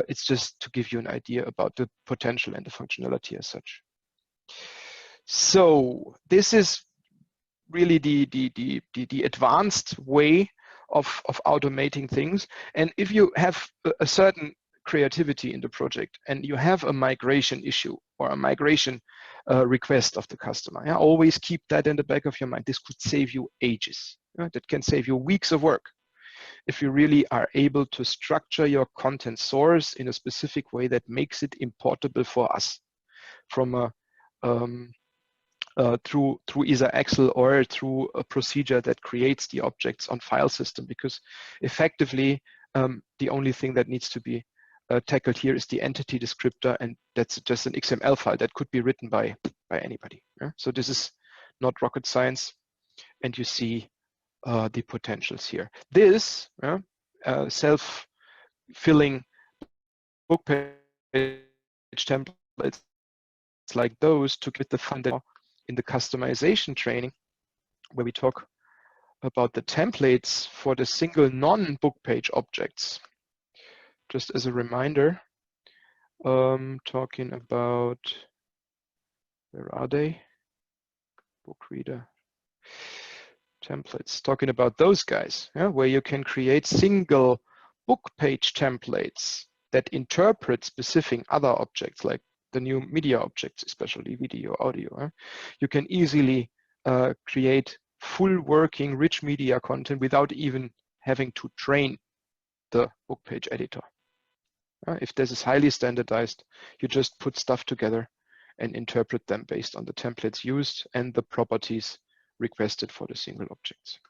It's just to give you an idea about the potential and the functionality as such. So this is really the advanced way of automating things. And if you have a certain creativity in the project and you have a migration issue or a migration request of the customer, always keep that in the back of your mind. This could save you ages. That can save you weeks of work. if you really are able to structure your content source in a specific way that makes it importable for us from a through either Excel or through a procedure that creates the objects on file system, because effectively the only thing that needs to be tackled here is the entity descriptor, and that's just an XML file that could be written by anybody. Yeah? So this is not rocket science, and you see the potentials here. This self-filling book page templates like those took with the fun in the customization training, where we talk about the templates for the single non-book page objects. Just as a reminder, talking about, where are they? Book reader templates, talking about those guys, yeah, where you can create single book page templates that interpret specific other objects, like the new media objects, especially video, audio. You can easily create full working rich media content without even having to train the book page editor. If this is highly standardized, you just put stuff together and interpret them based on the templates used and the properties requested for the single objects.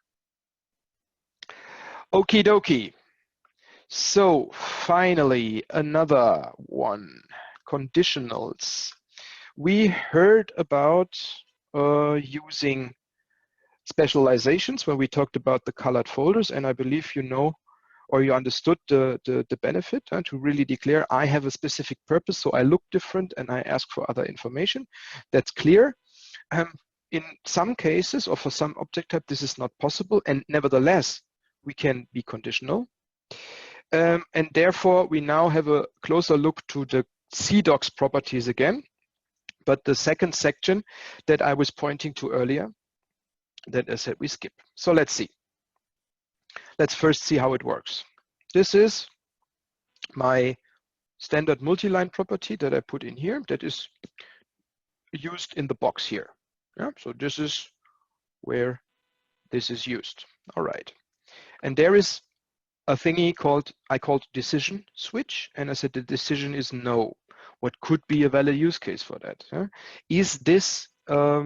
Okie dokie. So finally, another one, conditionals. We heard about using specializations when we talked about the colored folders, and I believe you know, or you understood the benefit to really declare I have a specific purpose, so I look different and I ask for other information. That's clear. In some cases, or for some object type, this is not possible, and nevertheless, we can be conditional. And therefore, we now have a closer look to the CDocs properties again, but the second section that I was pointing to earlier, that I said we skip. So let's see. Let's first see how it works. This is my standard multi-line property that I put in here that is used in the box here. Yeah, so this is where this is used. All right. And there is a thingy I called decision switch, and I said the decision is no. What could be a valid use case for that? Huh? Is this a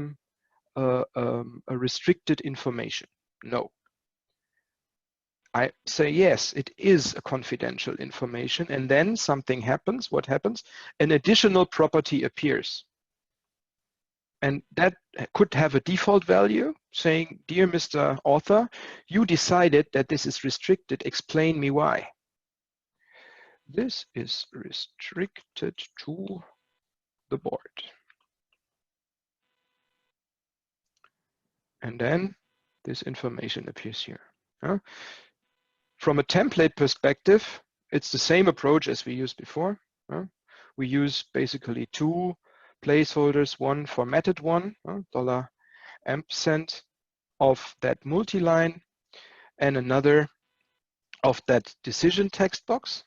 restricted information? No. I say yes, it is a confidential information, and then something happens. What happens? An additional property appears. And that could have a default value saying, dear Mr. Author, you decided that this is restricted. Explain me why. This is restricted to the board. And then this information appears here. From a template perspective, it's the same approach as we used before. We use basically two placeholders, one formatted one, $ampersand of that multi-line, and another of that decision text box.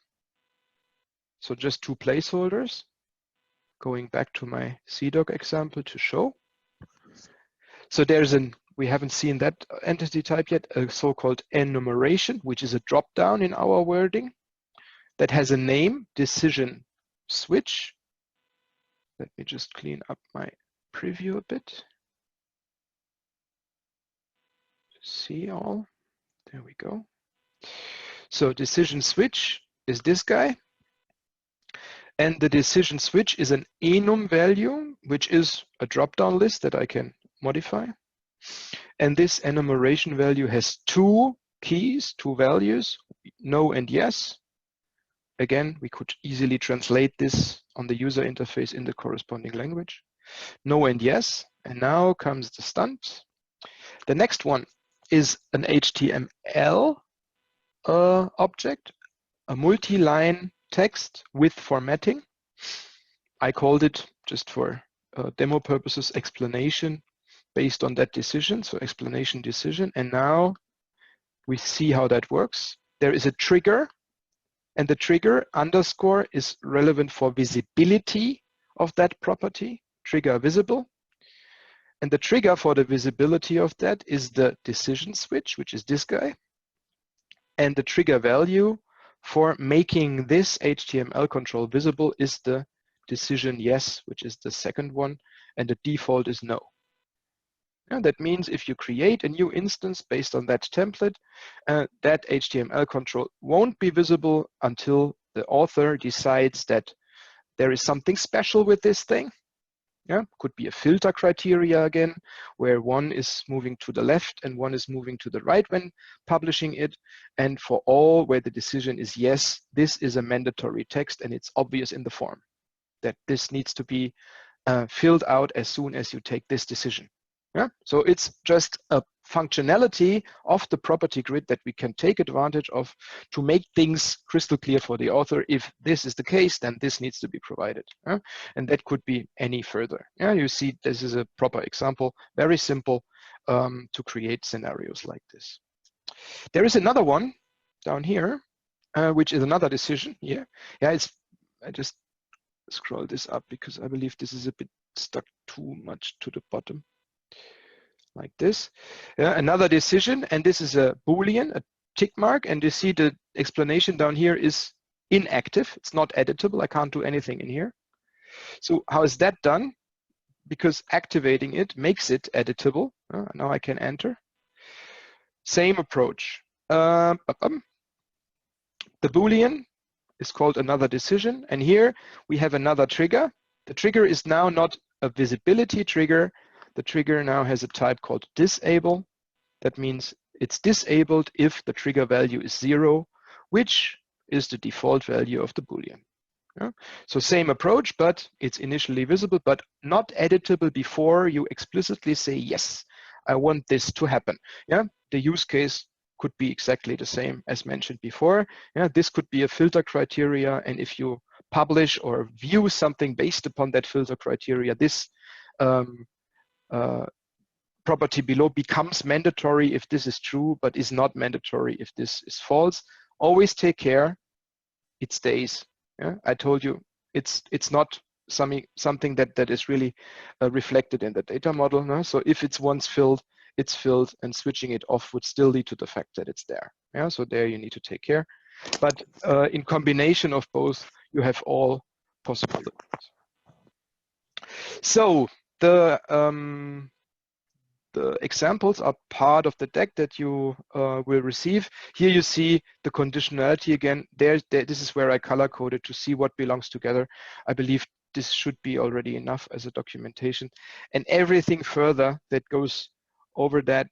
So just two placeholders. Going back to my CDoc example to show. So there's we haven't seen that entity type yet, a so-called enumeration, which is a drop-down in our wording that has a name, decision switch. Let me just clean up my preview a bit. See all, there we go. So decision switch is this guy. And the decision switch is an enum value, which is a drop-down list that I can modify. And this enumeration value has two keys, two values, no and yes. Again, we could easily translate this on the user interface in the corresponding language. No and yes. And now comes the stunt. The next one is an HTML object, a multi-line text with formatting. I called it, just for demo purposes, explanation based on that decision, so explanation decision. And now we see how that works. There is a trigger, and the trigger underscore is relevant for visibility of that property, trigger visible. And the trigger for the visibility of that is the decision switch, which is this guy. and the trigger value for making this HTML control visible is the decision yes, which is the second one, and the default is no. And that means if you create a new instance based on that template, that HTML control won't be visible until the author decides that there is something special with this thing. Yeah, could be a filter criteria again, where one is moving to the left and one is moving to the right when publishing it. And for all where the decision is yes, this is a mandatory text and it's obvious in the form that this needs to be filled out as soon as you take this decision. Yeah, so it's just a functionality of the property grid that we can take advantage of to make things crystal clear for the author. If this is the case, then this needs to be provided. Yeah? And that could be any further. Yeah, you see, this is a proper example, very simple to create scenarios like this. There is another one down here, which is another decision here. Yeah, I just scroll this up because I believe this is a bit stuck too much to the bottom. Like this. Another decision, and this is a Boolean, a tick mark, and you see the explanation down here is inactive. It's not editable. I can't do anything in here. So how is that done? Because activating it makes it editable. Now I can enter. Same approach. The Boolean is called another decision, and here we have another trigger. The trigger is now not a visibility trigger. The trigger now has a type called disable. That means it's disabled if the trigger value is 0, which is the default value of the Boolean. Yeah? So same approach, but it's initially visible, but not editable before you explicitly say, yes, I want this to happen. Yeah? The use case could be exactly the same as mentioned before. Yeah? This could be a filter criteria, and if you publish or view something based upon that filter criteria, this property below becomes mandatory if this is true, but is not mandatory if this is false. Always take care, it stays. Yeah? I told you, it's not something that is really reflected in the data model. No? So if it's once filled, it's filled, and switching it off would still lead to the fact that it's there. Yeah? So there you need to take care. But in combination of both, you have all possibilities. So the examples are part of the deck that you will receive. Here you see the conditionality again. This is where I color coded to see what belongs together. I believe this should be already enough as a documentation. And everything further that goes over that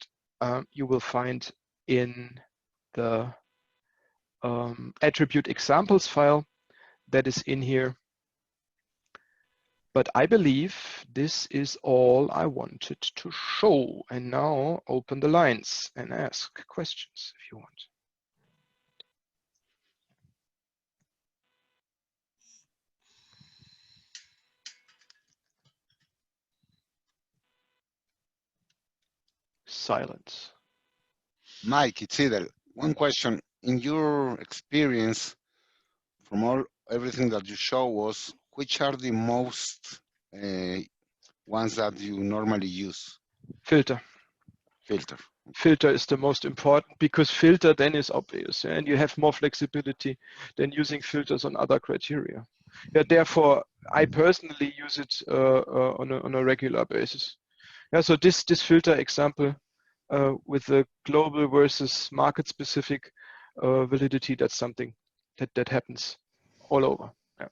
you will find in the attribute examples file that is in here. But I believe this is all I wanted to show. And now open the lines and ask questions if you want. Silence. Mike, it's either one question. In your experience, from everything that you show us, which are the most ones that you normally use? Filter. Filter. Filter is the most important because filter then is obvious, and you have more flexibility than using filters on other criteria. Yeah, therefore, I personally use it on a regular basis. Yeah, so this filter example with the global versus market specific validity, that's something that happens all over. Yeah,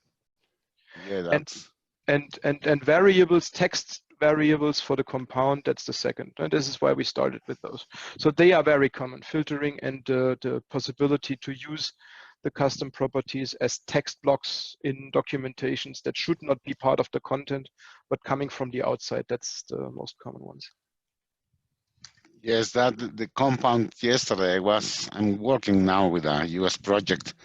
yeah, that's... and variables, text variables for the compound, that's the second. And this is why we started with those. So they are very common, filtering and the possibility to use the custom properties as text blocks in documentations that should not be part of the content, but coming from the outside, that's the most common ones. Yes, that the compound yesterday I'm working now with a US project,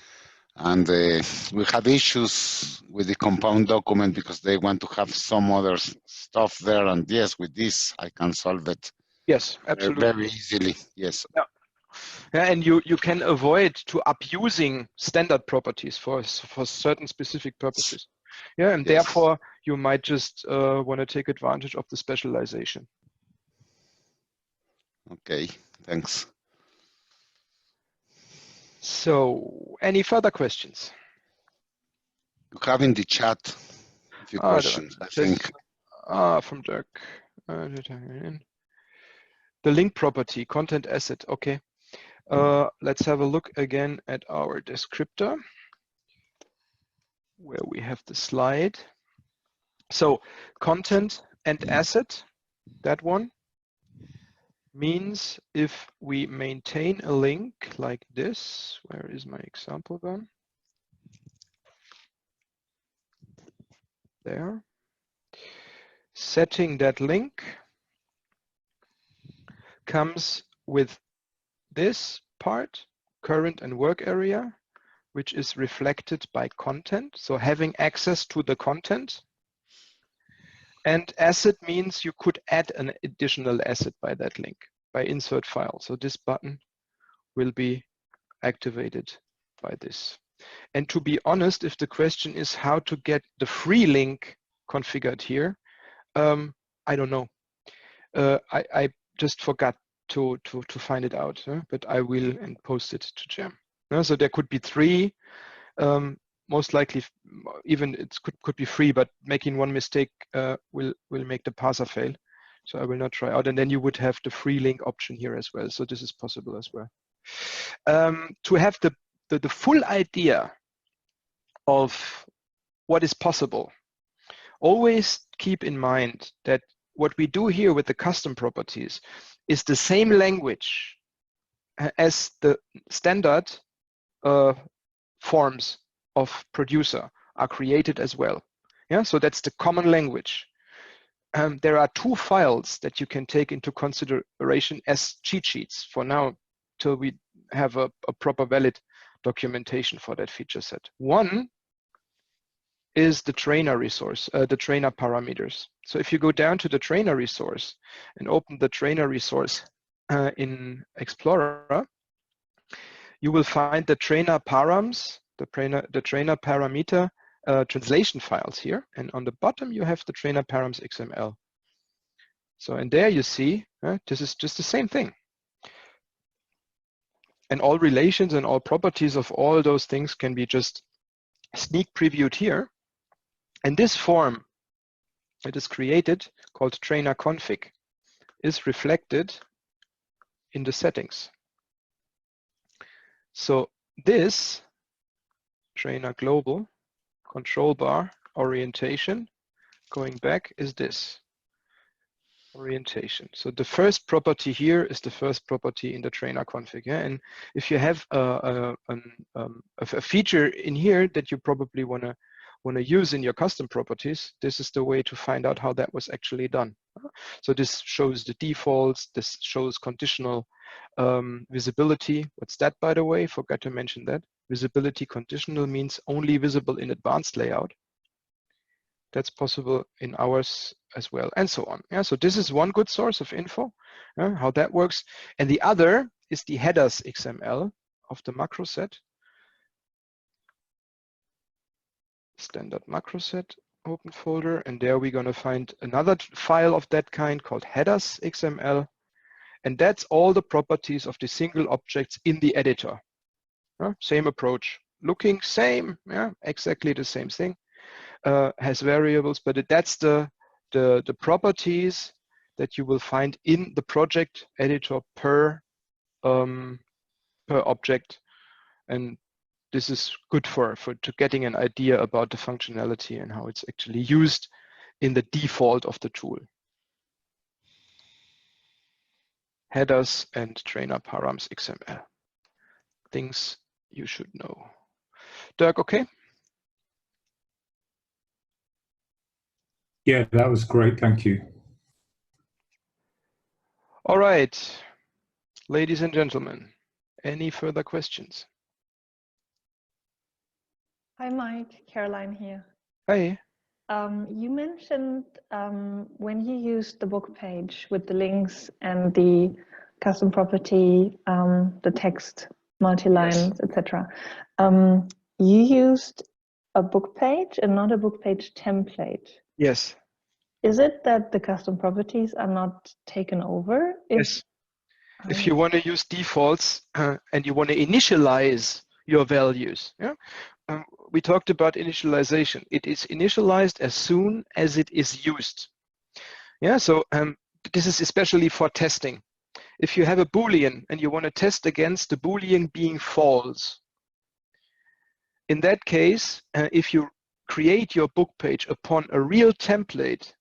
and we had issues with the compound document because they want to have some other stuff there. And yes, with this, I can solve it. Yes, absolutely. Very easily, yes. Yeah. Yeah, and you can avoid to abusing standard properties for certain specific purposes. Yeah, and yes, therefore you might just want to take advantage of the specialization. Okay, thanks. So, any further questions? You have in the chat a few questions, I think. From Dirk. The link property, content asset. Okay. Let's have a look again at our descriptor, where we have the slide. So, content and asset, that one, means if we maintain a link like this, where is my example gone? There. Setting that link comes with this part, current and work area, which is reflected by content. So having access to the content. And asset means you could add an additional asset by that link, by insert file. So this button will be activated by this. And to be honest, if the question is how to get the free link configured here, I don't know. I just forgot to find it out, but I will and post it to Jam. So there could be 3. Most likely, even it could be free, but making one mistake will make the parser fail. So I will not try out. And then you would have the free link option here as well. So this is possible as well. To have the full idea of what is possible, always keep in mind that what we do here with the custom properties is the same language as the standard forms of producer are created as well. Yeah, so that's the common language. There are 2 files that you can take into consideration as cheat sheets for now, till we have a proper valid documentation for that feature set. One is the trainer resource, the trainer parameters. So if you go down to the trainer resource and open the trainer resource in Explorer, you will find the trainer params, the trainer parameter translation files here. And on the bottom, you have the trainer params XML. So, and there you see, this is just the same thing. And all relations and all properties of all those things can be just sneak previewed here. And this form that is created, called trainer config, is reflected in the settings. So this trainer global control bar orientation, going back, is this orientation. So the first property here is the first property in the trainer config. Yeah? And if you have a feature in here that you probably want to use in your custom properties, this is the way to find out how that was actually done. So this shows the defaults, this shows conditional visibility. What's that, by the way? Forgot to mention that. Visibility conditional means only visible in advanced layout. That's possible in ours as well, and so on. Yeah, so this is one good source of info, how that works. And the other is the headers XML of the macro set. Standard macro set, open folder, and there we're going to find another file of that kind called headers XML. And that's all the properties of the single objects in the editor. Same approach, looking same, yeah, exactly the same thing. Has variables, but that's the properties that you will find in the project editor per object, and this is good for getting an idea about the functionality and how it's actually used in the default of the tool. Headers and trainer params XML. Things you should know. Dirk, okay? Yeah, that was great. Thank you. All right, ladies and gentlemen, any further questions? Hi, Mike. Caroline here. Hey. You mentioned when you used the book page with the links and the custom property, the text, multi-lines, yes, etc. You used a book page and not a book page template. Yes. Is it that the custom properties are not taken over? Yes. If you want to use defaults and you want to initialize your values, yeah? We talked about initialization. It is initialized as soon as it is used. Yeah, so this is especially for testing. If you have a Boolean and you want to test against the Boolean being false, in that case, if you create your book page upon a real template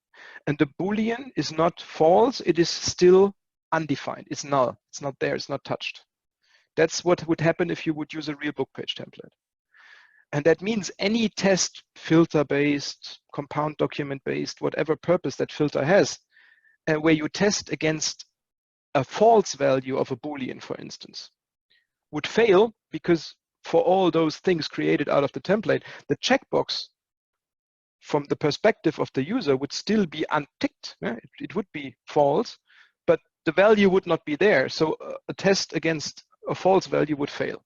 and the Boolean is not false, it is still undefined. It's null. It's not there. It's not touched. That's what would happen if you would use a real book page template. And that means any test, filter-based, compound document-based, whatever purpose that filter has, where you test against a false value of a Boolean, for instance, would fail because for all those things created out of the template, the checkbox from the perspective of the user would still be unticked. Yeah? It would be false, but the value would not be there. So a test against a false value would fail.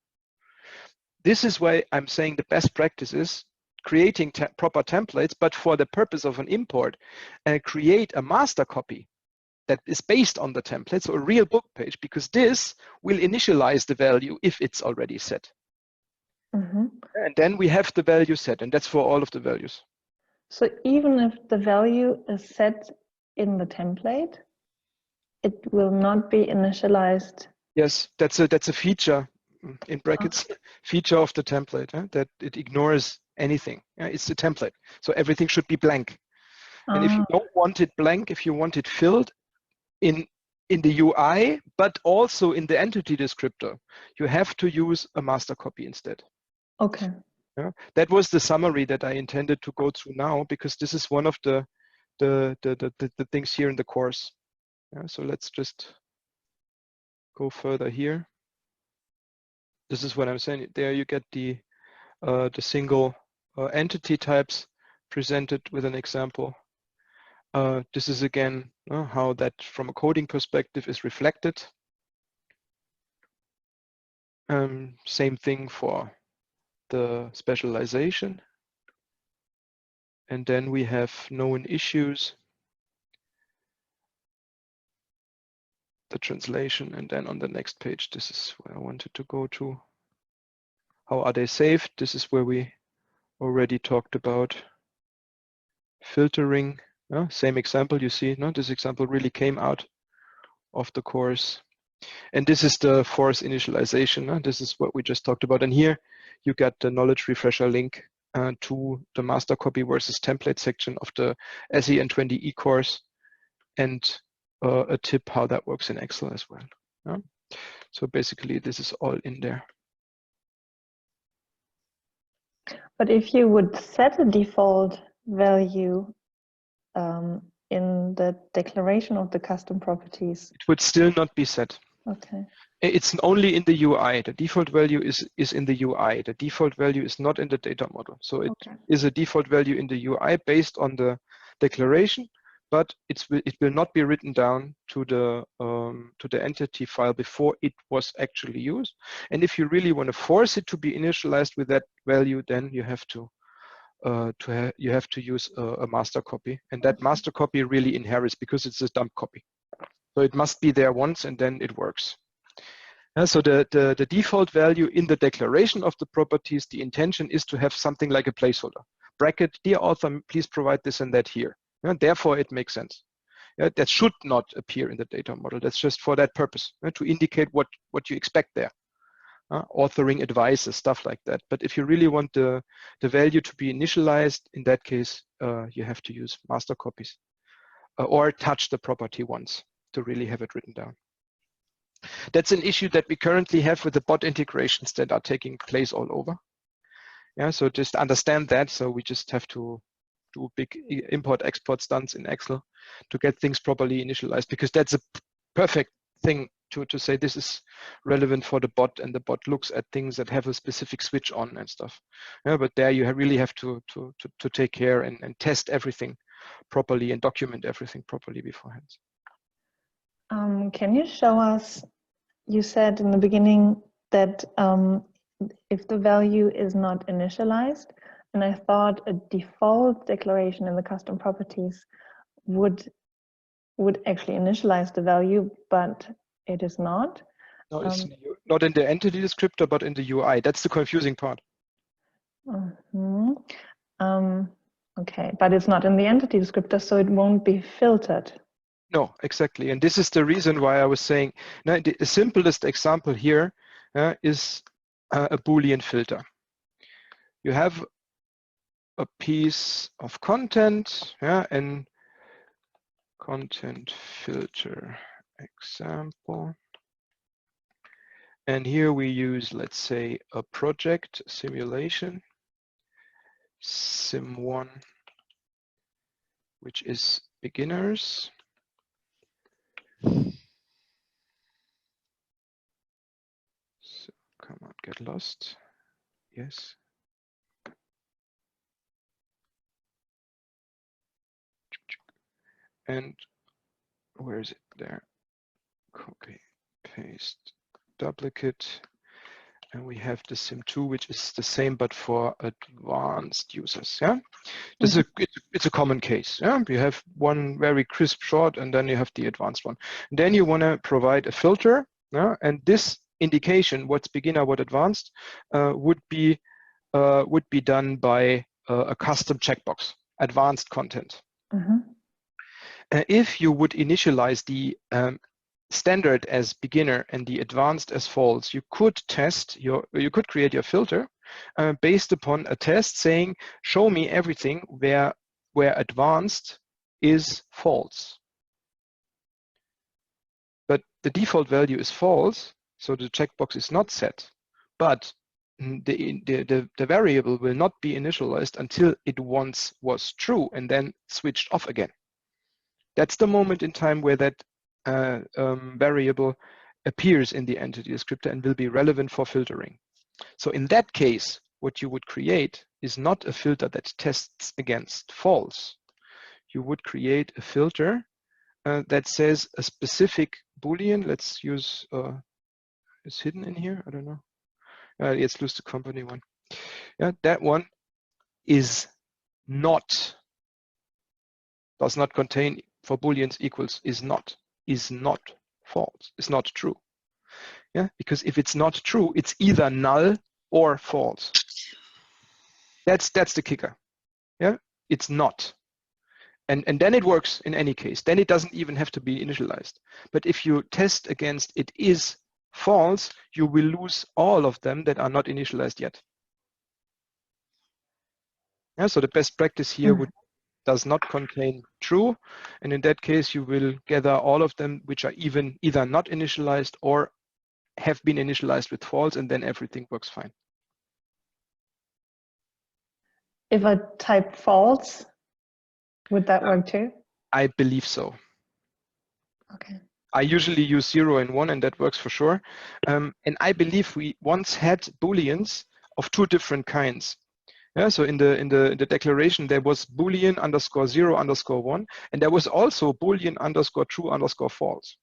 This is why I'm saying the best practice is creating proper templates, but for the purpose of an import, create a master copy that is based on the template, so a real book page, because this will initialize the value if it's already set. Mm-hmm. And then we have the value set, and that's for all of the values. So even if the value is set in the template, it will not be initialized. Yes, that's a feature, in brackets, feature of the template, that it ignores anything. It's a template, so everything should be blank. And if you don't want it blank, if you want it filled in the UI, but also in the entity descriptor, you have to use a master copy instead. Okay. Yeah, that was the summary that I intended to go through now, because this is one of the things here in the course. Yeah, so let's just go further here. This is what I'm saying. There you get the single entity types presented with an example. This is again how that from a coding perspective is reflected. Same thing for the specialization. And then we have known issues, the translation, and then on the next page, this is where I wanted to go to. How are they saved? This is where we already talked about filtering. Same example, you see, this example really came out of the course. And this is the force initialization. This is what we just talked about. And here you get the knowledge refresher link to the master copy versus template section of the SEN20E course, and a tip how that works in Excel as well. So basically this is all in there. But if you would set a default value in the declaration of the custom properties, it would still not be set. Okay. It's only in the UI. The default value is in the UI. The default value is not in the data model. So it is a default value in the UI based on the declaration, but it will not be written down to the entity file before it was actually used. And if you really want to force it to be initialized with that value, then you have to use a master copy, and that master copy really inherits because it's a dump copy. So it must be there once, and then it works. So the default value in the declaration of the properties, the intention is to have something like a placeholder. Bracket, dear author, please provide this and that here. Therefore, it makes sense. That should not appear in the data model. That's just for that purpose, to indicate what you expect there. Authoring advices, stuff like that. But if you really want the value to be initialized, in that case, you have to use master copies or touch the property once to really have it written down. That's an issue that we currently have with the bot integrations that are taking place all over. So just understand that. So we just have to do big import-export stunts in Excel to get things properly initialized, because that's a perfect thing to say this is relevant for the bot, and the bot looks at things that have a specific switch on and stuff. But there you really have to take care and test everything properly and document everything properly beforehand. Can you show us, you said in the beginning that if the value is not initialized, and I thought a default declaration in the custom properties would actually initialize the value, but it is not. No, it's not in the entity descriptor, but in the UI. That's the confusing part. Mhm. Okay, but it's not in the entity descriptor, so it won't be filtered. No, exactly. And this is the reason why I was saying, now, the simplest example here is a Boolean filter. You have a piece of content, and content filter example. And here we use, let's say, a project simulation, sim1, which is beginners. So come on, get lost. Yes. And where is it? There. Copy, paste, duplicate. And we have the sim2, which is the same, but for advanced users. Yeah, this is it's a common case. Yeah, you have one very crisp short, and then you have the advanced one. And then you want to provide a filter. Yeah, and this indication, what's beginner, what advanced, would be done by a custom checkbox, advanced content. If you would initialize the standard as beginner and the advanced as false, you could create your filter based upon a test saying, show me everything where advanced is false. But the default value is false, so the checkbox is not set. But the variable will not be initialized until it once was true and then switched off again. That's the moment in time where that variable appears in the entity descriptor and will be relevant for filtering. So in that case, what you would create is not a filter that tests against false. You would create a filter that says a specific Boolean. Let's use, it's hidden in here, I don't know. Let's use the company one. Yeah, that one is not, does not contain for Booleans equals is not false, is not true. Yeah, because if it's not true, it's either null or false. That's the kicker. Yeah, it's not. And then it works in any case. Then it doesn't even have to be initialized. But if you test against it is false, you will lose all of them that are not initialized yet. Yeah, so the best practice here does not contain true, and in that case you will gather all of them which are either not initialized or have been initialized with false, and then everything works fine. If I type false, would that work too? I believe so. Okay. I usually use 0 and 1, and that works for sure. And I believe we once had Booleans of two different kinds. Yeah, so in the declaration there was Boolean _0 _1, and there was also Boolean _true _false.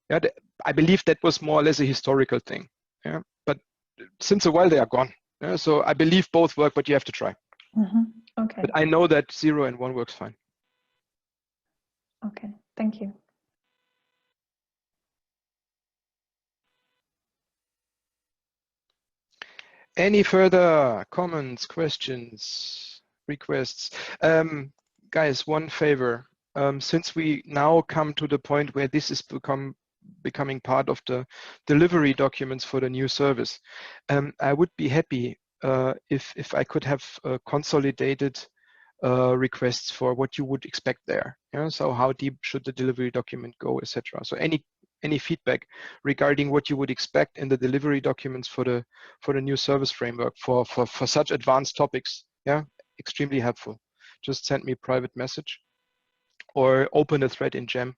Yeah, I believe that was more or less a historical thing. Yeah, but since a while they are gone. Yeah, so I believe both work, but you have to try. Okay. But I know that 0 and 1 works fine. Okay, thank you. Any further comments, questions, requests? Guys, one favor. Since we now come to the point where this is becoming part of the delivery documents for the new service, I would be happy if I could have consolidated requests for what you would expect there. Yeah? So how deep should the delivery document go, etc. So any feedback regarding what you would expect in the delivery documents for the new service framework for such advanced topics, yeah, extremely helpful. Just send me a private message or open a thread in Gem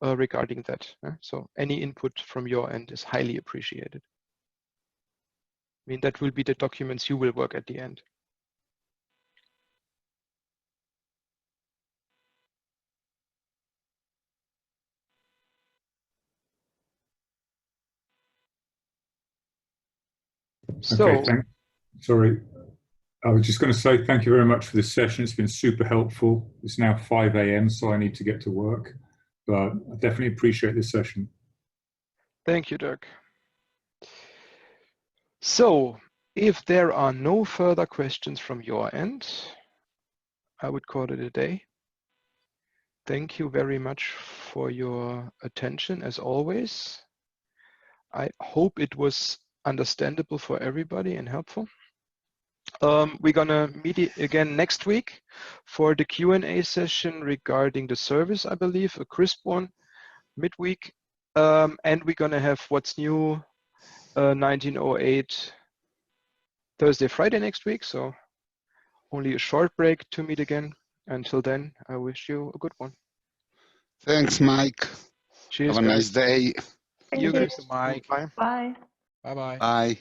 regarding that. Yeah? So any input from your end is highly appreciated. I mean, that will be the documents you will work at the end. So, okay, sorry. I was just going to say thank you very much for this session. It's been super helpful. It's now 5 AM, so I need to get to work. But I definitely appreciate this session. Thank you, Dirk. So, if there are no further questions from your end, I would call it a day. Thank you very much for your attention, as always. I hope it was understandable for everybody and helpful. We're gonna meet again next week for the Q&A session regarding the service, I believe, a crisp one, midweek. And we're gonna have what's new 1908 Thursday, Friday next week. So only a short break to meet again. Until then, I wish you a good one. Thanks, Mike. Cheers, Have a nice guys. day. Thank You you. guys. Bye. Bye. Bye-bye. Bye.